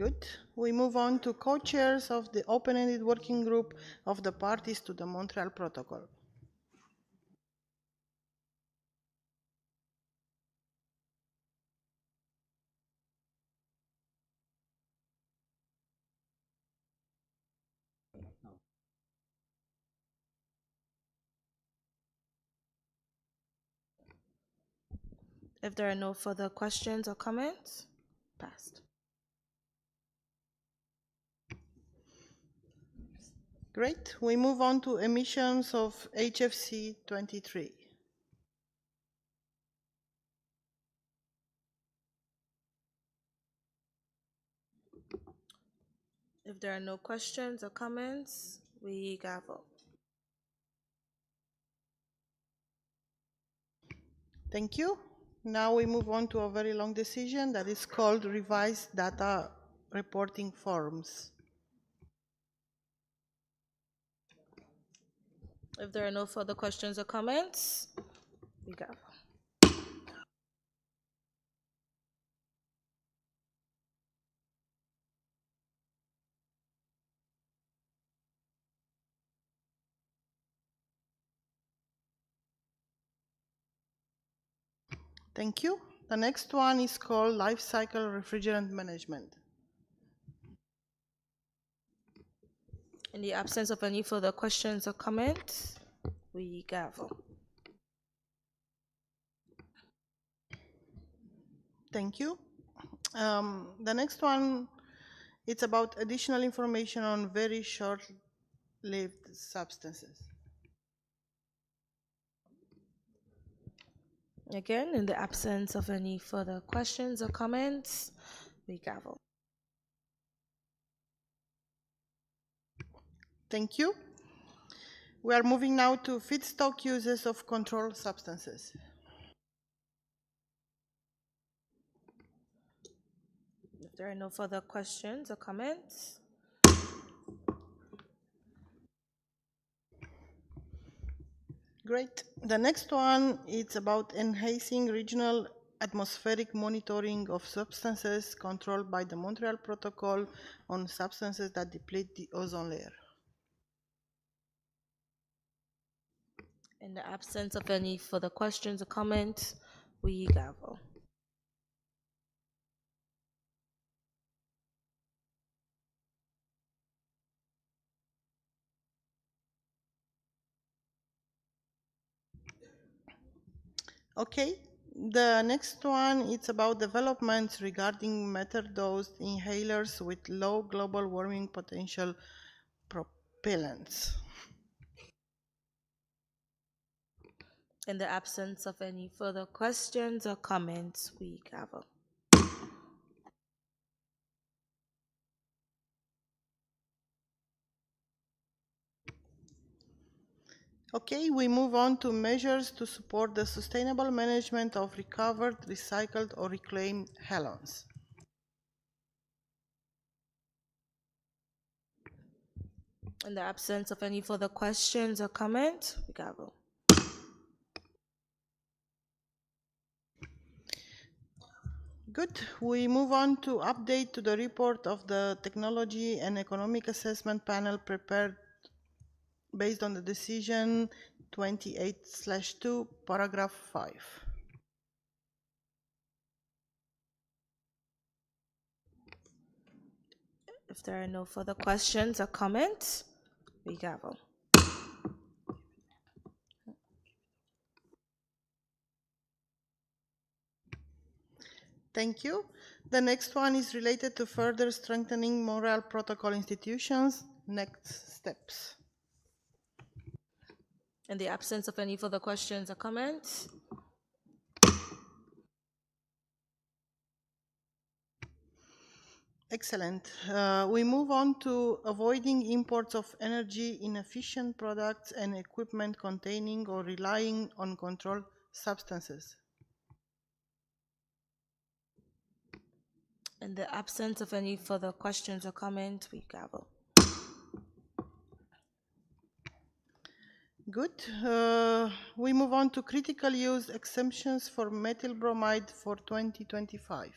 good. We move on to co-chairs of the open-ended working group of the parties to the Montreal Protocol. If there are no further questions or comments, passed. Great. We move on to emissions of HFC 23. If there are no questions or comments, we gavel. Thank you. Now we move on to a very long decision that is called revised data reporting forms. If there are no further questions or comments, we gavel. Thank you. The next one is called life cycle refrigerant management. In the absence of any further questions or comments, we gavel. Thank you. The next one, it's about additional information on very short-lived substances. Again, in the absence of any further questions or comments, we gavel. Thank you. We are moving now to feedstock uses of controlled substances. If there are no further questions or comments, great. The next one is about enhancing regional atmospheric monitoring of substances controlled by the Montreal Protocol on substances that deplete the ozone layer. in the absence of any further questions or comments, we gavel. Okay, the next one is about developments regarding metered-dosed inhalers with low global warming potential propellants. In the absence of any further questions or comments, we gavel. Okay, we move on to measures to support the sustainable management of recovered, recycled, or reclaimed halons. In the absence of any further questions or comments, we gavel. Good. We move on to update to the report of the Technology and Economic Assessment Panel prepared based on the decision 28/2, paragraph 5. If there are no further questions or comments, we gavel. Thank you. The next one is related to further strengthening Montreal Protocol institutions next steps. In the absence of any further questions or comments, Excellent. We move on to avoiding imports of energy inefficient products and equipment containing or relying on controlled substances. in the absence of any further questions or comments, we gavel. Good. We move on to critical use exemptions for methyl bromide for 2025.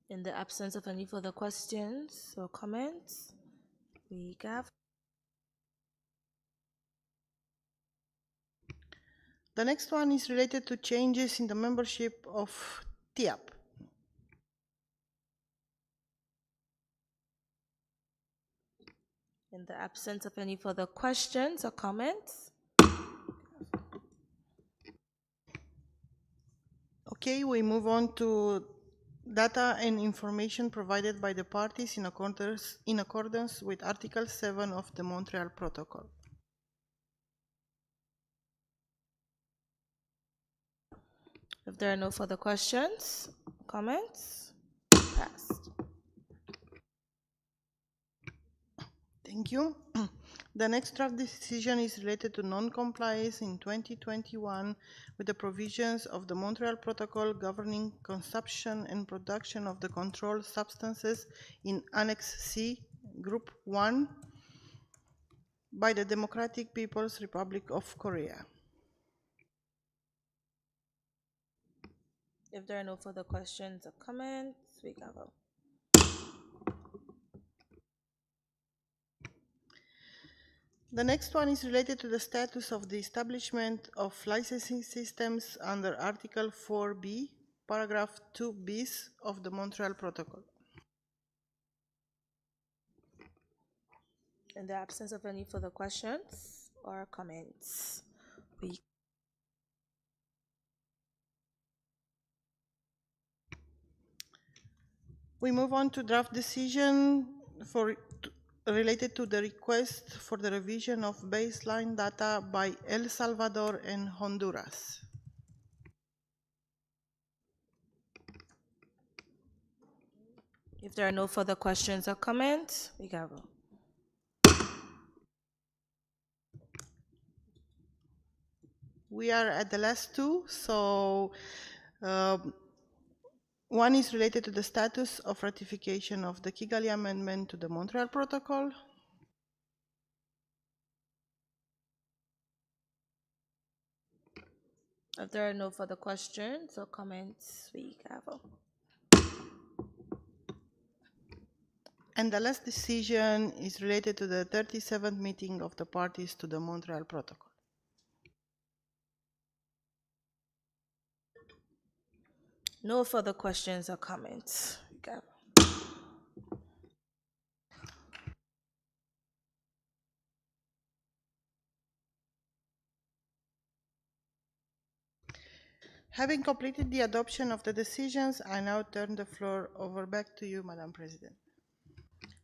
In the absence of any further questions or comments, we gavel. The next one is related to changes in the membership of TIAP. In the absence of any further questions or comments, Okay, we move on to data and information provided by the parties in accordance with Article 7 of the Montreal Protocol. if there are no further questions, comments, passed. Thank you. The next draft decision is related to non-compliance in 2021 with the provisions of the Montreal Protocol governing consumption and production of the controlled substances in Annex C, Group 1, by the Democratic People's Republic of Korea. If there are no further questions or comments, we gavel. The next one is related to the status of the establishment of licensing systems under Article 4B, Paragraph 2 bis of the Montreal Protocol. In the absence of any further questions or comments, we move on to draft decision related to the request for the revision of baseline data by El Salvador and Honduras. if there are no further questions or comments, we gavel. We are at the last two, so one is related to the status of ratification of the Kigali Amendment to the Montreal Protocol. If there are no further questions or comments, we gavel. And the last decision is related to the 37th meeting of the parties to the Montreal Protocol. No further questions or comments. We gavel. Having completed the adoption of the decisions, I now turn the floor over back to you, Madam President.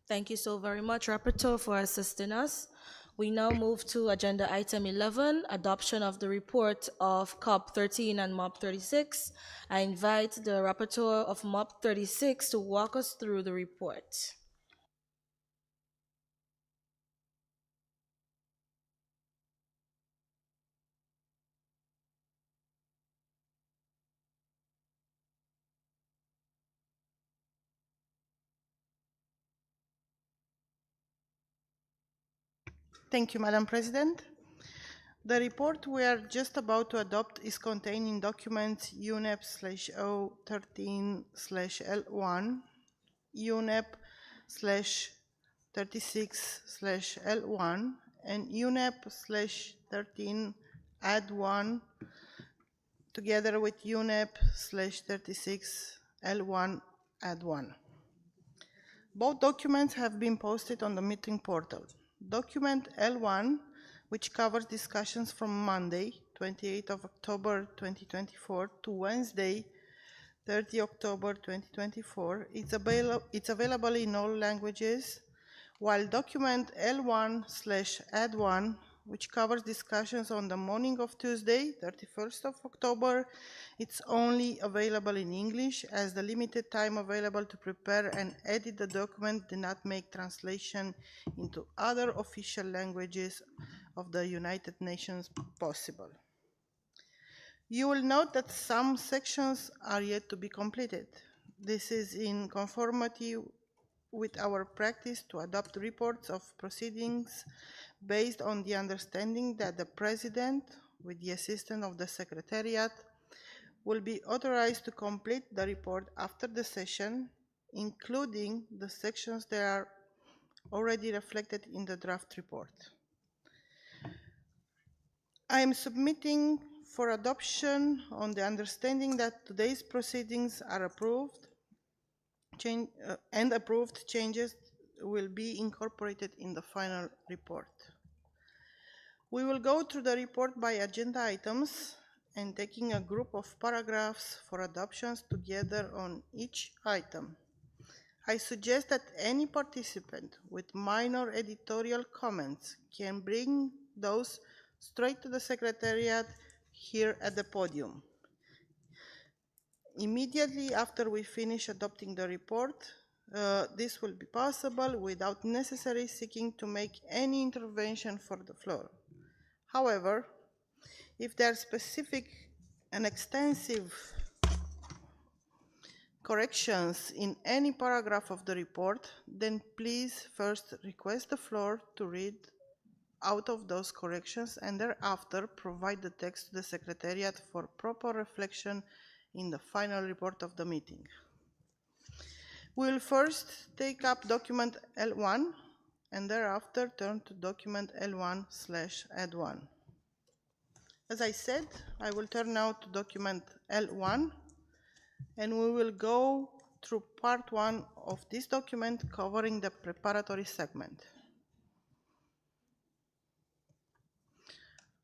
Thank you so very much, Rapporteur, for assisting us. We now move to agenda item 11, adoption of the report of COP 13 and MOP 36. I invite the Rapporteur of MOP 36 to walk us through the report. Thank you, Madam President. The report we are just about to adopt is contained in documents UNEP/013/L1, UNEP/36/L1, and UNEP/13-Add1, together with UNEP/36/L1-Add1. Both documents have been posted on the meeting portal. Document L1, which covers discussions from Monday, 28th of October 2024 to Wednesday, 30 October 2024. It's available in all languages, while document L1/add1, which covers discussions on the morning of Tuesday, 31st of October, it's only available in English, as the limited time available to prepare and edit the document did not make translation into other official languages of the United Nations possible. You will note that some sections are yet to be completed. This is in conformity with our practice to adopt reports of proceedings based on the understanding that the President, with the assistance of the Secretariat, will be authorized to complete the report after the session, including the sections that are already reflected in the draft report. I am submitting for adoption on the understanding that today's proceedings are approved and approved changes will be incorporated in the final report. We will go through the report by agenda items and taking a group of paragraphs for adoptions together on each item. I suggest that any participant with minor editorial comments can bring those straight to the Secretariat here at the podium. Immediately after we finish adopting the report, this will be possible without necessarily seeking to make any intervention for the floor. However, if there are specific and extensive corrections in any paragraph of the report, then please first request the floor to read out of those corrections and thereafter provide the text to the Secretariat for proper reflection in the final report of the meeting. We will first take up document L1 and thereafter turn to document L1/add1. As I said, I will turn now to document L1 and we will go through part 1 of this document covering the preparatory segment.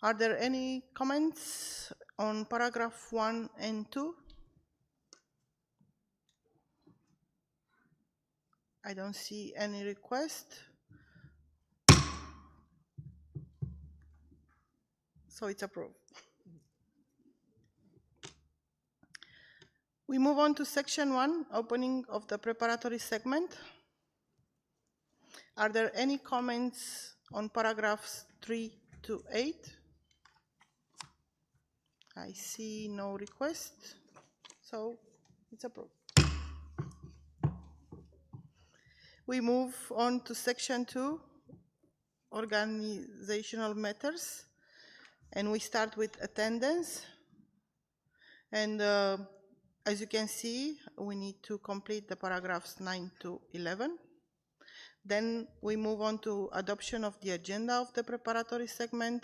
Are there any comments on paragraph 1 and 2? I don't see any request. So it's approved. We move on to section 1, opening of the preparatory segment. Are there any comments on paragraphs 3 to 8? I see no request, so it's approved. We move on to section 2, organizational matters, and we start with attendance. And as you can see, we need to complete the paragraphs 9 to 11. Then we move on to adoption of the agenda of the preparatory segment,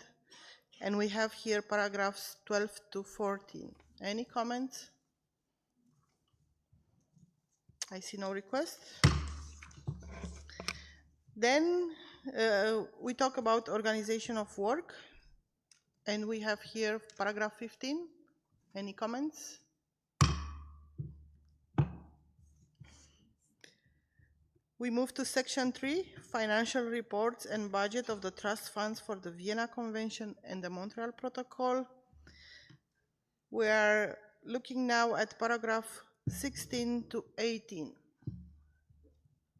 and we have here paragraphs 12 to 14. Any comments? I see no request. Then we talk about organization of work, and we have here paragraph 15. Any comments? We move to section 3, financial reports and budget of the trust funds for the Vienna Convention and the Montreal Protocol. We are looking now at paragraph 16 to 18.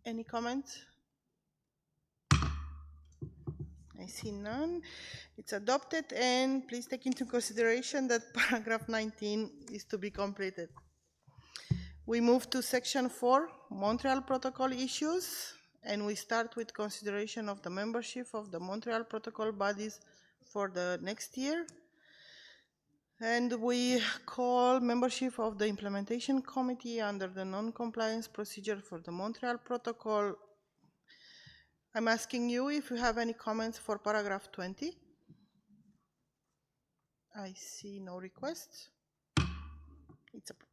Any comments? I see none. It's adopted, and please take into consideration that paragraph 19 is to be completed. We move to section 4, Montreal Protocol issues, and we start with consideration of the membership of the Montreal Protocol bodies for the next year. And we call membership of the Implementation Committee under the non-compliance procedure for the Montreal Protocol. I'm asking you if you have any comments for paragraph 20. I see no requests. It's approved.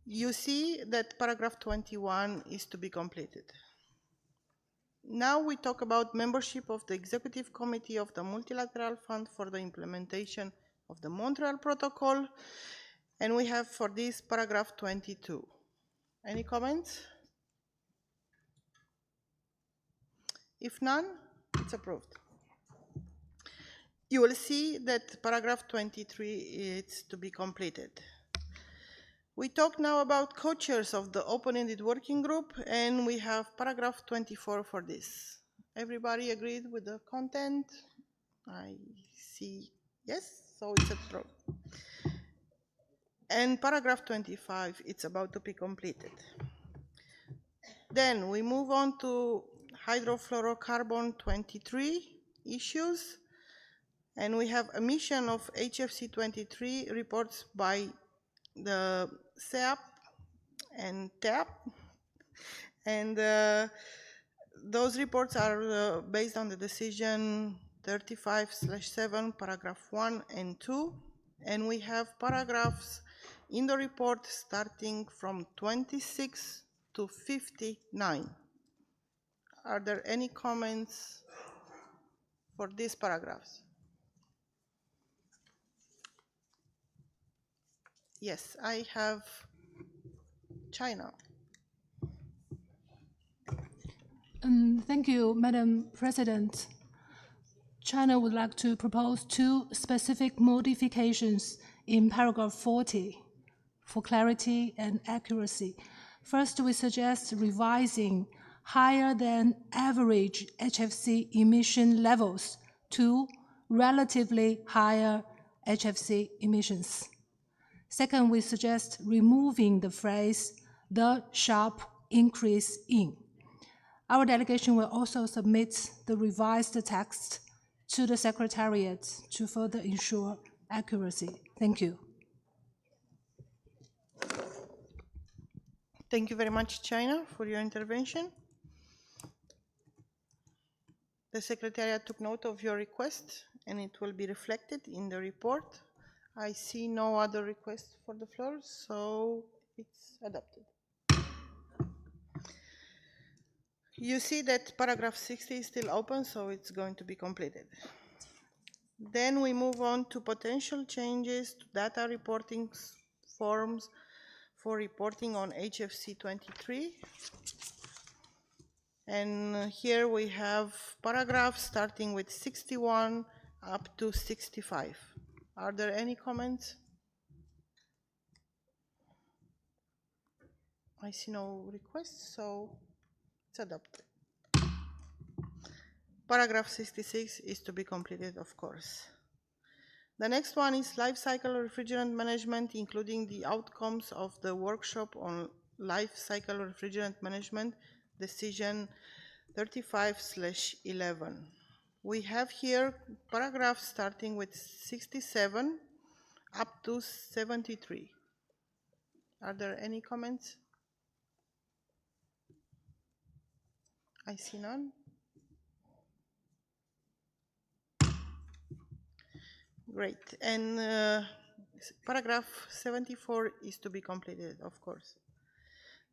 You see that paragraph 21 is to be completed. Now we talk about membership of the Executive Committee of the Multilateral Fund for the Implementation of the Montreal Protocol. And we have for this paragraph 22. Any comments? If none, it's approved. You will see that paragraph 23 is to be completed. We talk now about co-chairs of the open-ended working group, and we have paragraph 24 for this. Everybody agreed with the content? I see yes, so it's approved. And paragraph 25, it's about to be completed. Then we move on to hydrofluorocarbon 23 issues, and we have emission of HFC 23 reports by the SEAP and TAP, and those reports are based on the decision 35/7 paragraph 1 and 2, and we have paragraphs in the report starting from 26 to 59. Are there any comments for these paragraphs? Yes, I have China. Thank you, Madam President. China would like to propose two specific modifications in paragraph 40 for clarity and accuracy. First, we suggest revising higher than average HFC emission levels to relatively higher HFC emissions. Second, we suggest removing the phrase, the sharp increase in. Our delegation will also submit the revised text to the Secretariat to further ensure accuracy. Thank you. Thank you very much, China, for your intervention. The Secretariat took note of your request, and it will be reflected in the report. I see no other requests for the floor, so it's adopted. You see that paragraph 60 is still open, so it's going to be completed. Then we move on to potential changes to data reporting forms for reporting on HFC 23. And here we have paragraphs starting with 61 up to 65. Are there any comments? I see no requests, so it's adopted. Paragraph 66 is to be completed, of course. The next one is life cycle refrigerant management, including the outcomes of the workshop on life cycle refrigerant management, decision 35/11. We have here paragraphs starting with 67 up to 73. Are there any comments? I see none. Great. And paragraph 74 is to be completed, of course.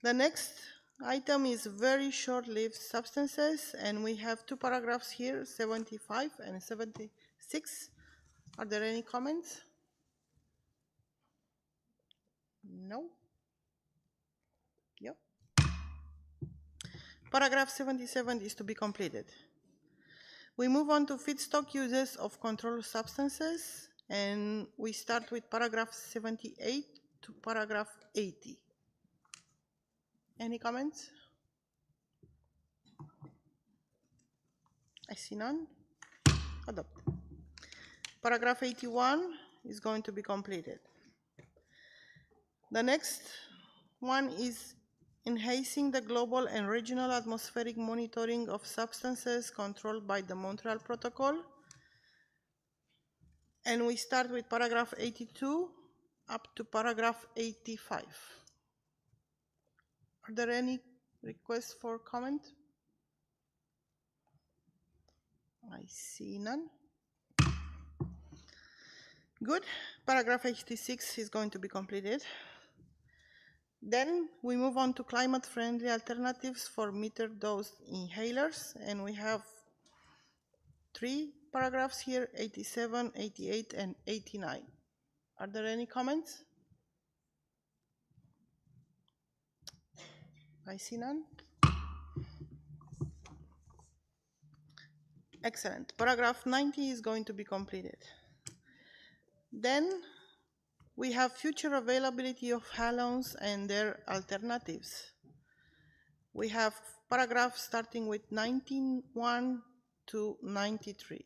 The next item is very short-lived substances, and we have two paragraphs here, 75 and 76. Are there any comments? No? Yep. Paragraph 77 is to be completed. We move on to feedstock uses of controlled substances, and we start with paragraph 78 to paragraph 80. Any comments? I see none. Adopted. Paragraph 81 is going to be completed. The next one is enhancing the global and regional atmospheric monitoring of substances controlled by the Montreal Protocol. And we start with paragraph 82 up to paragraph 85. Are there any requests for comment? I see none. Good. Paragraph 86 is going to be completed. Then we move on to climate-friendly alternatives for meter-dose inhalers, and we have three paragraphs here, 87, 88, and 89. Are there any comments? I see none. Excellent. Paragraph 90 is going to be completed. Then we have future availability of halons and their alternatives. We have paragraphs starting with 19.1 to 93.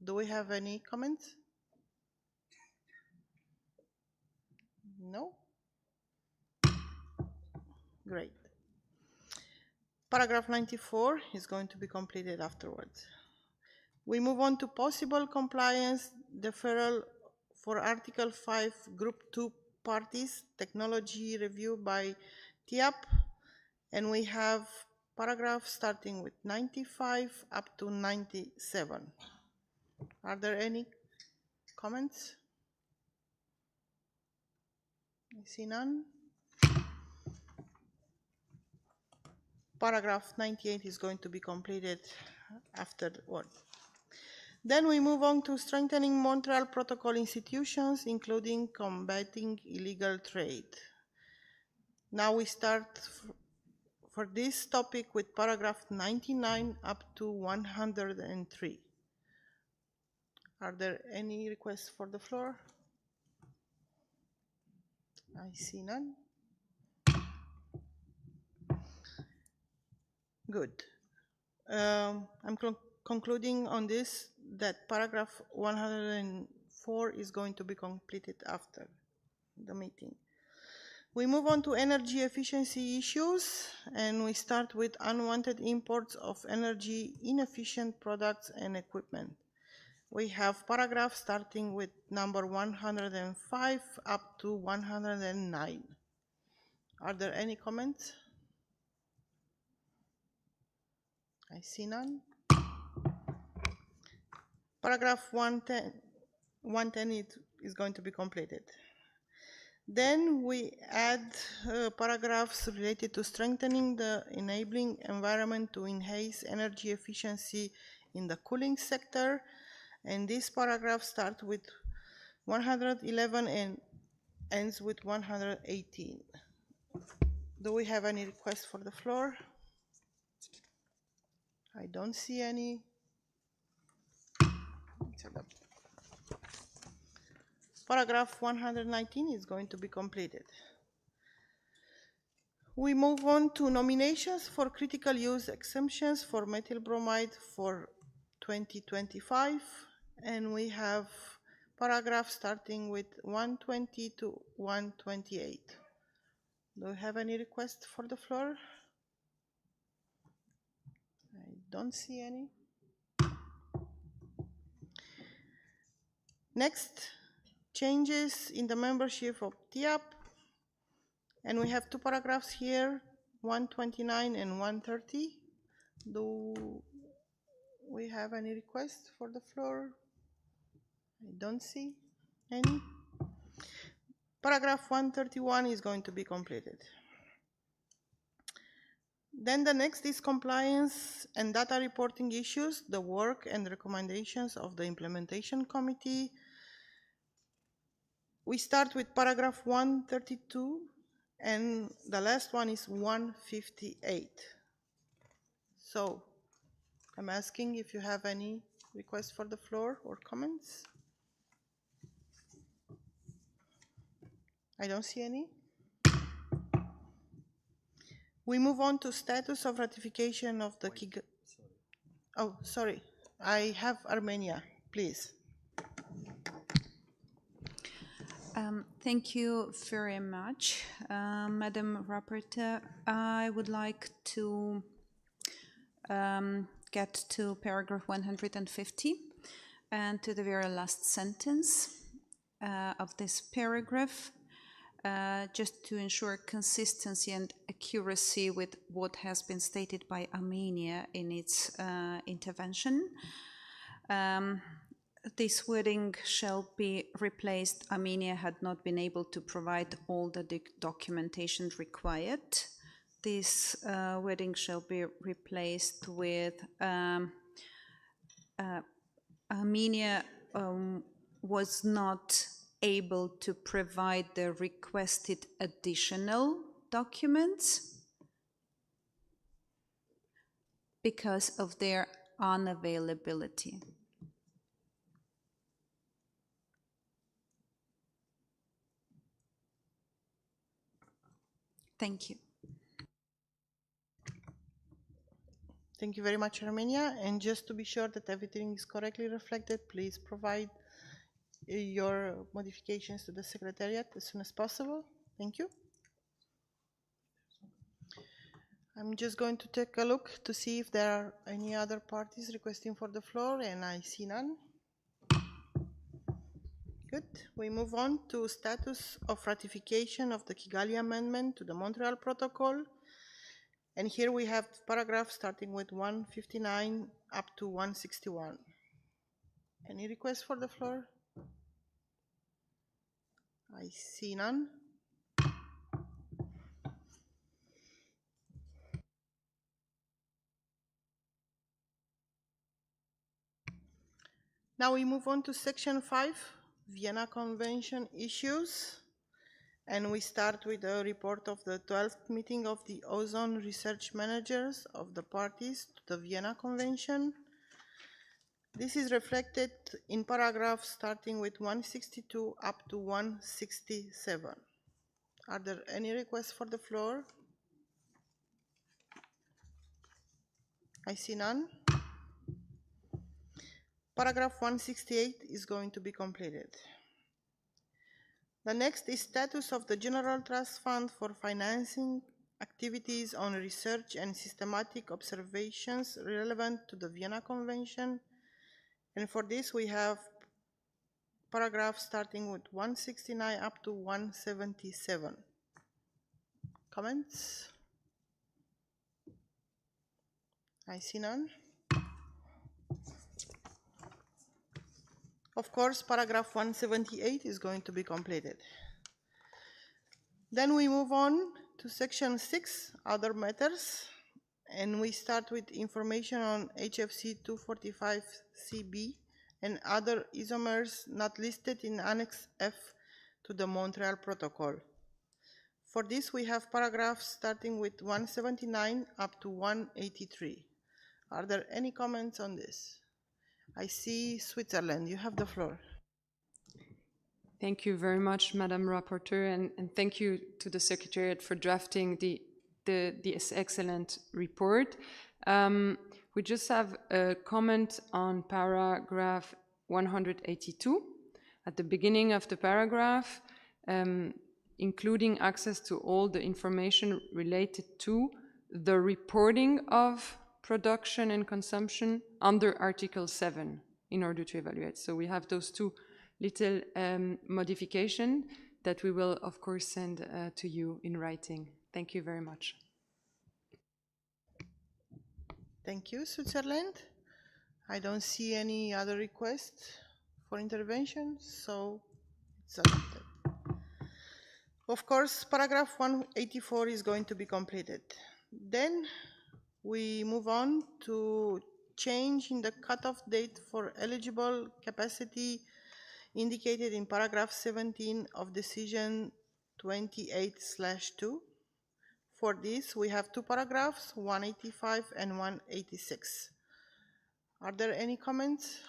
Do we have any comments? No? Great. Paragraph 94 is going to be completed afterwards. We move on to possible compliance deferral for Article 5, Group 2 parties, technology review by TIAP, and we have paragraphs starting with 95 up to 97. Are there any comments? I see none. Paragraph 98 is going to be completed afterward. Then we move on to strengthening Montreal Protocol institutions, including combating illegal trade. Now we start for this topic with paragraph 99 up to 103. Are there any requests for the floor? I see none. Good. I'm concluding on this that paragraph 104 is going to be completed after the meeting. We move on to energy efficiency issues, and we start with unwanted imports of energy inefficient products and equipment. We have paragraphs starting with number 105 up to 109. Are there any comments? I see none. Paragraph 110 is going to be completed. Then we add paragraphs related to strengthening the enabling environment to enhance energy efficiency in the cooling sector. And this paragraph starts with 111 and ends with 118. Do we have any requests for the floor? I don't see any. Paragraph 119 is going to be completed. We move on to nominations for critical use exemptions for methyl bromide for 2025, and we have paragraphs starting with 120 to 128. Do you have any requests for the floor? I don't see any. Next, changes in the membership of TIAP, and we have two paragraphs here, 129 and 130. Do we have any requests for the floor? I don't see any. Paragraph 131 is going to be completed. Then the next is compliance and data reporting issues, the work and recommendations of the implementation committee. We start with paragraph 132, and the last one is 158. So I'm asking if you have any requests for the floor or comments. I don't see any. We move on to status of ratification of the Kigali. Oh, sorry. I have Armenia, please. Thank you very much, Madam Rapporteur. I would like to get to paragraph 150 and to the very last sentence of this paragraph, just to ensure consistency and accuracy with what has been stated by Armenia in its intervention. This wording shall be replaced. Armenia had not been able to provide all the documentation required. This wording shall be replaced with Armenia was not able to provide the requested additional documents. because of their unavailability. Thank you. Thank you very much, Armenia. And just to be sure that everything is correctly reflected, please provide your modifications to the Secretariat as soon as possible. Thank you. I'm just going to take a look to see if there are any other parties requesting for the floor, and I see none. Good. We move on to status of ratification of the Kigali Amendment to the Montreal Protocol. And here we have paragraphs starting with 159 up to 161. Any requests for the floor? I see none. Now we move on to section 5, Vienna Convention issues. And we start with a report of the 12th meeting of the ozone research managers of the parties to the Vienna Convention. This is reflected in paragraphs starting with 162 up to 167. Are there any requests for the floor? I see none. Paragraph 168 is going to be completed. The next is status of the General Trust Fund for financing activities on research and systematic observations relevant to the Vienna Convention. And for this we have paragraphs starting with 169 up to 177. Comments? I see none. Of course, paragraph 178 is going to be completed. Then we move on to section 6, other matters, and we start with information on HFC 245CB and other isomers not listed in Annex F to the Montreal Protocol. For this, we have paragraphs starting with 179 up to 183. Are there any comments on this? I see Switzerland. You have the floor. Thank you very much, Madam Rapporteur, and thank you to the Secretariat for drafting this excellent report. We just have a comment on paragraph 182. At the beginning of the paragraph, including access to all the information related to the reporting of production and consumption under Article 7 in order to evaluate. So we have those two little modification that we will, of course, send to you in writing. Thank you very much. Thank you, Switzerland. I don't see any other requests for intervention, so it's adopted. Of course, paragraph 184 is going to be completed. Then we move on to change in the cutoff date for eligible capacity indicated in paragraph 17 of decision 28/2. For this, we have two paragraphs, 185 and 186. Are there any comments?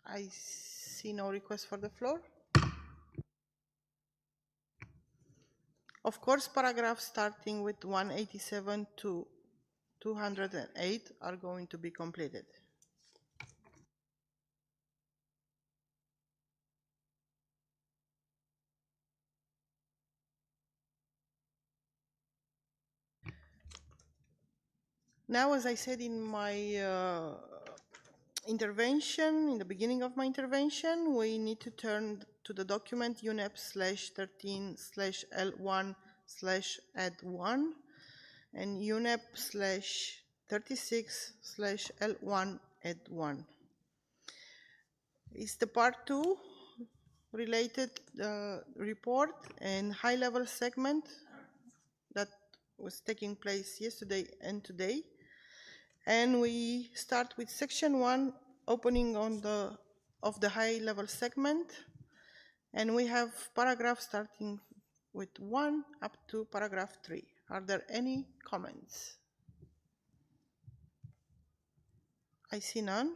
I see no request for the floor. Of course, paragraphs starting with 187 to 208 are going to be completed. Now, as I said in my intervention, in the beginning of my intervention, we need to turn to the document UNEP/13/L1/add1 and UNEP/36/L1/add1. It's the part 2 related report and high-level segment that was taking place yesterday and today. And we start with section 1, opening of the high-level segment. And we have paragraphs starting with 1 up to paragraph 3. Are there any comments? I see none.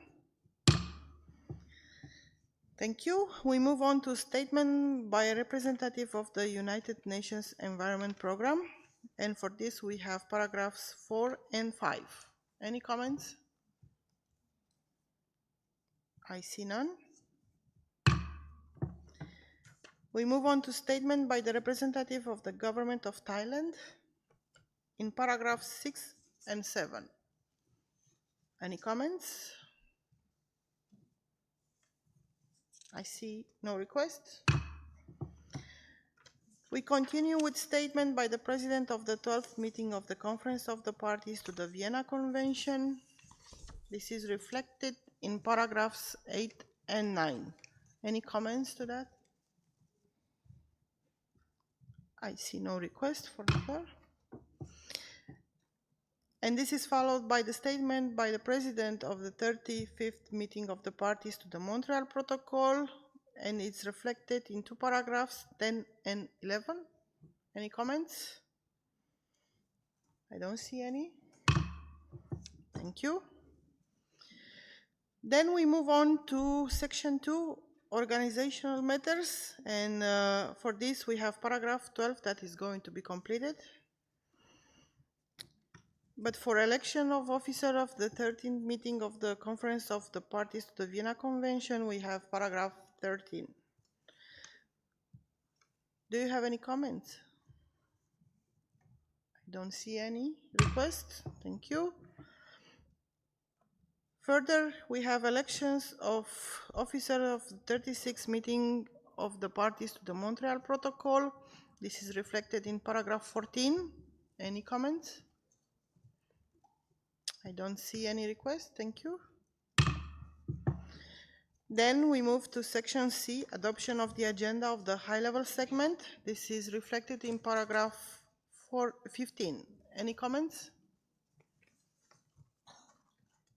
Thank you. We move on to statement by a representative of the United Nations Environment Programme. And for this, we have paragraphs 4 and 5. Any comments? I see none. We move on to statement by the representative of the Government of Thailand in paragraphs 6 and 7. Any comments? I see no requests. We continue with statement by the President of the 12th meeting of the Conference of the Parties to the Vienna Convention. This is reflected in paragraphs 8 and 9. Any comments to that? I see no request for the floor. And this is followed by the statement by the President of the 35th meeting of the parties to the Montreal Protocol, and it's reflected in two paragraphs, 10 and 11. Any comments? I don't see any. Thank you. Then we move on to section 2, organizational matters, and for this we have paragraph 12 that is going to be completed. But for election of officer of the 13th meeting of the Conference of the Parties to the Vienna Convention, we have paragraph 13. Do you have any comments? I don't see any requests. Thank you. Further, we have elections of officer of the 36th meeting of the parties to the Montreal Protocol. This is reflected in paragraph 14. Any comments? I don't see any requests. Thank you. Then we move to section C, adoption of the agenda of the high-level segment. This is reflected in paragraph 15. Any comments?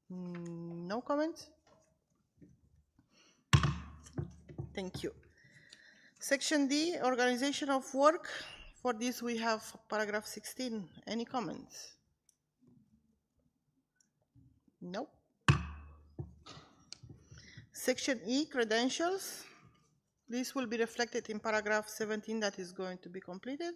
No comments? Thank you. Section D, organization of work. For this we have paragraph 16. Any comments? No. Section E, credentials. This will be reflected in paragraph 17 that is going to be completed.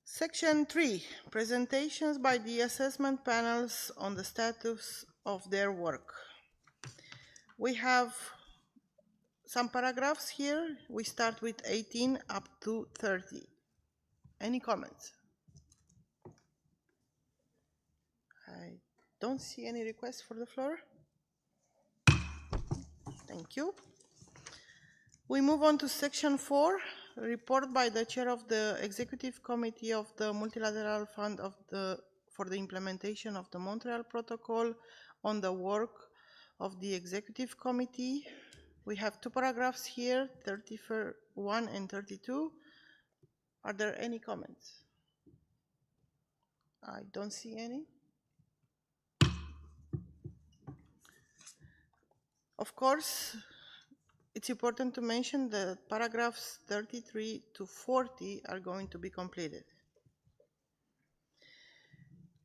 Section 3, presentations by the assessment panels on the status of their work. We have some paragraphs here. We start with 18 up to 30. Any comments? I don't see any requests for the floor. Thank you. We move on to section 4, report by the chair of the executive committee of the Multilateral Fund for the implementation of the Montreal Protocol on the work of the executive committee. We have two paragraphs here, 31 and 32. Are there any comments? I don't see any. Of course, it's important to mention that paragraphs 33 to 40 are going to be completed.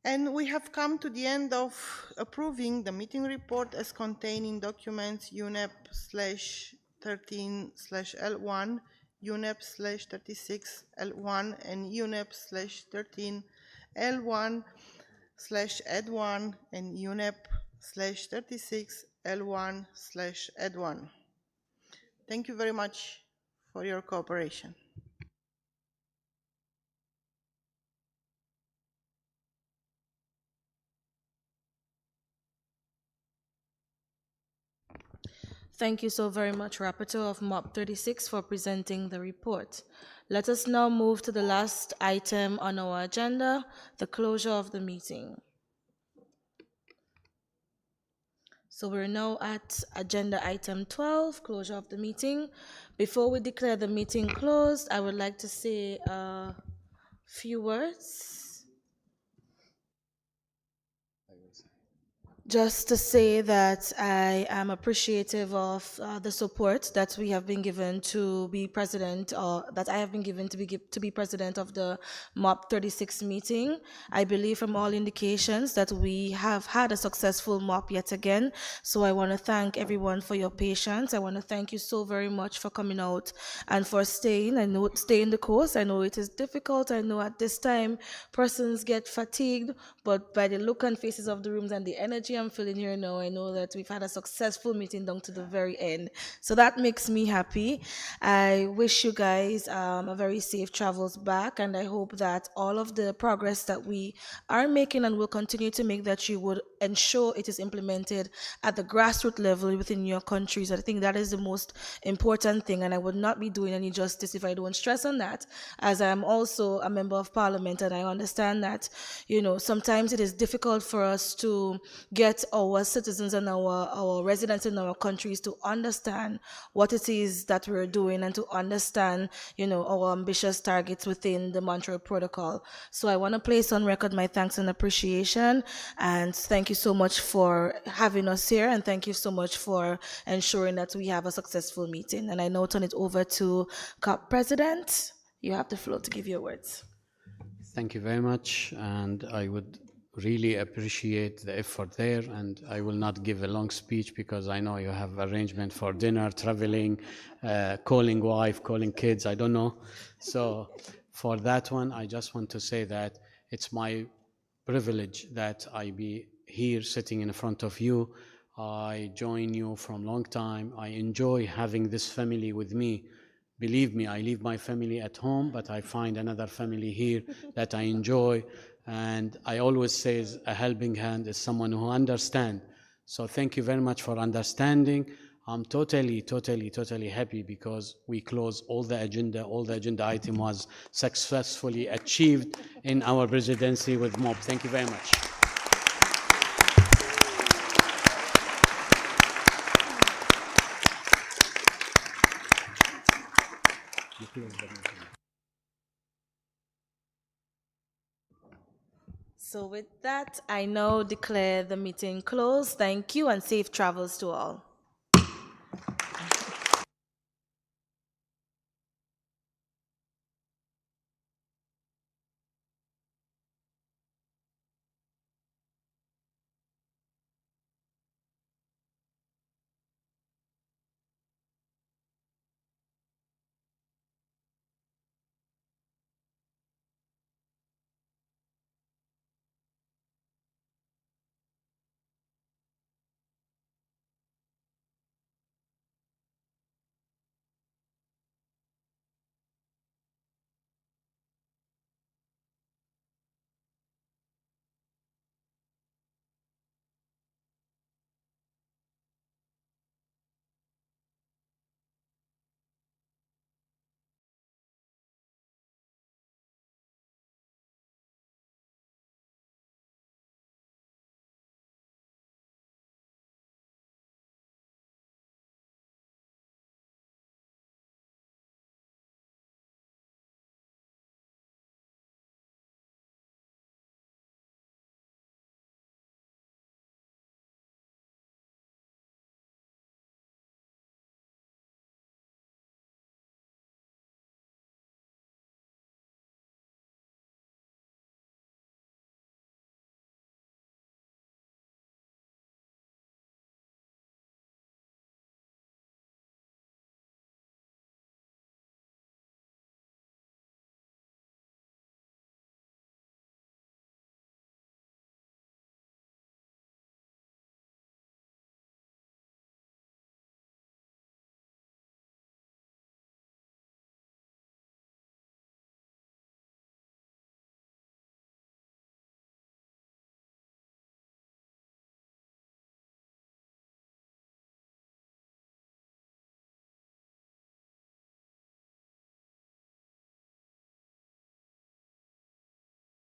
And we have come to the end of approving the meeting report as contained in documents UNEP/13/L1, UNEP/36L1, and UNEP/13L1/Ed1, and UNEP/36L1/Ed1. Thank you very much for your cooperation. Thank you so very much, Rapporteur of MOP 36, for presenting the report. Let us now move to the last item on our agenda, the closure of the meeting. So we're now at agenda item 12, closure of the meeting. Before we declare the meeting closed, I would like to say a few words. Just to say that I am appreciative of the support that we have been given to be president, or that I have been given to be president of the MOP 36 meeting. I believe from all indications that we have had a successful MOP yet again. So I want to thank everyone for your patience. I want to thank you so very much for coming out and for staying. I know staying the course. I know it is difficult. I know at this time persons get fatigued, but by the look and faces of the rooms and the energy I'm feeling here now, I know that we've had a successful meeting down to the very end. So that makes me happy. I wish you guys a very safe travels back, and I hope that all of the progress that we are making and will continue to make, that you would ensure it is implemented at the grassroots level within your countries. I think that is the most important thing, and I would not be doing any justice if I don't stress on that, as I am also a member of parliament, and I understand that, you know, sometimes it is difficult for us to get our citizens and our residents in our countries to understand what it is that we're doing and to understand, you know, our ambitious targets within the Montreal Protocol. So I want to place on record my thanks and appreciation, and thank you so much for having us here, and thank you so much for ensuring that we have a successful meeting. And I now turn it over to COP President. You have the floor to give your words. Thank you very much, and I would really appreciate the effort there, and I will not give a long speech because I know you have arrangement for dinner, traveling, calling wife, calling kids, I don't know. So for that one, I just want to say that it's my privilege that I be here sitting in front of you. I join you from long time. I enjoy having this family with me. Believe me, I leave my family at home, but I find another family here that I enjoy. And I always say a helping hand is someone who understands. So thank you very much for understanding. I'm totally happy because we closed all the agenda item was successfully achieved in our presidency with MOP. Thank you very much. So with that, I now declare the meeting closed. Thank you and safe travels to all.